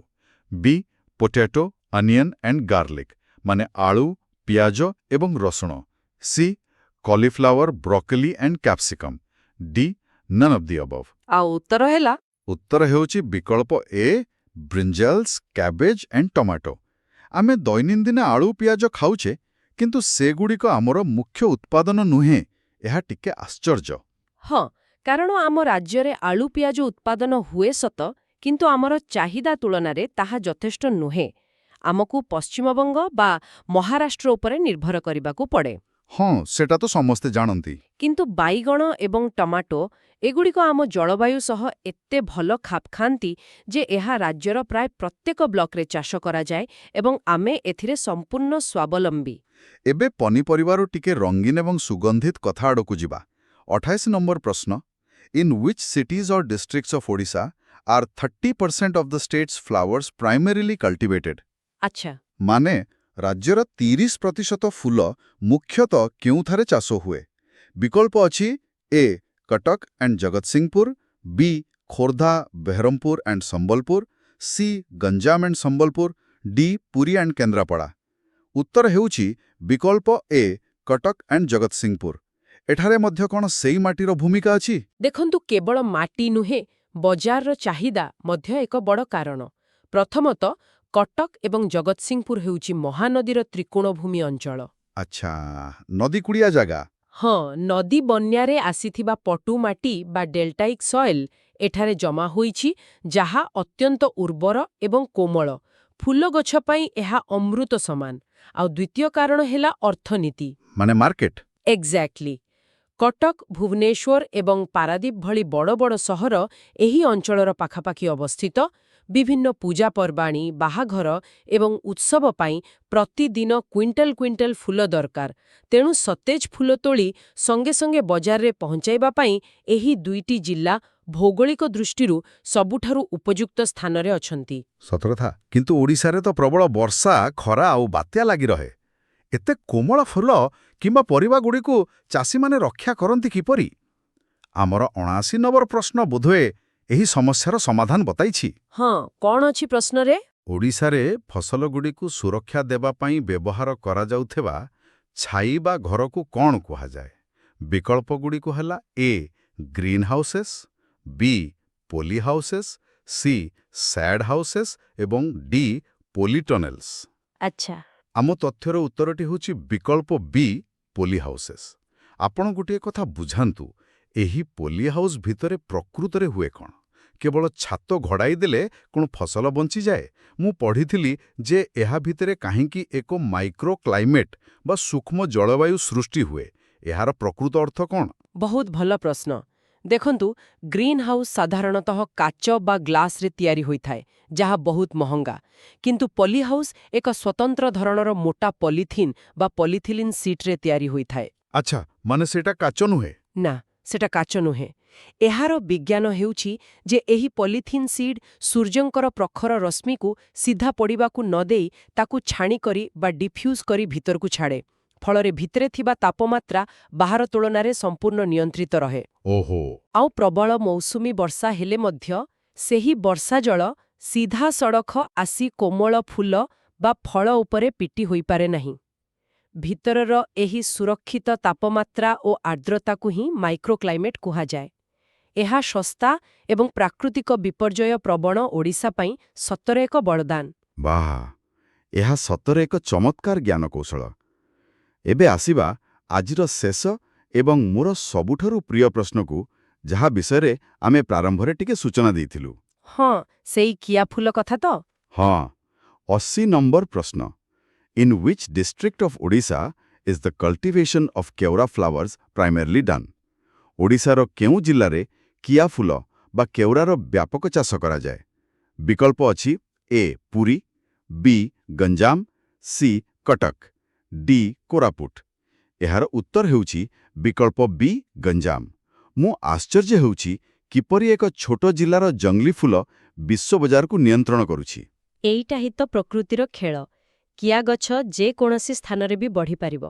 B. Potato, onion and garlic, ମାନେ ଆଳୁ, ପିଆଜ ଏବଂ ରସୁଣ। C. Cauliflower, broccoli and capsicum. D. None of the above. ଆଉ ଉତ୍ତର ହେଲା ଉତ୍ତର ହେଉଛି ବିକଳ୍ପ A. Brinjals, cabbage and tomato. ଆମେ ଦୈନନ୍ଦିନ ଆଳୁ ପିଆଜ ଖାଉଛେ, କିନ୍ତୁ ସେଗୁଡ଼ିକ ଆମର ମୁଖ୍ୟ ଉତ୍ପାଦନ ନୁହେଁ। ଏହା ଟିକେ ଆଶ୍ଚର୍ଯ୍ୟ। ହଁ, କାରଣ ଆମ ରାଜ୍ୟରେ ଆଳୁ ପିଆଜ ଉତ୍ପାଦନ ହୁଏ ସତ, କିନ୍ତୁ ଆମର ଚାହିଦା ତୁଳନାରେ ତାହା ଯଥେଷ୍ଟ ନୁହେଁ। ଆମକୁ ପଶ୍ଚିମବଙ୍ଗ ବା ମହାରାଷ୍ଟ୍ର ଉପରେ ନିର୍ଭର କରିବାକୁ ପଡ଼େ। ହଁ, ସେଟା ତ ସମସ୍ତେ ଜାଣନ୍ତି। କିନ୍ତୁ ବାଇଗଣ ଏବଂ ଟମାଟୋ ଏଗୁଡ଼ିକ ଆମ ଜଳବାୟୁ ସହ ଏତେ ଭଲ ଖାପ ଖାଆନ୍ତି ଯେ ଏହା ରାଜ୍ୟର ପ୍ରାୟ ପ୍ରତ୍ୟେକ ବ୍ଲକରେ ଚାଷ କରାଯାଏ ଏବଂ ଆମେ ଏଥିରେ ସମ୍ପୂର୍ଣ୍ଣ ସ୍ୱାବଲମ୍ବୀ। ଏବେ ପନିପରିବାରୁ ଟିକେ ରଙ୍ଗୀନ ଏବଂ ସୁଗନ୍ଧିତ କଥା ଆଡ଼କୁ ଯିବା। 28 ନମ୍ବର ପ୍ରଶ୍ନ। In which cities or districts of Odisha are 30% of the state's flowers primarily cultivated? ଆଚ୍ଛା, ମାନେ ରାଜ୍ୟର 30% ଫୁଲ ମୁଖ୍ୟତଃ କେଉଁଠାରେ ଚାଷ ହୁଏ? ବିକଳ୍ପ ଅଛି A. Cuttack and Jagatsinghpur, B. Khordha, Berhampur and Sambalpur, C. Ganjam and Sambalpur, D. Puri and Kendrapara. ଉତ୍ତର ହେଉଛି ବିକଳ୍ପ ଏ. କଟକ ଆଣ୍ଡ ଜଗତସିଂହପୁର। ଏଠାରେ ମଧ୍ୟ କ'ଣ ସେଇ ମାଟିର ଭୂମିକା ଅଛି? ଦେଖନ୍ତୁ କେବଳ ମାଟି ନୁହେଁ, ବଜାରର ଚାହିଦା ମଧ୍ୟ ଏକ ବଡ଼ କାରଣ। ପ୍ରଥମତଃ କଟକ ଏବଂ ଜଗତସିଂହପୁର ହେଉଛି ମହାନଦୀର ତ୍ରିକୋଣଭୂମି ଅଞ୍ଚଳ। ଆଚ୍ଛା, ନଦୀକୂଳିଆ ଜାଗା। ହଁ, ନଦୀ ବନ୍ୟାରେ ଆସିଥିବା ପଟୁ ମାଟି ବା ଡେଲ୍ଟାଇକ୍ ସଏଲ୍ ଏଠାରେ ଜମା ହୋଇଛି, ଯାହା ଅତ୍ୟନ୍ତ ଉର୍ବର ଏବଂ କୋମଳ। ଫୁଲ ଗଛ ପାଇଁ ଏହା ଅମୃତ ସମାନ। ଆଉ ଦ୍ୱିତୀୟ କାରଣ ହେଲା ଅର୍ଥନୀତି। ମାନେ ମାର୍କେଟ। ଏକ୍ଜାକ୍ଟଲି। କଟକ, ଭୁବନେଶ୍ୱର ଏବଂ ପାରାଦୀପ ଭଳି ବଡ଼ ବଡ଼ ସହର ଏହି ଅଞ୍ଚଳର ପାଖାପାଖି ଅବସ୍ଥିତ। ବିଭିନ୍ନ ପୂଜାପର୍ବାଣୀ, ବାହାଘର ଏବଂ ଉତ୍ସବ ପାଇଁ ପ୍ରତିଦିନ କ୍ୱିଣ୍ଟାଲ କ୍ୱିଣ୍ଟାଲ ଫୁଲ ଦରକାର। ତେଣୁ ସତେଜ ଫୁଲ ତୋଳି ସଙ୍ଗେ ସଙ୍ଗେ ବଜାରରେ ପହଞ୍ଚାଇବା ପାଇଁ ଏହି ଦୁଇଟି ଜିଲ୍ଲା ଭୌଗୋଳିକ ଦୃଷ୍ଟିରୁ ସବୁଠାରୁ ଉପଯୁକ୍ତ ସ୍ଥାନରେ ଅଛନ୍ତି। ସତକଥା। କିନ୍ତୁ ଓଡ଼ିଶାରେ ତ ପ୍ରବଳ ବର୍ଷା, ଖରା ଆଉ ବାତ୍ୟା ଲାଗି ରହେ। ଏତେ କୋମଳ ଫୁଲ କିମ୍ବା ପରିବାଗୁଡ଼ିକୁ ଚାଷୀମାନେ ରକ୍ଷା କରନ୍ତି କିପରି? ଆମର 79 ନମ୍ବର ପ୍ରଶ୍ନ ବୋଧହୁଏ ଏହି ସମସ୍ୟାର ସମାଧାନ ବତାଇଛି। ହଁ, କ'ଣ ଅଛି ପ୍ରଶ୍ନରେ? ଓଡ଼ିଶାରେ ଫସଲଗୁଡ଼ିକୁ ସୁରକ୍ଷା ଦେବା ପାଇଁ ବ୍ୟବହାର କରାଯାଉଥିବା ଛାଇ ବା ଘରକୁ କ'ଣ କୁହାଯାଏ? ବିକଳ୍ପଗୁଡ଼ିକୁ ହେଲା ଏ. ଗ୍ରୀନ୍ ହାଉସେସ୍, ବି. ପୋଲି ହାଉସେସ୍, ସି. ସ୍ୟାଡ୍ ହାଉସେସ୍ ଏବଂ ଡି. ପୋଲିଟନେଲ୍ସ। ଆଚ୍ଛା, ଆମ ତଥ୍ୟର ଉତ୍ତରଟି ହେଉଛି ବିକଳ୍ପ ବି. ପୋଲି ହାଉସେସ୍। ଆପଣ ଗୋଟିଏ କଥା ବୁଝାନ୍ତୁ, ଏହି ପୋଲି ହାଉସ୍ ଭିତରେ ପ୍ରକୃତରେ ହୁଏ କ'ଣ? କେବଳ ଛାତ ଘୋଡ଼ାଇ ଦେଲେ କ'ଣ ଫସଲ ବଞ୍ଚିଯାଏ? ମୁଁ ପଢ଼ିଥିଲି ଯେ ଏହା ଭିତରେ କାହିଁକି ଏକ ମାଇକ୍ରୋ କ୍ଲାଇମେଟ୍ ବା ସୂକ୍ଷ୍ମ ଜଳବାୟୁ ସୃଷ୍ଟି ହୁଏ। ଏହାର ପ୍ରକୃତ ଅର୍ଥ କ'ଣ? ବହୁତ ଭଲ ପ୍ରଶ୍ନ। ଦେଖନ୍ତୁ, ଗ୍ରୀନ୍ ହାଉସ୍ ସାଧାରଣତଃ କାଚ ବା ଗ୍ଲାସରେ ତିଆରି ହୋଇଥାଏ, ଯାହା ବହୁତ ମହଙ୍ଗା। କିନ୍ତୁ ପଲି ହାଉସ୍ ଏକ ସ୍ୱତନ୍ତ୍ର ଧରଣର ମୋଟା ପଲିଥିନ୍ ବା ପଲିଥିଲିନ୍ ସିଟ୍ରେ ତିଆରି ହୋଇଥାଏ। ଆଚ୍ଛା, ମାନେ ସେଇଟା କାଚ ନୁହେଁ? ନା, ସେଟା କାଚ ନୁହେଁ। ଏହାର ବିଜ୍ଞାନ ହେଉଛି ଯେ ଏହି ପଲିଥିନ୍ ସିଡ୍ ସୂର୍ଯ୍ୟଙ୍କର ପ୍ରଖର ରଶ୍ମିକୁ ସିଧା ପଡ଼ିବାକୁ ନ ଦେଇ ତାକୁ ଛାଣି କରି ବା ଡିଫ୍ୟୁଜ୍ କରି ଭିତରକୁ ଛାଡ଼େ। ଫଳରେ ଭିତରେ ଥିବା ତାପମାତ୍ରା ବାହାର ତୁଳନାରେ ସମ୍ପୂର୍ଣ୍ଣ ନିୟନ୍ତ୍ରିତ ରହେ। ଓହୋ। ଆଉ ପ୍ରବଳ ମୌସୁମୀ ବର୍ଷା ହେଲେ ମଧ୍ୟ ସେହି ବର୍ଷା ଜଳ ସିଧାସଳଖ ଆସି କୋମଳ ଫୁଲ ବା ଫଳ ଉପରେ ପିଟି ହୋଇପାରେ ନାହିଁ। ଭିତରର ଏହି ସୁରକ୍ଷିତ ତାପମାତ୍ରା ଓ ଆର୍ଦ୍ରତାକୁ ହିଁ ମାଇକ୍ରୋକ୍ଲାଇମେଟ୍ କୁହାଯାଏ। ଏହା ଶସ୍ତା ଏବଂ ପ୍ରାକୃତିକ ବିପର୍ଯ୍ୟୟ ପ୍ରବଣ ଓଡ଼ିଶା ପାଇଁ ସତରେ ଏକ ବରଦାନ। ବାଃ, ଏହା ସତରେ ଏକ ଚମତ୍କାର ଜ୍ଞାନକୌଶଳ। ଏବେ ଆସିବା ଆଜିର ଶେଷ ଏବଂ ମୋର ସବୁଠାରୁ ପ୍ରିୟ ପ୍ରଶ୍ନକୁ, ଯାହା ବିଷୟରେ ଆମେ ପ୍ରାରମ୍ଭରେ ଟିକେ ସୂଚନା ଦେଇଥିଲୁ। ହଁ, ସେଇ କିଆ ଫୁଲ କଥା ତ? ହଁ, 80 ନମ୍ବର ପ୍ରଶ୍ନ। In which district of Odisha is the cultivation of kewra flowers primarily done? ଓଡ଼ିଶାର କେଉଁ ଜିଲ୍ଲାରେ କିଆ ଫୁଲ ବା କେଉରାର ବ୍ୟାପକ ଚାଷ କରାଯାଏ? ବିକଳ୍ପ ଅଛି ଏ ପୁରୀ, ବି ଗଞ୍ଜାମ, ସି କଟକ, ଡି କୋରାପୁଟ। ଏହାର ଉତ୍ତର ହେଉଛି ବିକଳ୍ପ ବି ଗଞ୍ଜାମ। ମୁଁ ଆଶ୍ଚର୍ଯ୍ୟ ହେଉଛି କିପରି ଏକ ଛୋଟ ଜିଲ୍ଲାର ଜଙ୍ଗଲି ଫୁଲ ବିଶ୍ୱ ବଜାରକୁ ନିୟନ୍ତ୍ରଣ କରୁଛି। ଏଇଟା ହିଁ ତ ପ୍ରକୃତିର ଖେଳ। କିଆ ଗଛ ଯେକୌଣସି ସ୍ଥାନରେ ବି ବଢ଼ିପାରିବ।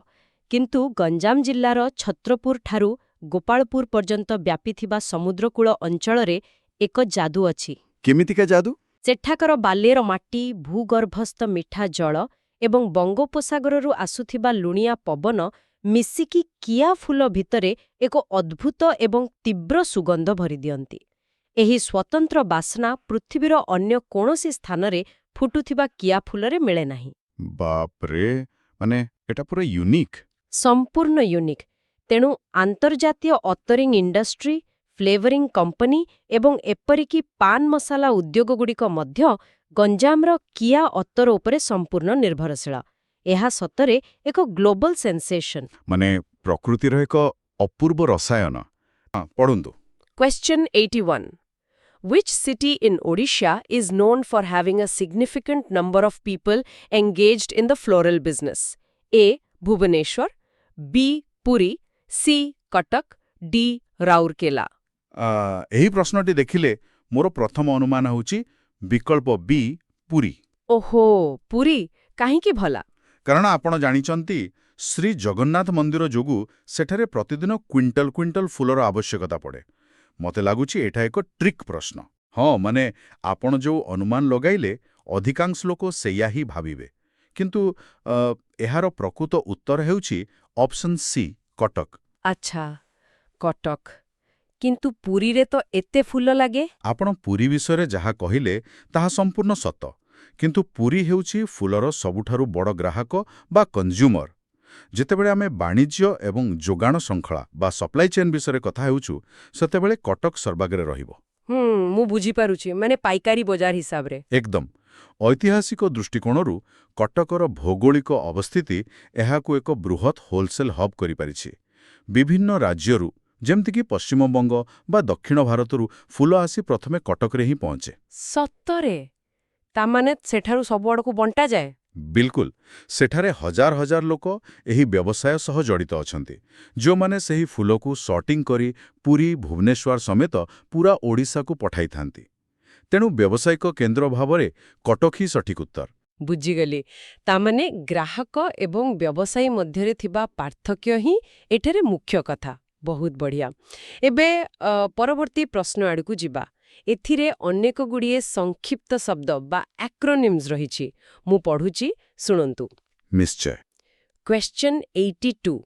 କିନ୍ତୁ ଗଞ୍ଜାମ ଜିଲ୍ଲାର ଛତ୍ରପୁର ଠାରୁ ଗୋପାଳପୁର ପର୍ଯ୍ୟନ୍ତ ବ୍ୟାପିଥିବା ସମୁଦ୍ରକୂଳ ଅଞ୍ଚଳରେ ଏକ ଯାଦୁ ଅଛି। କେମିତିକା ଯାଦୁ? ସେଠାକାର ବାଲିର ମାଟି, ଭୂଗର୍ଭସ୍ଥ ମିଠା ଜଳ ଏବଂ ବଙ୍ଗୋପସାଗରରୁ ଆସୁଥିବା ଲୁଣିଆ ପବନ ମିଶିକି କିଆ ଫୁଲ ଭିତରେ ଏକ ଅଦ୍ଭୁତ ଏବଂ ତୀବ୍ର ସୁଗନ୍ଧ ଭରିଦିଅନ୍ତି। ଏହି ସ୍ୱତନ୍ତ୍ର ବାସ୍ନା ପୃଥିବୀର ଅନ୍ୟ କୌଣସି ସ୍ଥାନରେ ଫୁଟୁଥିବା କିଆ ଫୁଲରେ ମିଳେ ନାହିଁ। ବାପରେ, ମାନେ ଏଟା ପୁରା ୟୁନିକ୍। ସମ୍ପୂର୍ଣ୍ଣ ୟୁନିକ୍। ତେଣୁ ଆନ୍ତର୍ଜାତୀୟ ଅତରିଂ ଇଣ୍ଡଷ୍ଟ୍ରି, ଫ୍ଲେଭରିଂ କମ୍ପାନୀ ଏବଂ ଏପରିକି ପାନ ମସଲା ଉଦ୍ୟୋଗଗୁଡ଼ିକ ମଧ୍ୟ ଗଞ୍ଜାମର କିଆ ଅତର ଉପରେ ସମ୍ପୂର୍ଣ୍ଣ ନିର୍ଭରଶୀଳ। ଏହା ସତରେ ଏକ ଗ୍ଲୋବାଲ ସେନ୍ସେସନ୍। ମାନେ ପ୍ରକୃତିର ଏକ ଅପୂର୍ବ ରସାୟନ। ପଢ଼ନ୍ତୁ। Question 81. Which city in Odisha is known for having a significant number of people engaged in the floral business? A. Bhubaneswar, B. Puri, C. Cuttack, D. Rourkela. ଏହି ପ୍ରଶ୍ନଟି ଦେଖିଲେ ମୋର ପ୍ରଥମ ଅନୁମାନ ହେଉଛି ବିକଳ୍ପ ବି ପୁରୀ। ଓହୋ, ପୁରୀ କାହିଁକି ଭଲା? କାରଣ ଆପଣ ଜାଣିଛନ୍ତି, ଶ୍ରୀ ଜଗନ୍ନାଥ ମନ୍ଦିର ଯୋଗୁଁ ସେଠାରେ ପ୍ରତିଦିନ କ୍ୱିଣ୍ଟାଲ କ୍ୱିଣ୍ଟାଲ ଫୁଲର ଆବଶ୍ୟକତା ପଡ଼େ। ମୋତେ ଲାଗୁଛି ଏଇଟା ଏକ ଟ୍ରିକ୍ ପ୍ରଶ୍ନ। ହଁ, ମାନେ ଆପଣ ଯେଉଁ ଅନୁମାନ ଲଗାଇଲେ ଅଧିକାଂଶ ଲୋକ ସେଇଆ ହିଁ ଭାବିବେ। କିନ୍ତୁ ଏହାର ପ୍ରକୃତ ଉତ୍ତର ହେଉଛି ଅପସନ୍ ସି, କଟକ। ଆଚ୍ଛା, କଟକ। କିନ୍ତୁ ପୁରୀରେ ତ ଏତେ ଫୁଲ ଲାଗେ। ଆପଣ ପୁରୀ ବିଷୟରେ ଯାହା କହିଲେ ତାହା ସମ୍ପୂର୍ଣ୍ଣ ସତ। କିନ୍ତୁ ପୁରୀ ହେଉଛି ଫୁଲର ସବୁଠାରୁ ବଡ଼ ଗ୍ରାହକ ବା କନଜ୍ୟୁମର। ଯେତେବେଳେ ଆମେ ବାଣିଜ୍ୟ ଏବଂ ଯୋଗାଣ ଶୃଙ୍ଖଳା ବା ସପ୍ଲାଇ ଚେନ୍ ବିଷୟରେ କଥା ହେଉଛୁ, ସେତେବେଳେ କଟକ ସର୍ବାଗ୍ରେ ରହିବ। ମୁଁ ବୁଝିପାରୁଛି, ମାନେ ପାଇକାରୀ ବଜାର ହିସାବରେ। ଏକଦମ। ଐତିହାସିକ ଦୃଷ୍ଟିକୋଣରୁ କଟକର ଭୌଗୋଳିକ ଅବସ୍ଥିତି ଏହାକୁ ଏକ ବୃହତ୍ ହୋଲସେଲ୍ ହବ୍ କରିପାରିଛି। ବିଭିନ୍ନ ରାଜ୍ୟରୁ, ଯେମିତିକି ପଶ୍ଚିମବଙ୍ଗ ବା ଦକ୍ଷିଣ ଭାରତରୁ ଫୁଲ ଆସି ପ୍ରଥମେ କଟକରେ ହିଁ ପହଞ୍ଚେ। ସତରେ? ତାମାନେ ସେଠାରୁ ସବୁଆଡ଼କୁ ବଣ୍ଟାଯାଏ? ବିଲକୁଲ। ସେଠାରେ ହଜାର ହଜାର ଲୋକ ଏହି ବ୍ୟବସାୟ ସହ ଜଡ଼ିତ ଅଛନ୍ତି, ଯେଉଁମାନେ ସେହି ଫୁଲକୁ ସର୍ଟିଂ କରି ପୁରୀ, ଭୁବନେଶ୍ୱର ସମେତ ପୁରା ଓଡ଼ିଶାକୁ ପଠାଇଥାନ୍ତି। ତେଣୁ ବ୍ୟବସାୟିକ କେନ୍ଦ୍ର ଭାବରେ କଟକ ହିଁ ସଠିକ୍ ଉତ୍ତର। ବୁଝିଗଲି। ତାମାନେ ଗ୍ରାହକ ଏବଂ ବ୍ୟବସାୟୀ ମଧ୍ୟରେ ଥିବା ପାର୍ଥକ୍ୟ ହିଁ ଏଠାରେ ମୁଖ୍ୟ କଥା। ବହୁତ ବଢ଼ିଆ। ଏବେ ପରବର୍ତ୍ତୀ ପ୍ରଶ୍ନ ଆଡ଼କୁ ଯିବା। ଏଥିରେ ଅନେକଗୁଡ଼ିଏ ସଂକ୍ଷିପ୍ତ ଶବ୍ଦ ବା ଆକ୍ରୋନିମ୍ସ ରହିଛି। ମୁଁ ପଢ଼ୁଛି, ଶୁଣନ୍ତୁ। ନିଶ୍ଚୟ। Question 82.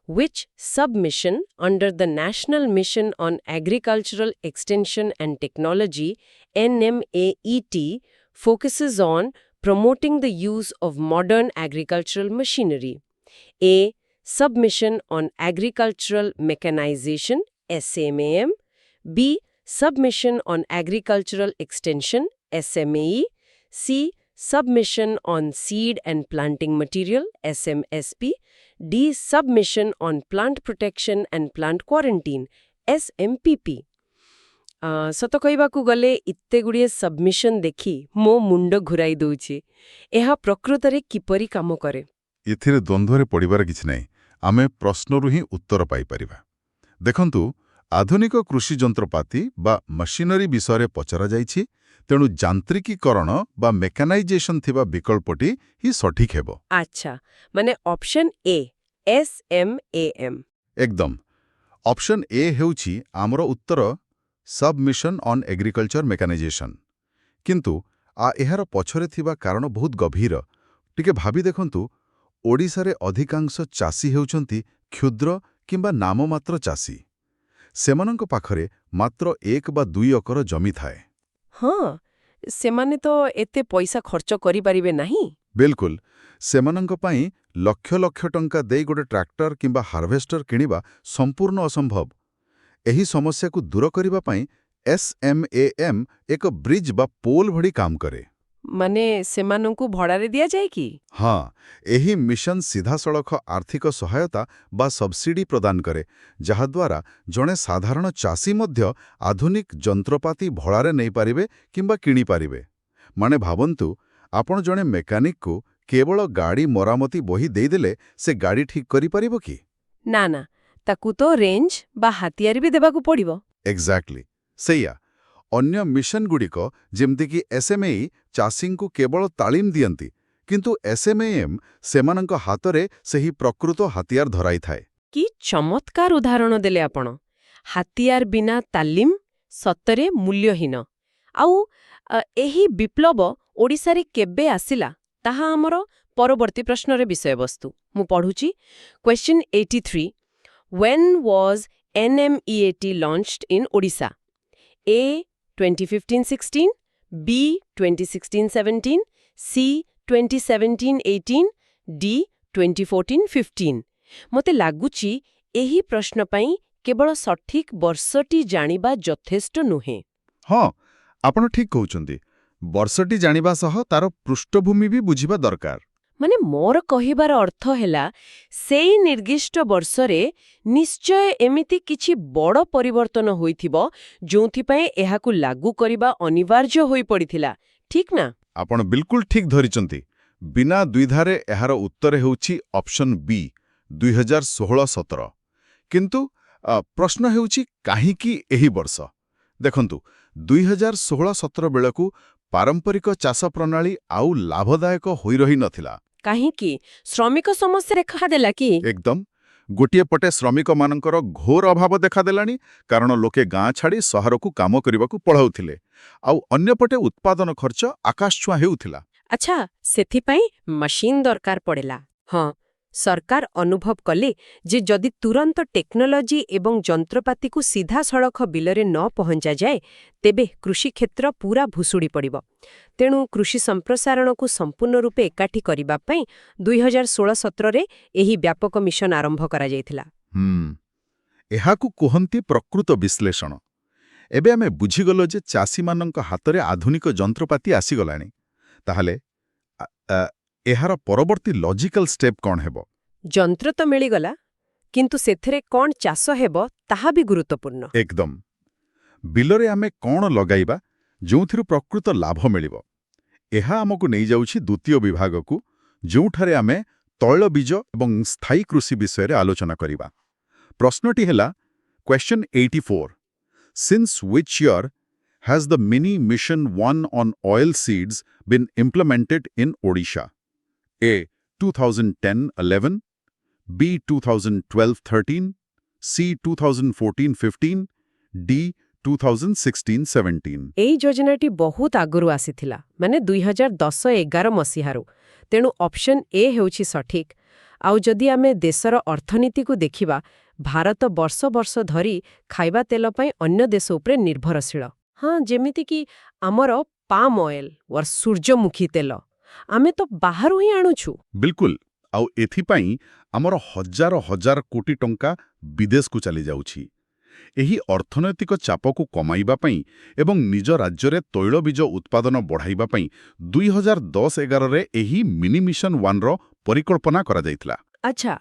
Which submission under the National Mission on Agricultural Extension and Technology (NMAET) focuses on promoting the use of modern agricultural machinery? A. Submission on Agricultural Mechanization (SMAM). B. Submission on Agricultural Extension (SMAE). C. Submission on Seed and Planting Material (SMSP). D. Submission on Plant Protection and Plant Quarantine (SMPP). ସତ କହିବାକୁ ଗଲେ ଏତେଗୁଡ଼ିଏ submission ଦେଖି ମୋ ମୁଣ୍ଡ ଘୁରାଇ ଦେଉଛି। ଏହା ପ୍ରକୃତରେ କିପରି କାମ କରେ? ଏଥିରେ ଦ୍ୱନ୍ଦ୍ୱରେ ପଡ଼ିବାର କିଛି ନାହିଁ। ଆମେ ପ୍ରଶ୍ନରୁ ହିଁ ଉତ୍ତର ପାଇପାରିବା। ଦେଖନ୍ତୁ, ଆଧୁନିକ କୃଷି ଯନ୍ତ୍ରପାତି ବା ମେସିନରୀ ବିଷୟରେ ପଚରାଯାଇଛି, ତେଣୁ ଯାନ୍ତ୍ରିକୀକରଣ ବା ମେକାନାଇଜେସନ୍ ଥିବା ବିକଳ୍ପଟି ହିଁ ସଠିକ୍ ହେବ। ଆଚ୍ଛା, ମାନେ ଅପସନ୍ ଏ SMAM। एकदम ऑप्शन ए ହେଉଛି ଆମର ଉତ୍ତର ସବମିଶନ ଅନ୍ ଏଗ୍ରିକଲଚର ମେକାନାଇଜେସନ। କିନ୍ତୁ ଏହାର ପଛରେ ଥିବା କାରଣ ବହୁତ ଗଭୀର। ଟିକେ ଭାବି ଦେଖନ୍ତୁ, ଓଡ଼ିଶାରେ ଅଧିକାଂଶ ଚାଷୀ ହେଉଛନ୍ତି କ୍ଷୁଦ୍ର କିମ୍ବା ନାମମାତ୍ର ଚାଷୀ। ସେମାନଙ୍କ ପାଖରେ ମାତ୍ର 1 ବା 2 ଏକର ଜମି ଥାଏ। ହଁ, ସେମାନେ ତ ଏତେ ପଇସା ଖର୍ଚ୍ଚ କରିପାରିବେ ନାହିଁ। ବିଲକୁଲ, ସେମାନଙ୍କ ପାଇଁ ଲକ୍ଷ ଲକ୍ଷ ଟଙ୍କା ଦେଇ ଗୋଟେ ଟ୍ରାକ୍ଟର କିମ୍ବା ହାର୍ଭେଷ୍ଟର କିଣିବା ସମ୍ପୂର୍ଣ୍ଣ ଅସମ୍ଭବ। ଏହି ସମସ୍ୟାକୁ ଦୂର କରିବା ପାଇଁ SMAM ଏକ ବ୍ରିଜ ବା ପୋଲ ଭଳି କାମ କରେ। ମାନେ ସେମାନଙ୍କୁ ଭଡ଼ାରେ ଦିଆଯାଏ କି? ହଁ, ଏହି ମିଶନ ସିଧାସଳଖ ଆର୍ଥିକ ସହାୟତା ବା ସବସିଡି ପ୍ରଦାନ କରେ, ଯାହାଦ୍ୱାରା ଜଣେ ସାଧାରଣ ଚାଷୀ ମଧ୍ୟ ଆଧୁନିକ ଯନ୍ତ୍ରପାତି ଭଡ଼ାରେ ନେଇପାରିବେ କିମ୍ବା କିଣିପାରିବେ। ମାନେ ଭାବନ୍ତୁ, ଆପଣ ଜଣେ ମେକାନିକକୁ କେବଳ ଗାଡ଼ି ମରାମତି ବହି ଦେଇଦେଲେ ସେ ଗାଡ଼ି ଠିକ୍ କରିପାରିବ କି? ନା ନା, ତାକୁ ତ ରେଞ୍ଜ ବା ହାତିଆର ବି ଦେବାକୁ ପଡ଼ିବ। ଏକ୍ଜାକ୍ଟଲି ସେଇଆ। ଅନ୍ୟ ମିଶନଗୁଡ଼ିକ ଯେମିତିକି SMAI ଚାଷୀଙ୍କୁ କେବଳ ତାଲିମ ଦିଅନ୍ତି, କିନ୍ତୁ SMAM ସେମାନଙ୍କ ହାତରେ ସେହି ପ୍ରକୃତ ହାତିଆର ଧରାଇଥାଏ। କି ଚମତ୍କାର ଉଦାହରଣ ଦେଲେ ଆପଣ। ହାତିଆର ବିନା ତାଲିମ ସତରେ ମୂଲ୍ୟହୀନ। ଆଉ ଏହି ବିପ୍ଳବ ଓଡ଼ିଶାରେ କେବେ ଆସିଲା ତାହା ଆମର ପରବର୍ତ୍ତୀ ପ୍ରଶ୍ନର ବିଷୟବସ୍ତୁ। ମୁଁ ପଢ଼ୁଛି question 83 When was NMEAT launched in Odisha? A 2015-16, B 2016-17, C 2017-18, D 2014-15। ମୋତେ ଲାଗୁଛି ଏହି ପ୍ରଶ୍ନ ପାଇଁ କେବଳ ସଠିକ୍ ବର୍ଷଟି ଜାଣିବା ଯଥେଷ୍ଟ ନୁହେଁ। ହଁ, ଆପଣ ଠିକ୍ କହୁଛନ୍ତି। ବର୍ଷଟି ଜାଣିବା ସହ ତାର ପୃଷ୍ଠଭୂମି ବି ବୁଝିବା ଦରକାର। ମାନେ ମୋର କହିବାର ଅର୍ଥ ହେଲା, ସେଇ ନିର୍ଦ୍ଦିଷ୍ଟ ବର୍ଷରେ ନିଶ୍ଚୟ ଏମିତି କିଛି ବଡ଼ ପରିବର୍ତ୍ତନ ହୋଇଥିବ ଯେଉଁଥିପାଇଁ ଏହାକୁ ଲାଗୁ କରିବା ଅନିବାର୍ଯ୍ୟ ହୋଇପଡ଼ିଥିଲା, ଠିକ୍ ନା? ଆପଣ ବିଲକୁଲ ଠିକ୍ ଧରିଛନ୍ତି। ବିନା ଦ୍ୱିଧାରେ ଏହାର ଉତ୍ତର ହେଉଛି ଅପସନ୍ ବି 2016-17। କିନ୍ତୁ ପ୍ରଶ୍ନ ହେଉଛି କାହିଁକି ଏହି ବର୍ଷ? ଦେଖନ୍ତୁ, 2016-17 ବେଳକୁ ପାରମ୍ପରିକ ଚାଷ ପ୍ରଣାଳୀ ଆଉ ଲାଭଦାୟକ ହୋଇ ରହିନଥିଲା। କାହିଁକି? ଶ୍ରମିକ ସମସ୍ୟା ଦେଖାଦେଲା କି? ଏକଦମ। ଗୋଟିଏ ପଟେ ଶ୍ରମିକମାନଙ୍କର ଘୋର ଅଭାବ ଦେଖାଦେଲାଣି, କାରଣ ଲୋକେ ଗାଁ ଛାଡ଼ି ସହରକୁ କାମ କରିବାକୁ ପଳାଉଥିଲେ। ଆଉ ଅନ୍ୟପଟେ ଉତ୍ପାଦନ ଖର୍ଚ୍ଚ ଆକାଶଛୁଆଁ ହେଉଥିଲା। ଆଚ୍ଛା, ସେଥିପାଇଁ ମେସିନ୍ ଦରକାର ପଡ଼ିଲା। ହଁ, ସରକାର ଅନୁଭବ କଲେ ଯେ ଯଦି ତୁରନ୍ତ ଟେକ୍ନୋଲୋଜି ଏବଂ ଯନ୍ତ୍ରପାତିକୁ ସିଧାସଳଖ ବିଲରେ ନ ପହଞ୍ଚାଯାଏ, ତେବେ କୃଷିକ୍ଷେତ୍ର ପୁରା ଭୁଷୁଡ଼ି ପଡ଼ିବ। ତେଣୁ କୃଷି ସମ୍ପ୍ରସାରଣକୁ ସମ୍ପୂର୍ଣ୍ଣ ରୂପେ ଏକାଠି କରିବା ପାଇଁ 2016-17ରେ ଏହି ବ୍ୟାପକ ମିଶନ ଆରମ୍ଭ କରାଯାଇଥିଲା। ଏହାକୁ କୁହନ୍ତି ପ୍ରକୃତ ବିଶ୍ଳେଷଣ। ଏବେ ଆମେ ବୁଝିଗଲ ଯେ ଚାଷୀମାନଙ୍କ ହାତରେ ଆଧୁନିକ ଯନ୍ତ୍ରପାତି ଆସିଗଲାଣି। ତାହେଲେ ଏହାର ପରବର୍ତ୍ତୀ ଲଜିକାଲ ଷ୍ଟେପ୍ କ'ଣ ହେବ? ଯନ୍ତ୍ର ତ ମିଳିଗଲା, କିନ୍ତୁ ସେଥିରେ କ'ଣ ଚାଷ ହେବ ତାହା ବି ଗୁରୁତ୍ୱପୂର୍ଣ୍ଣ। ଏକଦମ। ବିଲରେ ଆମେ କ'ଣ ଲଗାଇବା ଯେଉଁଥିରୁ ପ୍ରକୃତ ଲାଭ ମିଳିବ? ଏହା ଆମକୁ ନେଇଯାଉଛି ଦ୍ୱିତୀୟ ବିଭାଗକୁ, ଯେଉଁଠାରେ ଆମେ ତୈଳବୀଜ ଏବଂ ସ୍ଥାୟୀ କୃଷି ବିଷୟରେ ଆଲୋଚନା କରିବା। ପ୍ରଶ୍ନଟି ହେଲା question 84 Since which year has the mini mission 1 on oil seeds been implemented in Odisha? A 2010-11, B 2012-13, C 2014-15, D 2016-17। ଏହି ଯୋଜନାଟି ବହୁତ ଆଗରୁ ଆସିଥିଲା, ମାନେ 2010-11 ମସିହାରୁ। ତେଣୁ ଅପସନ୍ ଏ ହେଉଛି ସଠିକ୍। ଆଉ ଯଦି ଆମେ ଦେଶର ଅର୍ଥନୀତିକୁ ଦେଖିବା, ଭାରତ ବର୍ଷ ବର୍ଷ ଧରି ଖାଇବା ତେଲ ପାଇଁ ଅନ୍ୟ ଦେଶ ଉପରେ ନିର୍ଭରଶୀଳ। ହଁ, ଯେମିତିକି ଆମର ପାମ୍ ଅଏଲ୍ ବା ସୂର୍ଯ୍ୟମୁଖୀ ତେଲ ଆମେ ତ ବାହାରୁ ହିଁ ଆଣୁଛୁ। ବିଲକୁଲ। ଆଉ ଏଥିପାଇଁ ଆମର ହଜାର ହଜାର କୋଟି ଟଙ୍କା ବିଦେଶକୁ ଚାଲିଯାଉଛି। ଏହି ଅର୍ଥନୈତିକ ଚାପକୁ କମାଇବା ପାଇଁ ଏବଂ ନିଜ ରାଜ୍ୟରେ ତୈଳବୀଜ ଉତ୍ପାଦନ ବଢ଼ାଇବା ପାଇଁ 2010-11ରେ ଏହି ମିନି ମିଶନ 1ର ପରିକଳ୍ପନା କରାଯାଇଥିଲା। ଆଚ୍ଛା,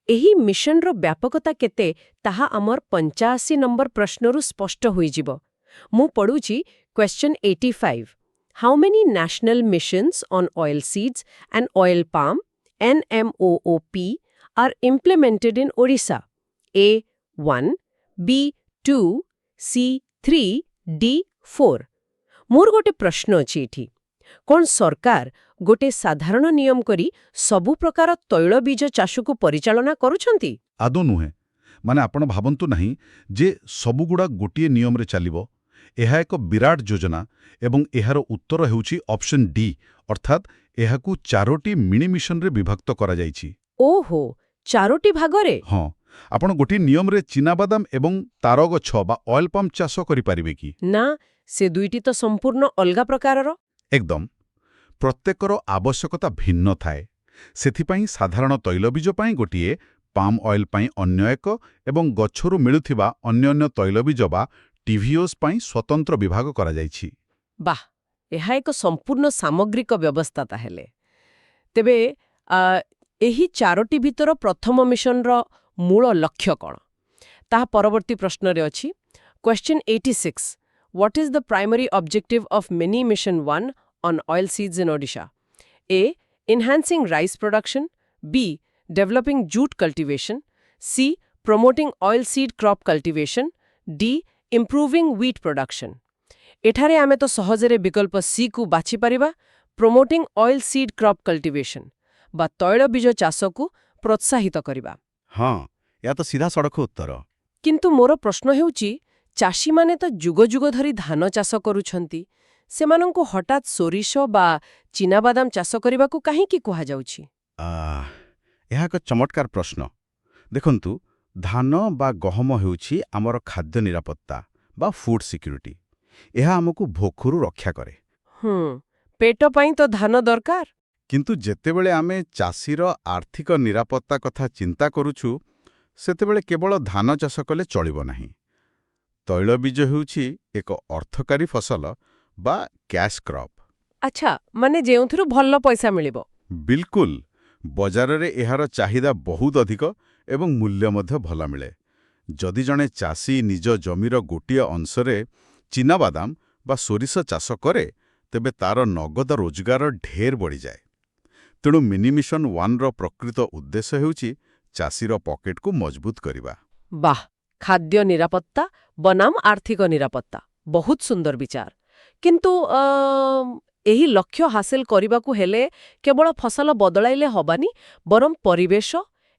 ଏହି ମିଶନର ବ୍ୟାପକତା କେତେ ତାହା ଆମର 85 ନମ୍ବର ପ୍ରଶ୍ନରୁ ସ୍ପଷ୍ଟ ହୋଇଯିବ। ମୁଁ ପଢ଼ୁଛି question 85 How many national missions on oil seeds and oil palm NMOOP are implemented in Odisha? A 1, B 2, C 3, D 4। ମୋର ଗୋଟେ ପ୍ରଶ୍ନ ଅଛି ଏଠି। କ'ଣ ସରକାର ଗୋଟେ ସାଧାରଣ ନିୟମ କରି ସବୁ ପ୍ରକାର ତୈଳବୀଜ ଚାଷକୁ ପରିଚାଳନା କରୁଛନ୍ତି? ଆଦୌ ନୁହେଁ। ମାନେ ଆପଣ ଭାବନ୍ତୁ ନାହିଁ ଯେ ସବୁଗୁଡ଼ା ଗୋଟିଏ ନିୟମରେ ଚାଲିବ। ଏହା ଏକ ବିରାଟ ଯୋଜନା ଏବଂ ଏହାର ଉତ୍ତର ହେଉଛି ଅପସନ୍ ଡି, ଅର୍ଥାତ୍ ଏହାକୁ 4ଟି ମିନି ମିଶନରେ ବିଭକ୍ତ କରାଯାଇଛି। ଓହୋ, 4ଟି ଭାଗରେ? ହଁ, ଆପଣ ଗୋଟିଏ ନିୟମରେ ଚିନାବାଦାମ ଏବଂ ତାରଗଛ ବା ଅଏଲ୍ ପମ୍ପ ଚାଷ କରିପାରିବେ କି? ନା, ସେ ଦୁଇଟି ତ ସମ୍ପୂର୍ଣ୍ଣ ଅଲଗା ପ୍ରକାରର। ଏକଦମ। ପ୍ରତ୍ୟେକର ଆବଶ୍ୟକତା ଭିନ୍ନ ଥାଏ। ସେଥିପାଇଁ ସାଧାରଣ ତୈଳବୀଜ ପାଇଁ ଗୋଟିଏ, ପାମ୍ ଅଏଲ୍ ପାଇଁ ଅନ୍ୟ ଏକ ଏବଂ ଗଛରୁ ମିଳୁଥିବା ଅନ୍ୟାନ୍ୟ ତୈଳବୀଜ ବା ଟିଭିଓସ୍ ପାଇଁ ସ୍ୱତନ୍ତ୍ର ବିଭାଗ କରାଯାଇଛି। ବାଃ, ଏହା ଏକ ସମ୍ପୂର୍ଣ୍ଣ ସାମଗ୍ରିକ ବ୍ୟବସ୍ଥା ତାହେଲେ। ତେବେ ଏହି 4ଟି ଭିତର ପ୍ରଥମ ମିଶନର ମୂଳ ଲକ୍ଷ୍ୟ କ'ଣ? ତାହା ପରବର୍ତ୍ତୀ ପ୍ରଶ୍ନରେ ଅଛି। Question 86. What is the primary objective of Mini Mission 1 on oilseeds in Odisha? A. Enhancing rice production. B. Developing jute cultivation. C. Promoting oilseed crop cultivation. D. Improving wheat production. ଏଠାରେ ଆମେ ତ ସହଜରେ ବିକଳ୍ପ ସି କୁ ବାଛିପାରିବା, ପ୍ରୋମୋଟିଂ oil seed crop cultivation ବା ତୈଳବୀଜ ଚାଷକୁ ପ୍ରୋତ୍ସାହିତ କରିବା। ହଁ, ଏହା ତ ସିଧା ସଡ଼କ ଉତ୍ତର। କିନ୍ତୁ ମୋର ପ୍ରଶ୍ନ ହେଉଛି, ଚାଷୀମାନେ ତ ଯୁଗ ଯୁଗ ଧରି ଧାନ ଚାଷ କରୁଛନ୍ତି, ସେମାନଙ୍କୁ ହଠାତ୍ ସୋରିଷ ବା ଚିନାବାଦାମ ଚାଷ କରିବାକୁ କାହିଁକି କୁହାଯାଉଛି? ଏହା ଏକ ଚମତ୍କାର ପ୍ରଶ୍ନ। ଦେଖନ୍ତୁ, ଧାନ ବା ଗହମ ହେଉଛି ଆମର ଖାଦ୍ୟ ନିରାପତ୍ତା ବା ଫୁଡ୍ ସିକ୍ୟୁରିଟି। ଏହା ଆମକୁ ଭୋକରୁ ରକ୍ଷା କରେ। ପେଟ ପାଇଁ ତ ଧାନ ଦରକାର। କିନ୍ତୁ ଯେତେବେଳେ ଆମେ ଚାଷୀର ଆର୍ଥିକ ନିରାପତ୍ତା କଥା ଚିନ୍ତା କରୁଛୁ, ସେତେବେଳେ କେବଳ ଧାନ ଚାଷ କଲେ ଚଳିବ ନାହିଁ। ତୈଳବୀଜ ହେଉଛି ଏକ ଅର୍ଥକାରୀ ଫସଲ ବା କ୍ୟାଶ୍ କ୍ରପ୍। ଆଚ୍ଛା, ମାନେ ଯେଉଁଥିରୁ ଭଲ ପଇସା ମିଳିବ। ବିଲକୁଲ। ବଜାରରେ ଏହାର ଚାହିଦା ବହୁତ ଅଧିକ ଏବଂ ମୂଲ୍ୟ ମଧ୍ୟ ଭଲ ମିଳେ। ଯଦି ଜଣେ ଚାଷୀ ନିଜ ଜମିର ଗୋଟିଏ ଅଂଶରେ ଚିନାବାଦାମ ବା ସୋରିଷ ଚାଷ କରେ, ତେବେ ତାର ନଗଦ ରୋଜଗାର ଢେର ବଢ଼ିଯାଏ। ତେଣୁ ମିନି ମିଶନ 1ର ପ୍ରକୃତ ଉଦ୍ଦେଶ୍ୟ ହେଉଛି ଚାଷୀର ପକେଟକୁ ମଜବୁତ କରିବା। ବାଃ, ଖାଦ୍ୟ ନିରାପତ୍ତା ବନାମ ଆର୍ଥିକ ନିରାପତ୍ତା, ବହୁତ ସୁନ୍ଦର ବିଚାର। କିନ୍ତୁ ଏହି ଲକ୍ଷ୍ୟ ହାସଲ କରିବାକୁ ହେଲେ କେବଳ ଫସଲ ବଦଳାଇଲେ ହବାନି, ବରଂ ପରିବେଶ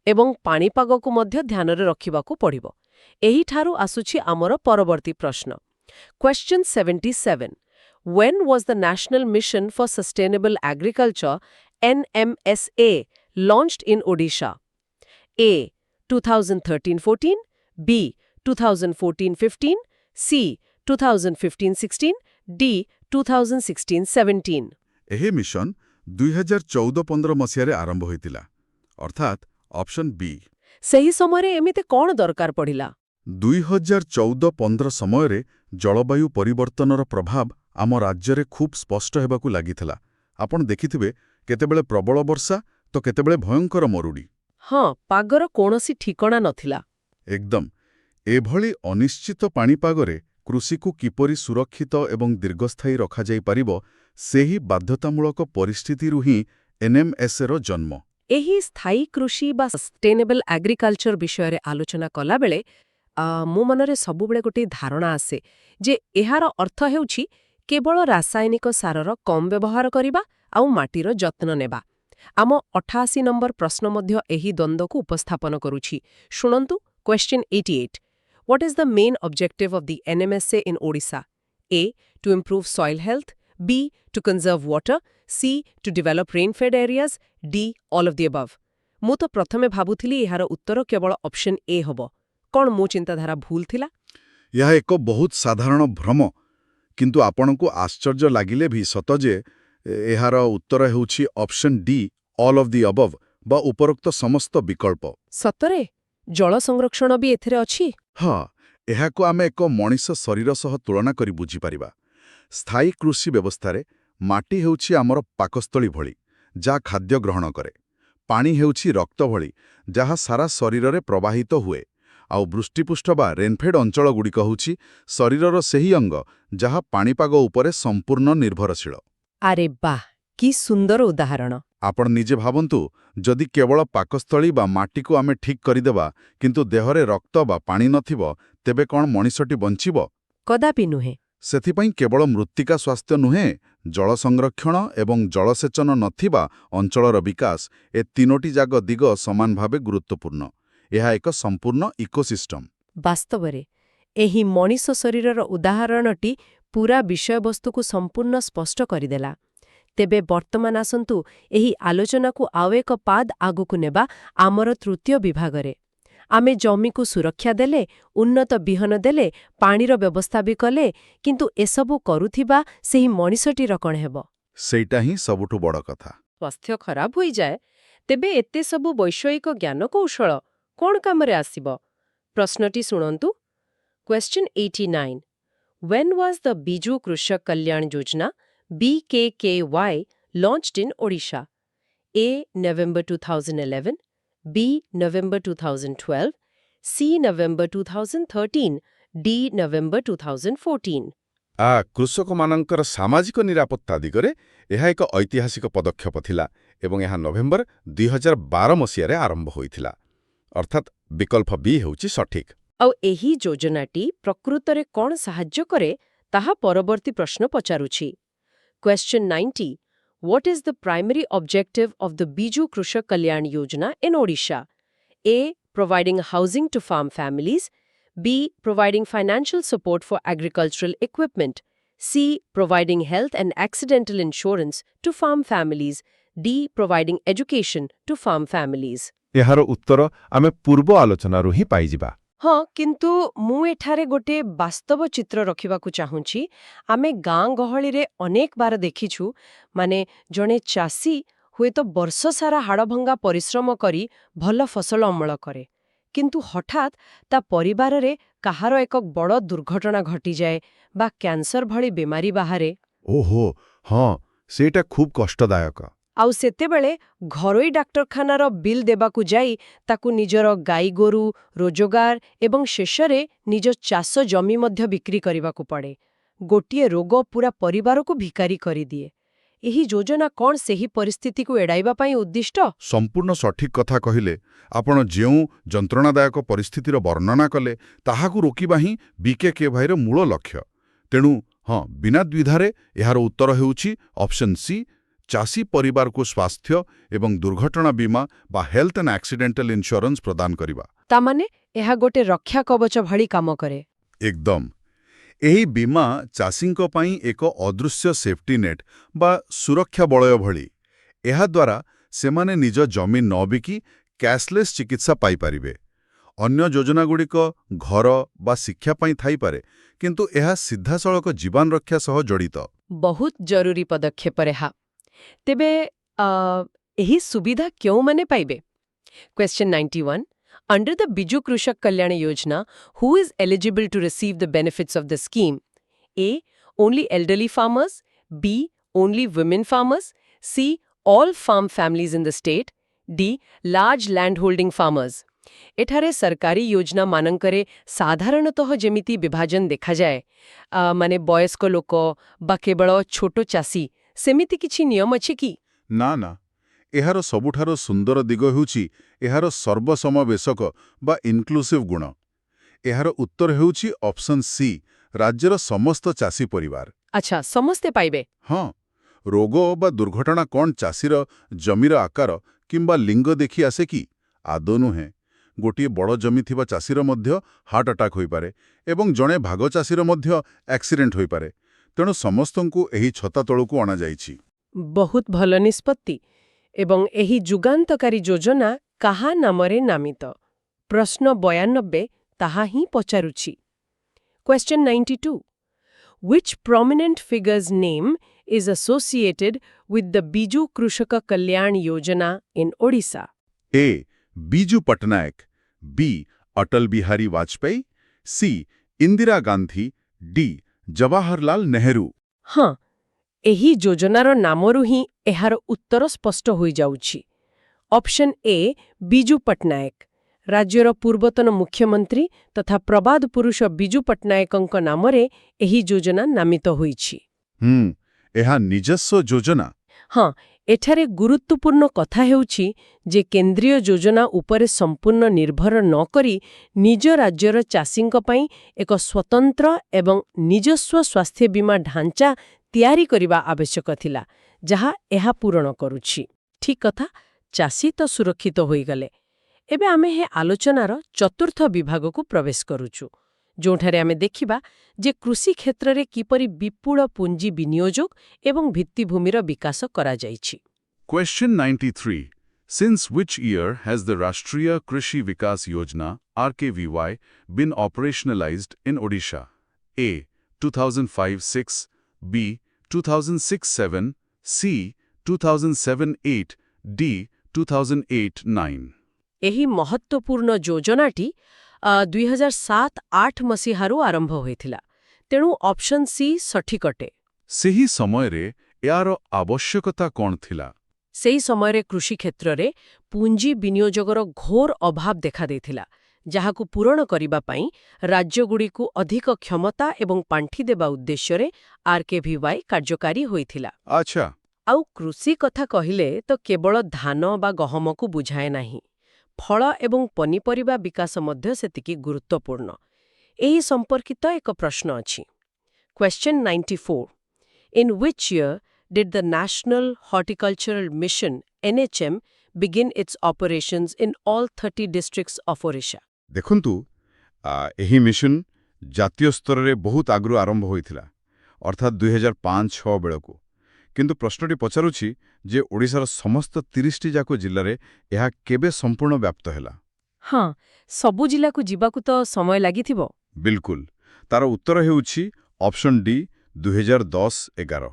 ଏବଂ ପାଣିପାଗକୁ ମଧ୍ୟ ଧ୍ୟାନରେ ରଖିବାକୁ ପଡ଼ିବ। ଏହିଠାରୁ ଆସୁଛି ଆମର ପରବର୍ତ୍ତୀ ପ୍ରଶ୍ନ। Question 77. When was the National Mission for Sustainable Agriculture NMSA launched in Odisha? A. 2013-14, B. 2014-15, C. 2015-16, D. 2016-17. ଏହି ମିଶନ 2014-15 ମସିହାରେ ଆରମ୍ଭ ହୋଇଥିଲା, ଅର୍ଥାତ୍ ଅପସନ୍ ବି। ସେହି ସମୟରେ ଏମିତି କ'ଣ ଦରକାର ପଡ଼ିଲା? 2014-15 ସମୟରେ ଜଳବାୟୁ ପରିବର୍ତ୍ତନର ପ୍ରଭାବ ଆମ ରାଜ୍ୟରେ ଖୁବ୍ ସ୍ପଷ୍ଟ ହେବାକୁ ଲାଗିଥିଲା। ଆପଣ ଦେଖିଥିବେ, କେତେବେଳେ ପ୍ରବଳ ବର୍ଷା ତ କେତେବେଳେ ଭୟଙ୍କର ମରୁଡ଼ି। ହଁ, ପାଗର କୌଣସି ଠିକଣା ନଥିଲା। ଏକଦମ। ଏଭଳି ଅନିଶ୍ଚିତ ପାଣିପାଗରେ କୃଷିକୁ କିପରି ସୁରକ୍ଷିତ ଏବଂ ଦୀର୍ଘସ୍ଥାୟୀ ରଖାଯାଇପାରିବ, ସେହି ବାଧ୍ୟତାମୂଳକ ପରିସ୍ଥିତିରୁ ହିଁ NMSAର ଜନ୍ମ। ଏହି ସ୍ଥାୟୀ କୃଷି ବା ସଷ୍ଟେନେବଲ୍ ଆଗ୍ରିକଲଚର ବିଷୟରେ ଆଲୋଚନା କଲାବେଳେ ମୋ ମନରେ ସବୁବେଳେ ଗୋଟିଏ ଧାରଣା ଆସେ ଯେ ଏହାର ଅର୍ଥ ହେଉଛି କେବଳ ରାସାୟନିକ ସାରର କମ୍ ବ୍ୟବହାର କରିବା ଆଉ ମାଟିର ଯତ୍ନ ନେବା। ଆମ 88 ନମ୍ବର ପ୍ରଶ୍ନ ମଧ୍ୟ ଏହି ଦ୍ୱନ୍ଦ୍ୱକୁ ଉପସ୍ଥାପନ କରୁଛି। ଶୁଣନ୍ତୁ, Question 88. What is the main objective of the NMSA in Odisha? A. To improve soil health. B. To conserve water. C. To develop rain-fed areas. D. All of the above. ମୁଁ ତ ପ୍ରଥମେ ଭାବୁଥିଲି ଏହାର ଉତ୍ତର କେବଳ ଅପସନ୍ ଏ ହେବ। କ'ଣ ମୋ ଚିନ୍ତାଧାରା ଭୁଲ ଥିଲା? ଏହା ଏକ ବହୁତ ସାଧାରଣ ଭ୍ରମ, କିନ୍ତୁ ଆପଣଙ୍କୁ ଆଶ୍ଚର୍ଯ୍ୟ ଲାଗିଲେ ବି ସତ ଯେ ଏହାର ଉତ୍ତର ହେଉଛି option D, all of the above ବା ଉପରୋକ୍ତ ସମସ୍ତ ବିକଳ୍ପ। ସତରେ? ଜଳ ସଂରକ୍ଷଣ ବି ଏଥିରେ ଅଛି? ହଁ, ଏହାକୁ ଆମେ ଏକ ମଣିଷ ଶରୀର ସହ ତୁଳନା କରି ବୁଝିପାରିବା। ସ୍ଥାୟୀ କୃଷି ବ୍ୟବସ୍ଥାରେ ମାଟି ହେଉଛି ଆମର ପାକସ୍ଥଳୀ ଭଳି, ଯାହା ଖାଦ୍ୟ ଗ୍ରହଣ କରେ। ପାଣି ହେଉଛି ରକ୍ତ ଭଳି, ଯାହା ସାରା ଶରୀରରେ ପ୍ରବାହିତ ହୁଏ। ଆଉ ବୃଷ୍ଟିପୁଷ୍ଟ ବା ରେନ୍ଫେଡ୍ ଅଞ୍ଚଳଗୁଡ଼ିକ ହେଉଛି ଶରୀରର ସେହି ଅଙ୍ଗ ଯାହା ପାଣିପାଗ ଉପରେ ସମ୍ପୂର୍ଣ୍ଣ ନିର୍ଭରଶୀଳ। ଆରେ ବାଃ, କି ସୁନ୍ଦର ଉଦାହରଣ! ଆପଣ ନିଜେ ଭାବନ୍ତୁ, ଯଦି କେବଳ ପାକସ୍ଥଳୀ ବା ମାଟିକୁ ଆମେ ଠିକ୍ କରିଦେବା, କିନ୍ତୁ ଦେହରେ ରକ୍ତ ବା ପାଣି ନଥିବ, ତେବେ କ'ଣ ମଣିଷଟି ବଞ୍ଚିବ? କଦାପି ନୁହେଁ। ସେଥିପାଇଁ କେବଳ ମୃତ୍ତିକା ସ୍ୱାସ୍ଥ୍ୟ ନୁହେଁ, ଜଳ ସଂରକ୍ଷଣ ଏବଂ ଜଳସେଚନ ନଥିବା ଅଞ୍ଚଳର ବିକାଶ ଏ ତିନୋଟି ଯାକ ଦିଗ ସମାନ ଭାବେ ଗୁରୁତ୍ୱପୂର୍ଣ୍ଣ। ଏହା ଏକ ସମ୍ପୂର୍ଣ୍ଣ ଇକୋସିଷ୍ଟମ୍। ବାସ୍ତବରେ ଏହି ମଣିଷ ଶରୀରର ଉଦାହରଣଟି ପୂରା ବିଷୟବସ୍ତୁକୁ ସମ୍ପୂର୍ଣ୍ଣ ସ୍ପଷ୍ଟ କରିଦେଲା। ତେବେ ବର୍ତ୍ତମାନ ଆସନ୍ତୁ ଏହି ଆଲୋଚନାକୁ ଆଉ ଏକ ପାଦ ଆଗକୁ ନେବା ଆମର ତୃତୀୟ ବିଭାଗରେ। ଆମେ ଜମିକୁ ସୁରକ୍ଷା ଦେଲେ, ଉନ୍ନତ ବିହନ ଦେଲେ, ପାଣିର ବ୍ୟବସ୍ଥା ବି କଲେ, କିନ୍ତୁ ଏସବୁ କରୁଥିବା ସେହି ମଣିଷଟିର କ'ଣ ହେବ? ସେଇଟା ହିଁ ସବୁଠୁ ବଡ଼ କଥା। ସ୍ୱାସ୍ଥ୍ୟ ଖରାପ ହୋଇଯାଏ, ତେବେ ଏତେ ସବୁ ବୈଷୟିକ ଜ୍ଞାନକୌଶଳ କ'ଣ କାମରେ ଆସିବ? ପ୍ରଶ୍ନଟି ଶୁଣନ୍ତୁ। Question 89. When was the Biju Krishak Kalyan Yojana BKKY launched in Odisha? A. November 2011, B. November 2012, C. November 2013, D. November 2014. କୃଷକମାନଙ୍କର ସାମାଜିକ ନିରାପତ୍ତା ଦିଗରେ ଏହା ଏକ ଐତିହାସିକ ପଦକ୍ଷେପ ଥିଲା ଏବଂ ଏହା ନଭେମ୍ବର 2012 ମସିହାରେ ଆରମ୍ଭ ହୋଇଥିଲା। ଅର୍ଥାତ୍ ବିକଳ୍ପ ବି ହେଉଛି ସଠିକ୍। ଆଉ ଏହି ଯୋଜନାଟି ପ୍ରକୃତରେ କ'ଣ ସାହାଯ୍ୟ କରେ ତାହା ପରବର୍ତ୍ତୀ ପ୍ରଶ୍ନ ପଚାରୁଛି। Question 90. What is the primary objective of the Biju Krishak Kalyan Yojana in Odisha? A. Providing housing to farm families. B. Providing financial support for agricultural equipment. C. Providing health and accidental insurance to farm families. D. Providing education to farm families. ଏହାର ଉତ୍ତର ଆମେ ପୂର୍ବ ଆଲୋଚନାରୁ ହିଁ ପାଇଯିବା। ହଁ, କିନ୍ତୁ ମୁଁ ଏଠାରେ ଗୋଟେ ବାସ୍ତବ ଚିତ୍ର ରଖିବାକୁ ଚାହୁଁଛି। ଆମେ ଗାଁ ଗହଳିରେ ଅନେକ ବାର ଦେଖିଛୁ, ମାନେ ଜଣେ ଚାଷୀ ହୁଏତ ବର୍ଷସାରା ହାଡ଼ଭଙ୍ଗା ପରିଶ୍ରମ କରି ଭଲ ଫସଲ ଅମଳ କରେ, କିନ୍ତୁ ହଠାତ୍ ତା ପରିବାରରେ କାହାର ଏକ ବଡ଼ ଦୁର୍ଘଟଣା ଘଟିଯାଏ ବା କ୍ୟାନ୍ସର ଭଳି ବେମାରୀ ବାହାରେ। ଓହୋ, ହଁ, ସେଇଟା ଖୁବ୍ କଷ୍ଟଦାୟକ। ଆଉ ସେତେବେଳେ ଘରୋଇ ଡାକ୍ତରଖାନାର ବିଲ୍ ଦେବାକୁ ଯାଇ ତାକୁ ନିଜର ଗାଈଗୋରୁ, ରୋଜଗାର ଏବଂ ଶେଷରେ ନିଜ ଚାଷ ଜମି ମଧ୍ୟ ବିକ୍ରି କରିବାକୁ ପଡ଼େ। ଗୋଟିଏ ରୋଗ ପୁରା ପରିବାରକୁ ଭିକାରୀ କରିଦିଏ। ଏହି ଯୋଜନା କ'ଣ ସେହି ପରିସ୍ଥିତିକୁ ଏଡ଼ାଇବା ପାଇଁ ଉଦ୍ଦିଷ୍ଟ? ସମ୍ପୂର୍ଣ୍ଣ ସଠିକ୍ କଥା କହିଲେ। ଆପଣ ଯେଉଁ ଯନ୍ତ୍ରଣାଦାୟକ ପରିସ୍ଥିତିର ବର୍ଣ୍ଣନା କଲେ, ତାହାକୁ ରୋକିବା ହିଁ BKKYର ମୂଳ ଲକ୍ଷ୍ୟ। ତେଣୁ ହଁ, ବିନା ଦ୍ୱିଧାରେ ଏହାର ଉତ୍ତର ହେଉଛି ଅପସନ୍ ସି, ଚାଷୀ ପରିବାରକୁ ସ୍ୱାସ୍ଥ୍ୟ ଏବଂ ଦୁର୍ଘଟଣା ବୀମା ବା ହେଲ୍ଥ ଆଣ୍ଡ ଆକ୍ସିଡେଣ୍ଟାଲ ଇନ୍ସ୍ୟୁରାନ୍ସ ପ୍ରଦାନ କରିବା। ତାମାନେ ଏହା ଗୋଟେ ରକ୍ଷା କବଚ ଭଳି କାମ କରେ। ଏକଦମ୍। ଏହି ବୀମା ଚାଷୀଙ୍କ ପାଇଁ ଏକ ଅଦୃଶ୍ୟ ସେଫ୍ଟି ନେଟ୍ ବା ସୁରକ୍ଷା ବଳୟ ଭଳି। ଏହାଦ୍ୱାରା ସେମାନେ ନିଜ ଜମି ନ ବିକି କ୍ୟାଶଲେସ୍ ଚିକିତ୍ସା ପାଇପାରିବେ। ଅନ୍ୟ ଯୋଜନାଗୁଡ଼ିକ ଘର ବା ଶିକ୍ଷା ପାଇଁ ଥାଇପାରେ, କିନ୍ତୁ ଏହା ସିଧାସଳଖ ଜୀବନ ରକ୍ଷା ସହ ଜଡ଼ିତ। ବହୁତ ଜରୁରୀ ପଦକ୍ଷେପ ଏହା। ତେବେ ଏହି ସୁବିଧା କେଉଁମାନେ ପାଇବେ? Question 91. Under the Biju Krishak Kalyan Yojana, who is eligible to receive the benefits of the scheme? A. Only elderly farmers. B. Only women farmers. C. All farm families in the state. D. Large landholding farmers. ଏଠାରେ ସରକାରୀ ଯୋଜନା ମାନଙ୍କରେ ସାଧାରଣତଃ ଯେମିତି ବିଭାଜନ ଦେଖାଯାଏ, ମାନେ ବୟସ୍କ ଲୋକ ବା କେବଳ ଛୋଟ ଚାଷୀ, ସେମିତି କିଛି ନିୟମ ଅଛି କି? ନା, ଏହାର ସବୁଠାରୁ ସୁନ୍ଦର ଦିଗ ହେଉଛି ଏହାର ସର୍ବସମାବେଶକ ବା ଇନକ୍ଲୁସିଭ୍ ଗୁଣ। ଏହାର ଉତ୍ତର ହେଉଛି ଅପସନ୍ ସି, ରାଜ୍ୟର ସମସ୍ତ ଚାଷୀ ପରିବାର। ଆଚ୍ଛା, ସମସ୍ତେ ପାଇବେ? ହଁ, ରୋଗ ବା ଦୁର୍ଘଟଣା କ'ଣ ଚାଷୀର ଜମିର ଆକାର କିମ୍ବା ଲିଙ୍ଗ ଦେଖି ଆସେ କି? ଆଦୌ ନୁହେଁ। ଗୋଟିଏ ବଡ଼ ଜମି ଥିବା ଚାଷୀର ମଧ୍ୟ ହାର୍ଟ ଆଟାକ୍ ହୋଇପାରେ ଏବଂ ଜଣେ ଭାଗ ଚାଷୀର ମଧ୍ୟ ଆକ୍ସିଡେଣ୍ଟ ହୋଇପାରେ। ତେଣୁ ସମସ୍ତଙ୍କୁ ଏହି ଛତା ତଳକୁ ଅଣାଯାଇଛି। ବହୁତ ଭଲ ନିଷ୍ପତ୍ତି। ଏବଂ ଏହି ଯୁଗାନ୍ତକାରୀ ଯୋଜନା କାହା ନାମରେ ନାମିତ? ପ୍ରଶ୍ନ 92 ତାହା ହିଁ ପଚାରୁଛି। Question 92. Which prominent figure's name is associated with the Biju Krishaka Kalyan Yojana in Odisha? A. Biju Patnaik, B. Atal Bihari Vajpayee, C. Indira Gandhi, D. Jawaharlal Nehru. ହଁ, ଏହି ଯୋଜନାର ନାମରୁ ହିଁ ଏହାର ଉତ୍ତର ସ୍ପଷ୍ଟ ହୋଇଯାଉଛି। ଅପସନ୍ ଏ ବିଜୁ ପଟ୍ଟନାୟକ, ରାଜ୍ୟର ପୂର୍ବତନ ମୁଖ୍ୟମନ୍ତ୍ରୀ ତଥା ପ୍ରବାଦ ପୁରୁଷ ବିଜୁ ପଟ୍ଟନାୟକଙ୍କ ନାମରେ ଏହି ଯୋଜନା ନାମିତ ହୋଇଛି। ଏହା ନିଜସ୍ୱ ଯୋଜନା। ହଁ, ଏଠାରେ ଗୁରୁତ୍ୱପୂର୍ଣ୍ଣ କଥା ହେଉଛି ଯେ କେନ୍ଦ୍ରୀୟ ଯୋଜନା ଉପରେ ସମ୍ପୂର୍ଣ୍ଣ ନିର୍ଭର ନ କରି ନିଜ ରାଜ୍ୟର ଚାଷୀଙ୍କ ପାଇଁ ଏକ ସ୍ୱତନ୍ତ୍ର ଏବଂ ନିଜସ୍ୱ ସ୍ୱାସ୍ଥ୍ୟ ବୀମା ଢାଞ୍ଚା ତିଆରି କରିବା ଆବଶ୍ୟକ ଥିଲା, ଯାହା ଏହା ପୂରଣ କରୁଛି। ଠିକ୍ କଥା, ଚାଷୀ ତ ସୁରକ୍ଷିତ ହୋଇଗଲେ। ଏବେ ଆମେ ଏ ଆଲୋଚନାର ଚତୁର୍ଥ ବିଭାଗକୁ ପ୍ରବେଶ କରୁଛୁ, ଯେଉଁଠାରେ ଆମେ ଦେଖିବା ଯେ କୃଷି କ୍ଷେତ୍ରରେ କିପରି ବିପୁଳ ପୁଞ୍ଜି ବିନିଯୋଗ ଏବଂ ଭିତ୍ତିଭୂମିର ବିକାଶ କରାଯାଇଛି। Question 93. Since which year has the Rashtriya Krishi Vikas Yojana (RKVY) been operationalized in Odisha? A. 2005-6, B. 2006-7, C. 2007-8, D. 2008-9. ଏହି ମହତ୍ତ୍ୱପୂର୍ଣ୍ଣ ଯୋଜନାଟି 2007-8 ମସିହାରୁ ଆରମ୍ଭ ହୋଇଥିଲା। ତେଣୁ ଅପସନ୍ ସି ସଠିକ୍ ଅଟେ। ସେହି ସମୟରେ ଏହାର ଆବଶ୍ୟକତା କ'ଣ ଥିଲା? ସେହି ସମୟରେ କୃଷି କ୍ଷେତ୍ରରେ ପୁଞ୍ଜି ବିନିଯୋଗର ଘୋର ଅଭାବ ଦେଖାଦେଇଥିଲା, ଯାହାକୁ ପୂରଣ କରିବା ପାଇଁ ରାଜ୍ୟଗୁଡ଼ିକୁ ଅଧିକ କ୍ଷମତା ଏବଂ ପାଣ୍ଠି ଦେବା ଉଦ୍ଦେଶ୍ୟରେ ଆର୍କେଭିୱାଇ କାର୍ଯ୍ୟକାରୀ ହୋଇଥିଲା। ଆଚ୍ଛା। ଆଉ କୃଷି କଥା କହିଲେ ତ କେବଳ ଧାନ ବା ଗହମକୁ ବୁଝାଏ ନାହିଁ। ଫଳ ଏବଂ ପନିପରିବା ବିକାଶ ମଧ୍ୟ ସେତିକି ଗୁରୁତ୍ୱପୂର୍ଣ୍ଣ। ଏହି ସମ୍ପର୍କିତ ଏକ ପ୍ରଶ୍ନ ଅଛି। Question 94. In which year did the National Horticultural Mission (NHM) begin its operations in all 30 districts of Odisha? ଦେଖନ୍ତୁ, ଏହି ମିଶନ ଜାତୀୟ ସ୍ତରରେ ବହୁତ ଆଗରୁ ଆରମ୍ଭ ହୋଇଥିଲା, ଅର୍ଥାତ୍ 2005-6 ବେଳକୁ। କିନ୍ତୁ ପ୍ରଶ୍ନଟି ପଚାରୁଛି ଯେ ଓଡ଼ିଶାର ସମସ୍ତ 30ଟି ଯାକ ଜିଲ୍ଲାରେ ଏହା କେବେ ସମ୍ପୂର୍ଣ୍ଣ ବ୍ୟାପ୍ତ ହେଲା? ହଁ, ସବୁ ଜିଲ୍ଲାକୁ ଯିବାକୁ ତ ସମୟ ଲାଗିଥିବ। ବିଲକୁଲ। ତାର ଉତ୍ତର ହେଉଛି ଅପସନ୍ ଡି 2010-11।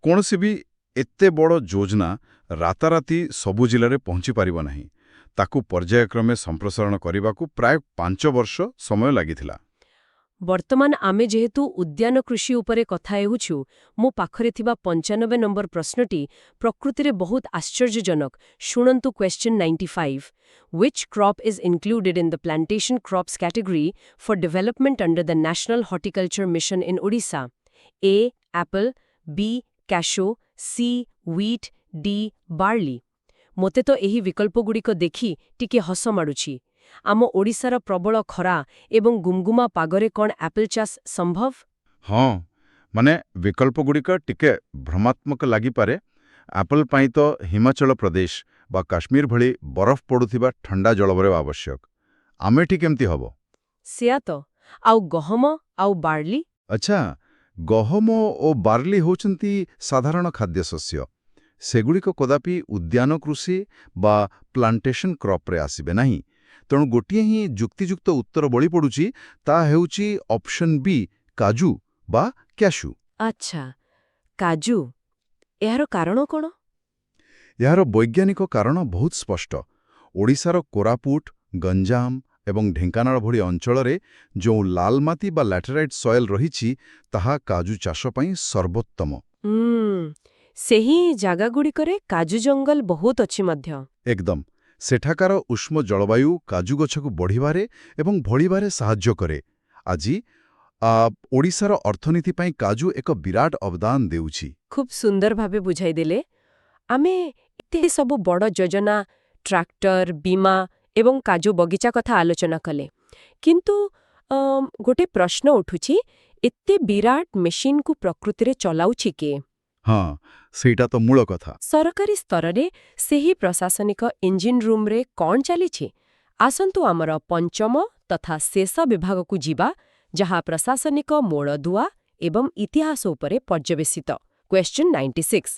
କୌଣସି ବି ଏତେ ବଡ଼ ଯୋଜନା ରାତାରାତି ସବୁ ଜିଲ୍ଲାରେ ପହଞ୍ଚି ପାରିବ ନାହିଁ। ତାକୁ ପର୍ଯ୍ୟାୟକ୍ରମେ ସମ୍ପ୍ରସାରଣ କରିବାକୁ ପ୍ରାୟ 5 ବର୍ଷ ସମୟ ଲାଗିଥିଲା। ବର୍ତ୍ତମାନ ଆମେ ଯେହେତୁ ଉଦ୍ୟାନ କୃଷି ଉପରେ କଥା ହେଉଛୁ, ମୋ ପାଖରେ ଥିବା 95 ନମ୍ବର ପ୍ରଶ୍ନଟି ପ୍ରକୃତିରେ ବହୁତ ଆଶ୍ଚର୍ଯ୍ୟଜନକ। ଶୁଣନ୍ତୁ Question 95. Which crop is included in the plantation crops category for development under the National Horticulture Mission in Odisha? A. Apple, B. Cashew, C. Wheat, D. Barley. ମୋତେ ତ ଏହି ବିକଳ୍ପଗୁଡ଼ିକ ଦେଖି ଟିକେ ହସ ମାଡୁଛି। ଆମ ଓଡ଼ିଶାର ପ୍ରବଳ ଖରା ଏବଂ ଗୁମଗୁମା ପାଗରେ କ'ଣ ଆପଲ୍ ଚାଷ ସମ୍ଭବ? ହଁ, ମାନେ ବିକଳ୍ପଗୁଡ଼ିକ ଟିକେ ଭ୍ରମାତ୍ମକ ଲାଗିପାରେ। ଆପଲ୍ ପାଇଁ ତ ହିମାଚଳ ପ୍ରଦେଶ ବା କାଶ୍ମୀର ଭଳି ବରଫ ପଡ଼ୁଥିବା ଥଣ୍ଡା ଜଳବାୟୁ ଆବଶ୍ୟକ। ଆମେଠି କେମିତି ହେବ? ସେୟା ତ। ଆଉ ଗହମ ଆଉ ବାର୍ଲି? ଆଚ୍ଛା, ଗହମ ଓ ବାର୍ଲି ହେଉଛନ୍ତି ସାଧାରଣ ଖାଦ୍ୟଶସ୍ୟ। ସେଗୁଡ଼ିକ କଦାପି ଉଦ୍ୟାନ କୃଷି ବା ପ୍ଲାଣ୍ଟେସନ୍ କ୍ରପ୍ରେ ଆସିବେ ନାହିଁ। ତେଣୁ ଗୋଟିଏ ହିଁ ଯୁକ୍ତିଯୁକ୍ତ ଉତ୍ତର ବଳିପଡ଼ୁଛି, ତାହା ହେଉଛି ଅପସନ୍ ବି, କାଜୁ ବା କ୍ୟାଶୁ। ଆଚ୍ଛା, କାଜୁ। ଏହାର କାରଣ କ'ଣ? ଏହାର ବୈଜ୍ଞାନିକ କାରଣ ବହୁତ ସ୍ପଷ୍ଟ। ଓଡ଼ିଶାର କୋରାପୁଟ, ଗଞ୍ଜାମ ଏବଂ ଢେଙ୍କାନାଳ ଭଳି ଅଞ୍ଚଳରେ ଯେଉଁ ଲାଲ ମାଟି ବା ଲ୍ୟାଟେରାଇଟ୍ ସଏଲ୍ ରହିଛି, ତାହା କାଜୁ ଚାଷ ପାଇଁ ସର୍ବୋତ୍ତମ। ସେହି ଜାଗାଗୁଡ଼ିକରେ କାଜୁ ଜଙ୍ଗଲ ବହୁତ ଅଛି ମଧ୍ୟ। ଏକଦମ। ସେଠାକାର ଉଷ୍ମ ଜଳବାୟୁ କାଜୁ ଗଛକୁ ବଢ଼ିବାରେ ଏବଂ ଭଳିବାରେ ସାହାଯ୍ୟ କରେ। ଆଜି ଓଡ଼ିଶାର ଅର୍ଥନୀତି ପାଇଁ କାଜୁ ଏକ ବିରାଟ ଅବଦାନ ଦେଉଛି। ଖୁବ୍ ସୁନ୍ଦର ଭାବେ ବୁଝାଇଦେଲେ। ଆମେ ଏତେ ସବୁ ବଡ଼ ଯୋଜନା, ଟ୍ରାକ୍ଟର, ବୀମା ଏବଂ କାଜୁ ବଗିଚା କଥା ଆଲୋଚନା କଲେ। କିନ୍ତୁ ଗୋଟେ ପ୍ରଶ୍ନ ଉଠୁଛି, ଏତେ ବିରାଟ ମେସିନ୍କୁ ପ୍ରକୃତିରେ ଚଲାଉଛି କିଏ? ହଁ, ସେଇଟା ତ ମୂଳ କଥା। ସରକାରୀ ସ୍ତରରେ ସେହି ପ୍ରଶାସନିକ ଇଞ୍ଜିନ୍ ରୁମ୍ରେ କ'ଣ ଚାଲିଛି? ଆସନ୍ତୁ ଆମର ପଞ୍ଚମ ତଥା ଶେଷ ବିଭାଗକୁ ଯିବା, ଯାହା ପ୍ରଶାସନିକ ମୂଳଦୁଆ ଏବଂ ଇତିହାସ ଉପରେ ପର୍ଯ୍ୟବେସିତ। Question 96.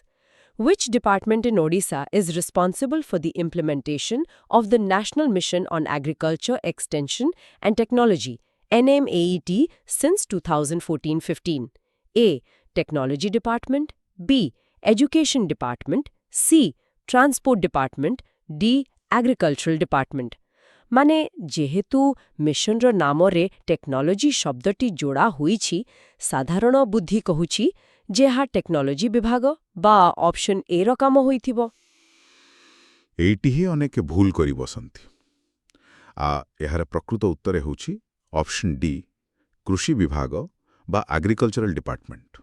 Which department in Odisha is responsible for the implementation of the National Mission on Agriculture, Extension and Technology (NMAET) since 2014-15? A. Technology Department, B. Education Department, C. Transport Department, D. Agricultural Department. ମାନେ ଯେହେତୁ ମିଶନର ନାମରେ technology ଶବ୍ଦଟି ଯୋଡ଼ା ହୋଇଛି, ସାଧାରଣ ବୁଦ୍ଧି କହୁଛି ଯେ ଏହା ଟେକ୍ନୋଲୋଜି ବିଭାଗ ବା ଅପସନ୍ ଏ ର କାମ ହୋଇଥିବ। ଏଇଟି ହିଁ ଅନେକ ଭୁଲ କରି ବସନ୍ତି। ଏହାର ପ୍ରକୃତ ଉତ୍ତର ହେଉଛି ଅପସନ୍ ଡି, କୃଷି ବିଭାଗ ବା ଆଗ୍ରିକଲଚରାଲ ଡିପାର୍ଟମେଣ୍ଟ।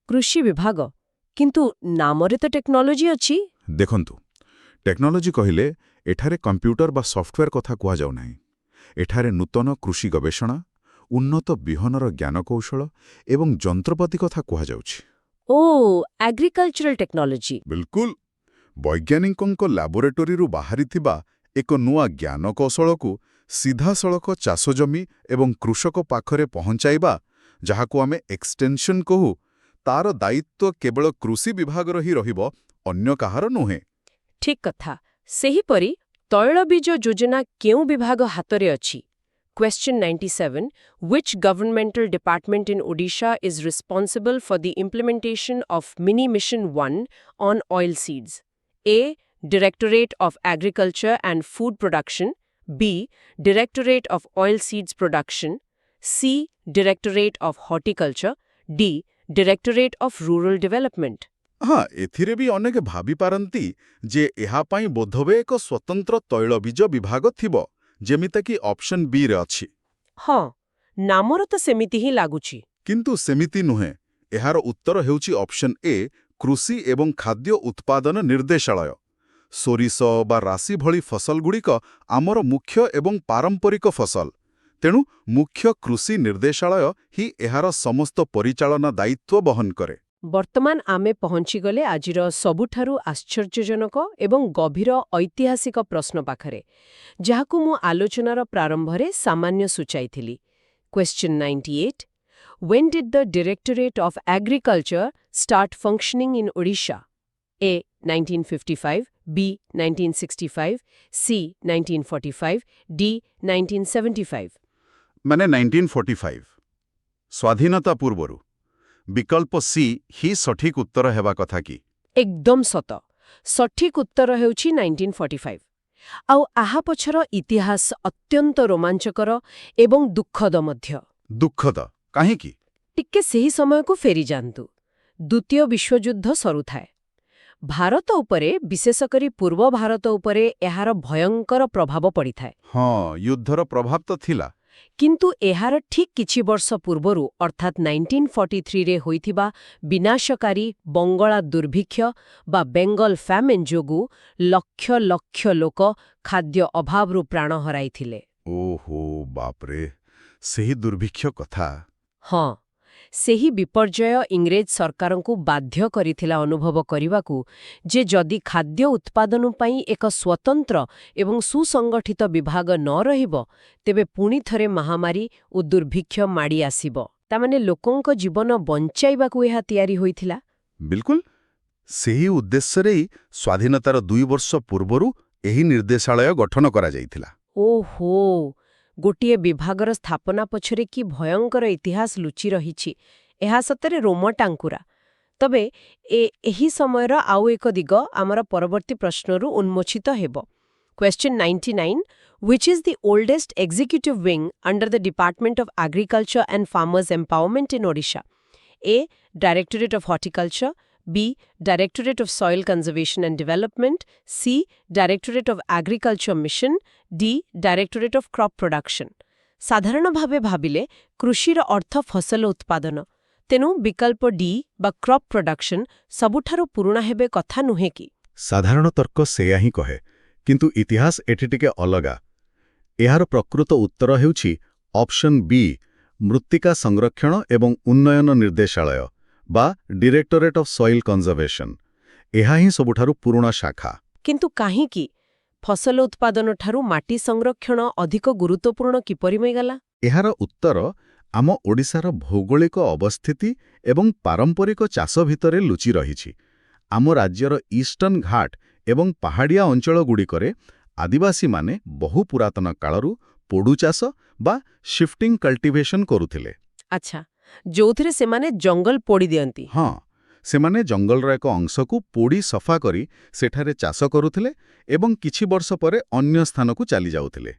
କୃଷି ବିଭାଗ କିନ୍ତୁ ନାମରେ ତ ଟେକ୍ନୋଲୋଜି ଅଛି। ଦେଖନ୍ତୁ, ଟେକ୍ନୋଲୋଜି କହିଲେ ଏଠାରେ କମ୍ପ୍ୟୁଟର ବା ସଫ୍ଟୱେୟାର କଥା କୁହାଯାଉ ନାହିଁ। ଏଠାରେ ନୂତନ କୃଷି ଗବେଷଣା, ଉନ୍ନତ ବିହନର ଜ୍ଞାନକୌଶଳ ଏବଂ ଯନ୍ତ୍ରପାତି କଥା କୁହାଯାଉଛି। ଓ ଏଗ୍ରିକଲଚରାଲ ଟେକ୍ନୋଲୋଜି। ବିଲକୁଲ। ବୈଜ୍ଞାନିକଙ୍କ ଲାବୋରେଟୋରୀରୁ ବାହାରିଥିବା ଏକ ନୂଆ ଜ୍ଞାନକୌଶଳକୁ ସିଧାସଳଖ ଚାଷଜମି ଏବଂ କୃଷକ ପାଖରେ ପହଞ୍ଚାଇବା, ଯାହାକୁ ଆମେ ଏକ୍ସଟେନସନ୍ କହୁ, ତାର ଦାୟିତ୍ୱ କେବଳ କୃଷି ବିଭାଗର ହିଁ ରହିବ, ଅନ୍ୟ କାହାର ନୁହେଁ। ଠିକ୍ କଥା। ସେହିପରି ତୈଳବୀଜ ଯୋଜନା କେଉଁ ବିଭାଗ ହାତରେ ଅଛି? Question 97. Which governmental department in Odisha is responsible for the implementation of Mini Mission 1 on oilseeds? A. Directorate of Agriculture and Food Production. B. Directorate of Oilseeds Production. C. Directorate of Horticulture. D. Directorate of Rural Development. ହଁ, ଏଥିରେ ବି ଅନେକ ଭାବିପାରନ୍ତି ଯେ ଏହା ପାଇଁ ବୋଧହୁଏ ଏକ ସ୍ୱତନ୍ତ୍ର ତୈଳବୀଜ ବିଭାଗ ଥିବ, ଯେମିତିକି ଅପସନ୍ ବିରେ ଅଛି। ହଁ, ନାମର ତ ସେମିତି ହିଁ ଲାଗୁଛି। କିନ୍ତୁ ସେମିତି ନୁହେଁ। ଏହାର ଉତ୍ତର ହେଉଛି ଅପସନ୍ ଏ, କୃଷି ଏବଂ ଖାଦ୍ୟ ଉତ୍ପାଦନ ନିର୍ଦ୍ଦେଶାଳୟ। ସୋରିଷ ବା ରାଶି ଭଳି ଫସଲଗୁଡ଼ିକ ଆମର ମୁଖ୍ୟ ଏବଂ ପାରମ୍ପରିକ ଫସଲ। ତେଣୁ ମୁଖ୍ୟ କୃଷି ନିର୍ଦ୍ଦେଶାଳୟ ହିଁ ଏହାର ସମସ୍ତ ପରିଚାଳନା ଦାୟିତ୍ୱ ବହନ କରେ। ବର୍ତ୍ତମାନ ଆମେ ପହଞ୍ଚିଗଲେ ଆଜିର ସବୁଠାରୁ ଆଶ୍ଚର୍ଯ୍ୟଜନକ ଏବଂ ଗଭୀର ଐତିହାସିକ ପ୍ରଶ୍ନ ପାଖରେ, ଯାହାକୁ ମୁଁ ଆଲୋଚନାର ପ୍ରାରମ୍ଭରେ ସାମାନ୍ୟ ସୂଚାଇଥିଲି। Question 98. When did the Directorate of Agriculture start functioning in Odisha? A. 1955, B. 1965, C. 1945, D. 1975. ମାନେ 1945, ସ୍ୱାଧୀନତା ପୂର୍ବରୁ। ବିକଳ୍ପ ସି ହିଁ ସଠିକ୍ ଉତ୍ତର ହେବା କଥା କି? ଏକଦମ ସତ। ସଠିକ୍ ଉତ୍ତର ହେଉଛି 1945। ଆଉ ଏହା ପଛର ଇତିହାସ ଅତ୍ୟନ୍ତ ରୋମାଞ୍ଚକର ଏବଂ ଦୁଃଖଦ ମଧ୍ୟ। ଦୁଃଖଦ କାହିଁକି? ଟିକେ ସେହି ସମୟକୁ ଫେରିଯାଆନ୍ତୁ। ଦ୍ୱିତୀୟ ବିଶ୍ୱଯୁଦ୍ଧ ସରୁଥାଏ। ଭାରତ ଉପରେ, ବିଶେଷକରି ପୂର୍ବ ଭାରତ ଉପରେ ଏହାର ଭୟଙ୍କର ପ୍ରଭାବ ପଡ଼ିଥାଏ। ହଁ, ଯୁଦ୍ଧର ପ୍ରଭାବ ତ ଥିଲା। କିନ୍ତୁ ଏହାର ଠିକ୍ କିଛି ବର୍ଷ ପୂର୍ବରୁ, ଅର୍ଥାତ୍ 1943ରେ ହୋଇଥିବା ବିନାଶକାରୀ ବଙ୍ଗଳା ଦୁର୍ଭିକ୍ଷ ବା ବେଙ୍ଗଲ ଫ୍ୟାମିନ୍ ଯୋଗୁଁ ଲକ୍ଷ ଲକ୍ଷ ଲୋକ ଖାଦ୍ୟ ଅଭାବରୁ ପ୍ରାଣ ହରାଇଥିଲେ। ଓହୋ ବାପରେ, ସେହି ଦୁର୍ଭିକ୍ଷ କଥା। ହଁ, ସେହି ବିପର୍ଯ୍ୟୟ ଇଂରେଜ ସରକାରଙ୍କୁ ବାଧ୍ୟ କରିଥିଲା ଅନୁଭବ କରିବାକୁ ଯେ ଯଦି ଖାଦ୍ୟ ଉତ୍ପାଦନ ପାଇଁ ଏକ ସ୍ୱତନ୍ତ୍ର ଏବଂ ସୁସଂଗଠିତ ବିଭାଗ ନ ରହିବ, ତେବେ ପୁଣି ଥରେ ମହାମାରୀ ଓ ଦୁର୍ଭିକ୍ଷ ମାଡ଼ି ଆସିବ। ତାମାନେ ଲୋକଙ୍କ ଜୀବନ ବଞ୍ଚାଇବାକୁ ଏହା ତିଆରି ହୋଇଥିଲା। ବିଲକୁଲ। ସେହି ଉଦ୍ଦେଶ୍ୟରେ ସ୍ୱାଧୀନତାର 2 ବର୍ଷ ପୂର୍ବରୁ ଏହି ନିର୍ଦ୍ଦେଶାଳୟ ଗଠନ କରାଯାଇଥିଲା। ଓହୋ, ଗୋଟିଏ ବିଭାଗର ସ୍ଥାପନା ପଛରେ କି ଭୟଙ୍କର ଇତିହାସ ଲୁଚି ରହିଛି, ଏହା ସତରେ ରୋମଟାଙ୍କୁରା। ତବେ ଏହି ସମୟର ଆଉ ଏକ ଦିଗ ଆମର ପରବର୍ତ୍ତୀ ପ୍ରଶ୍ନରୁ ଉନ୍ମୋଚିତ ହେବ। Question 99. Which is the oldest executive wing under the Department of Agriculture and Farmers Empowerment in Odisha? A. Directorate of Horticulture. B. Directorate of Soil Conservation and Development. C. Directorate of Agriculture Mission. D. Directorate of Crop Production. ସାଧାରଣ ଭାବେ ଭାବିଲେ କୃଷିର ଅର୍ଥ ଫସଲ ଉତ୍ପାଦନ। ତେଣୁ ବିକଳ୍ପ D ବା କ୍ରପ୍ ପ୍ରଡକ୍ସନ୍ ସବୁଠାରୁ ପୁରୁଣା ହେବେ କଥା ନୁହେଁ କି? ସାଧାରଣ ତର୍କ ସେୟା ହିଁ କହେ, କିନ୍ତୁ ଇତିହାସ ଏଠି ଟିକେ ଅଲଗା। ଏହାର ପ୍ରକୃତ ଉତ୍ତର ହେଉଛି ଅପସନ୍ ବି, ମୃତ୍ତିକା ସଂରକ୍ଷଣ ଏବଂ ଉନ୍ନୟନ ନିର୍ଦ୍ଦେଶାଳୟ ବା ଡିରେକ୍ଟୋରେଟ୍ ଅଫ୍ ସଏଲ୍ କନଜର୍ଭେସନ୍। ଏହା ହିଁ ସବୁଠାରୁ ପୁରୁଣା ଶାଖା। କିନ୍ତୁ କାହିଁକି ଫସଲ ଉତ୍ପାଦନଠାରୁ ମାଟି ସଂରକ୍ଷଣ ଅଧିକ ଗୁରୁତ୍ୱପୂର୍ଣ୍ଣ କିପରି ହୋଇଗଲା? ଏହାର ଉତ୍ତର ଆମ ଓଡ଼ିଶାର ଭୌଗୋଳିକ ଅବସ୍ଥିତି ଏବଂ ପାରମ୍ପରିକ ଚାଷ ଭିତରେ ଲୁଚି ରହିଛି। ଆମ ରାଜ୍ୟର ଇଷ୍ଟର୍ଣ୍ଣ ଘାଟ ଏବଂ ପାହାଡ଼ିଆ ଅଞ୍ଚଳଗୁଡ଼ିକରେ ଆଦିବାସୀମାନେ ବହୁ ପୁରାତନ କାଳରୁ ପୋଡ଼ୁ ଚାଷ ବା ଶିଫ୍ଟିଂ କଲ୍ଟିଭେସନ୍ କରୁଥିଲେ। ଆଚ୍ଛା, ଯୋଉଥିରେ ସେମାନେ ଜଙ୍ଗଲ ପୋଡ଼ି ଦିଅନ୍ତି। ହଁ, ସେମାନେ ଜଙ୍ଗଲର ଏକ ଅଂଶକୁ ପୋଡ଼ି ସଫା କରି ସେଠାରେ ଚାଷ କରୁଥିଲେ ଏବଂ କିଛି ବର୍ଷ ପରେ ଅନ୍ୟ ସ୍ଥାନକୁ ଚାଲିଯାଉଥିଲେ।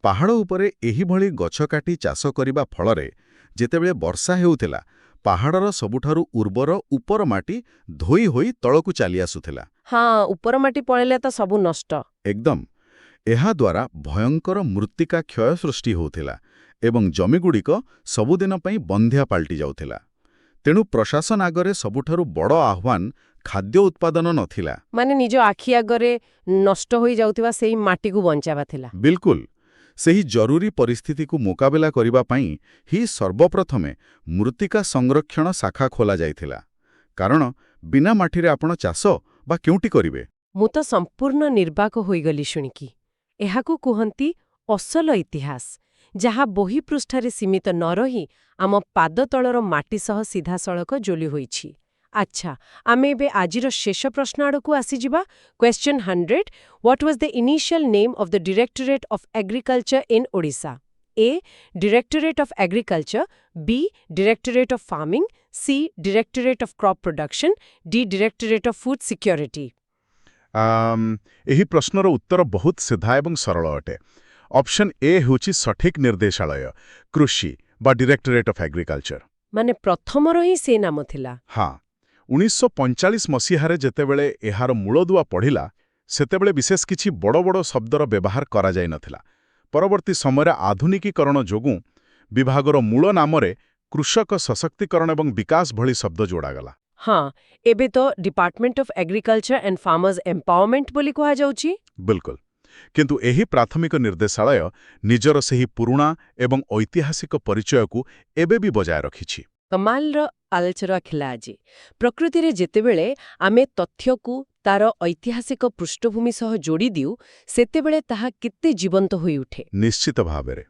ପାହାଡ଼ ଉପରେ ଏହିଭଳି ଗଛ କାଟି ଚାଷ କରିବା ଫଳରେ ଯେତେବେଳେ ବର୍ଷା ହେଉଥିଲା, ପାହାଡ଼ର ସବୁଠାରୁ ଉର୍ବର ଉପର ମାଟି ଧୋଇ ହୋଇ ତଳକୁ ଚାଲି ଆସୁଥିଲା। ହଁ, ଉପର ମାଟି ପଳେଇଲେ ତ ସବୁ ନଷ୍ଟ। ଏକଦମ। ଏହାଦ୍ୱାରା ଭୟଙ୍କର ମୃତ୍ତିକା କ୍ଷୟ ସୃଷ୍ଟି ହେଉଥିଲା ଏବଂ ଜମିଗୁଡ଼ିକ ସବୁଦିନ ପାଇଁ ବନ୍ଧ୍ୟା ପାଲଟି ଯାଉଥିଲା। ତେଣୁ ପ୍ରଶାସନ ଆଗରେ ସବୁଠାରୁ ବଡ଼ ଆହ୍ୱାନ ଖାଦ୍ୟ ଉତ୍ପାଦନ ନଥିଲା। ମାନେ ନିଜ ଆଖି ଆଗରେ ନଷ୍ଟ ହୋଇଯାଉଥିବା ସେଇ ମାଟିକୁ ବଞ୍ଚାଇବା ଥିଲା। ବିଲକୁଲ। ସେହି ଜରୁରୀ ପରିସ୍ଥିତିକୁ ମୁକାବିଲା କରିବା ପାଇଁ ହିଁ ସର୍ବପ୍ରଥମେ ମୃତ୍ତିକା ସଂରକ୍ଷଣ ଶାଖା ଖୋଲାଯାଇଥିଲା। କାରଣ ବିନା ମାଟିରେ ଆପଣ ଚାଷ ବା କେଉଁଠି କରିବେ? ମୁଁ ତ ସମ୍ପୂର୍ଣ୍ଣ ନିର୍ବାକ ହୋଇଗଲି ଶୁଣିକି। ଏହାକୁ କୁହନ୍ତି ଅସଲ ଇତିହାସ, ଯାହା ବହି ପୃଷ୍ଠାରେ ସୀମିତ ନ ରହି ଆମ ପାଦତଳର ମାଟି ସହ ସିଧାସଳଖ ଯୋଲି ହୋଇଛି। ଆଚ୍ଛା, ଆମେ ଏବେ ଆଜିର ଶେଷ ପ୍ରଶ୍ନ ଆଡ଼କୁ ଆସିଯିବା। Question 100 what was the initial name of the directorate of agriculture in Odisha? A. Directorate of Agriculture, B. Directorate of Farming, C. Directorate of Crop Production, D. Directorate of Food Security. ଏହି ପ୍ରଶ୍ନର ଉତ୍ତର ବହୁତ ସିଧା ଏବଂ ସରଳ ଅଟେ। ଅପସନ୍ ଏ ହେଉଛି ସଠିକ୍ ନିର୍ଦ୍ଦେଶାଳୟ, କୃଷି ବା ଡିରେକ୍ଟୋରେଟ୍ ଅଫ୍ ଏଗ୍ରିକଲଚର। ମାନେ ପ୍ରଥମର ହିଁ ସେ ନାମ ଥିଲା। ହଁ, 1945 ମସିହାରେ ଯେତେବେଳେ ଏହାର ମୂଳଦୁଆ ପଡ଼ିଲା, ସେତେବେଳେ ବିଶେଷ କିଛି ବଡ଼ ବଡ଼ ଶବ୍ଦର ବ୍ୟବହାର କରାଯାଇନଥିଲା। ପରବର୍ତ୍ତୀ ସମୟରେ ଆଧୁନିକୀକରଣ ଯୋଗୁଁ ବିଭାଗର ମୂଳ ନାମରେ କୃଷକ ସଶକ୍ତିକରଣ ଏବଂ ବିକାଶ ଭଳି ଶବ୍ଦ ଯୋଡ଼ାଗଲା। ହଁ, ଏବେ ତ department of agriculture and farmers empowerment ବୋଲି କୁହାଯାଉଛି। ବିଲକୁଲ। କିନ୍ତୁ ଏହି ପ୍ରାଥମିକ ନିର୍ଦ୍ଦେଶାଳୟ ନିଜର ସେହି ପୁରୁଣା ଏବଂ ଐତିହାସିକ ପରିଚୟକୁ ଏବେ ବି ବଜାୟ ରଖିଛି। କମାଲର ଆଲୋଚନା ଥିଲା ଆଜି। ପ୍ରକୃତିରେ ଯେତେବେଳେ ଆମେ ତଥ୍ୟକୁ ତାର ଐତିହାସିକ ପୃଷ୍ଠଭୂମି ସହ ଯୋଡ଼ି ଦିଉ, ସେତେବେଳେ ତାହା କେତେ ଜୀବନ୍ତ ହୋଇଉଠେ। ନିଶ୍ଚିତ ଭାବରେ।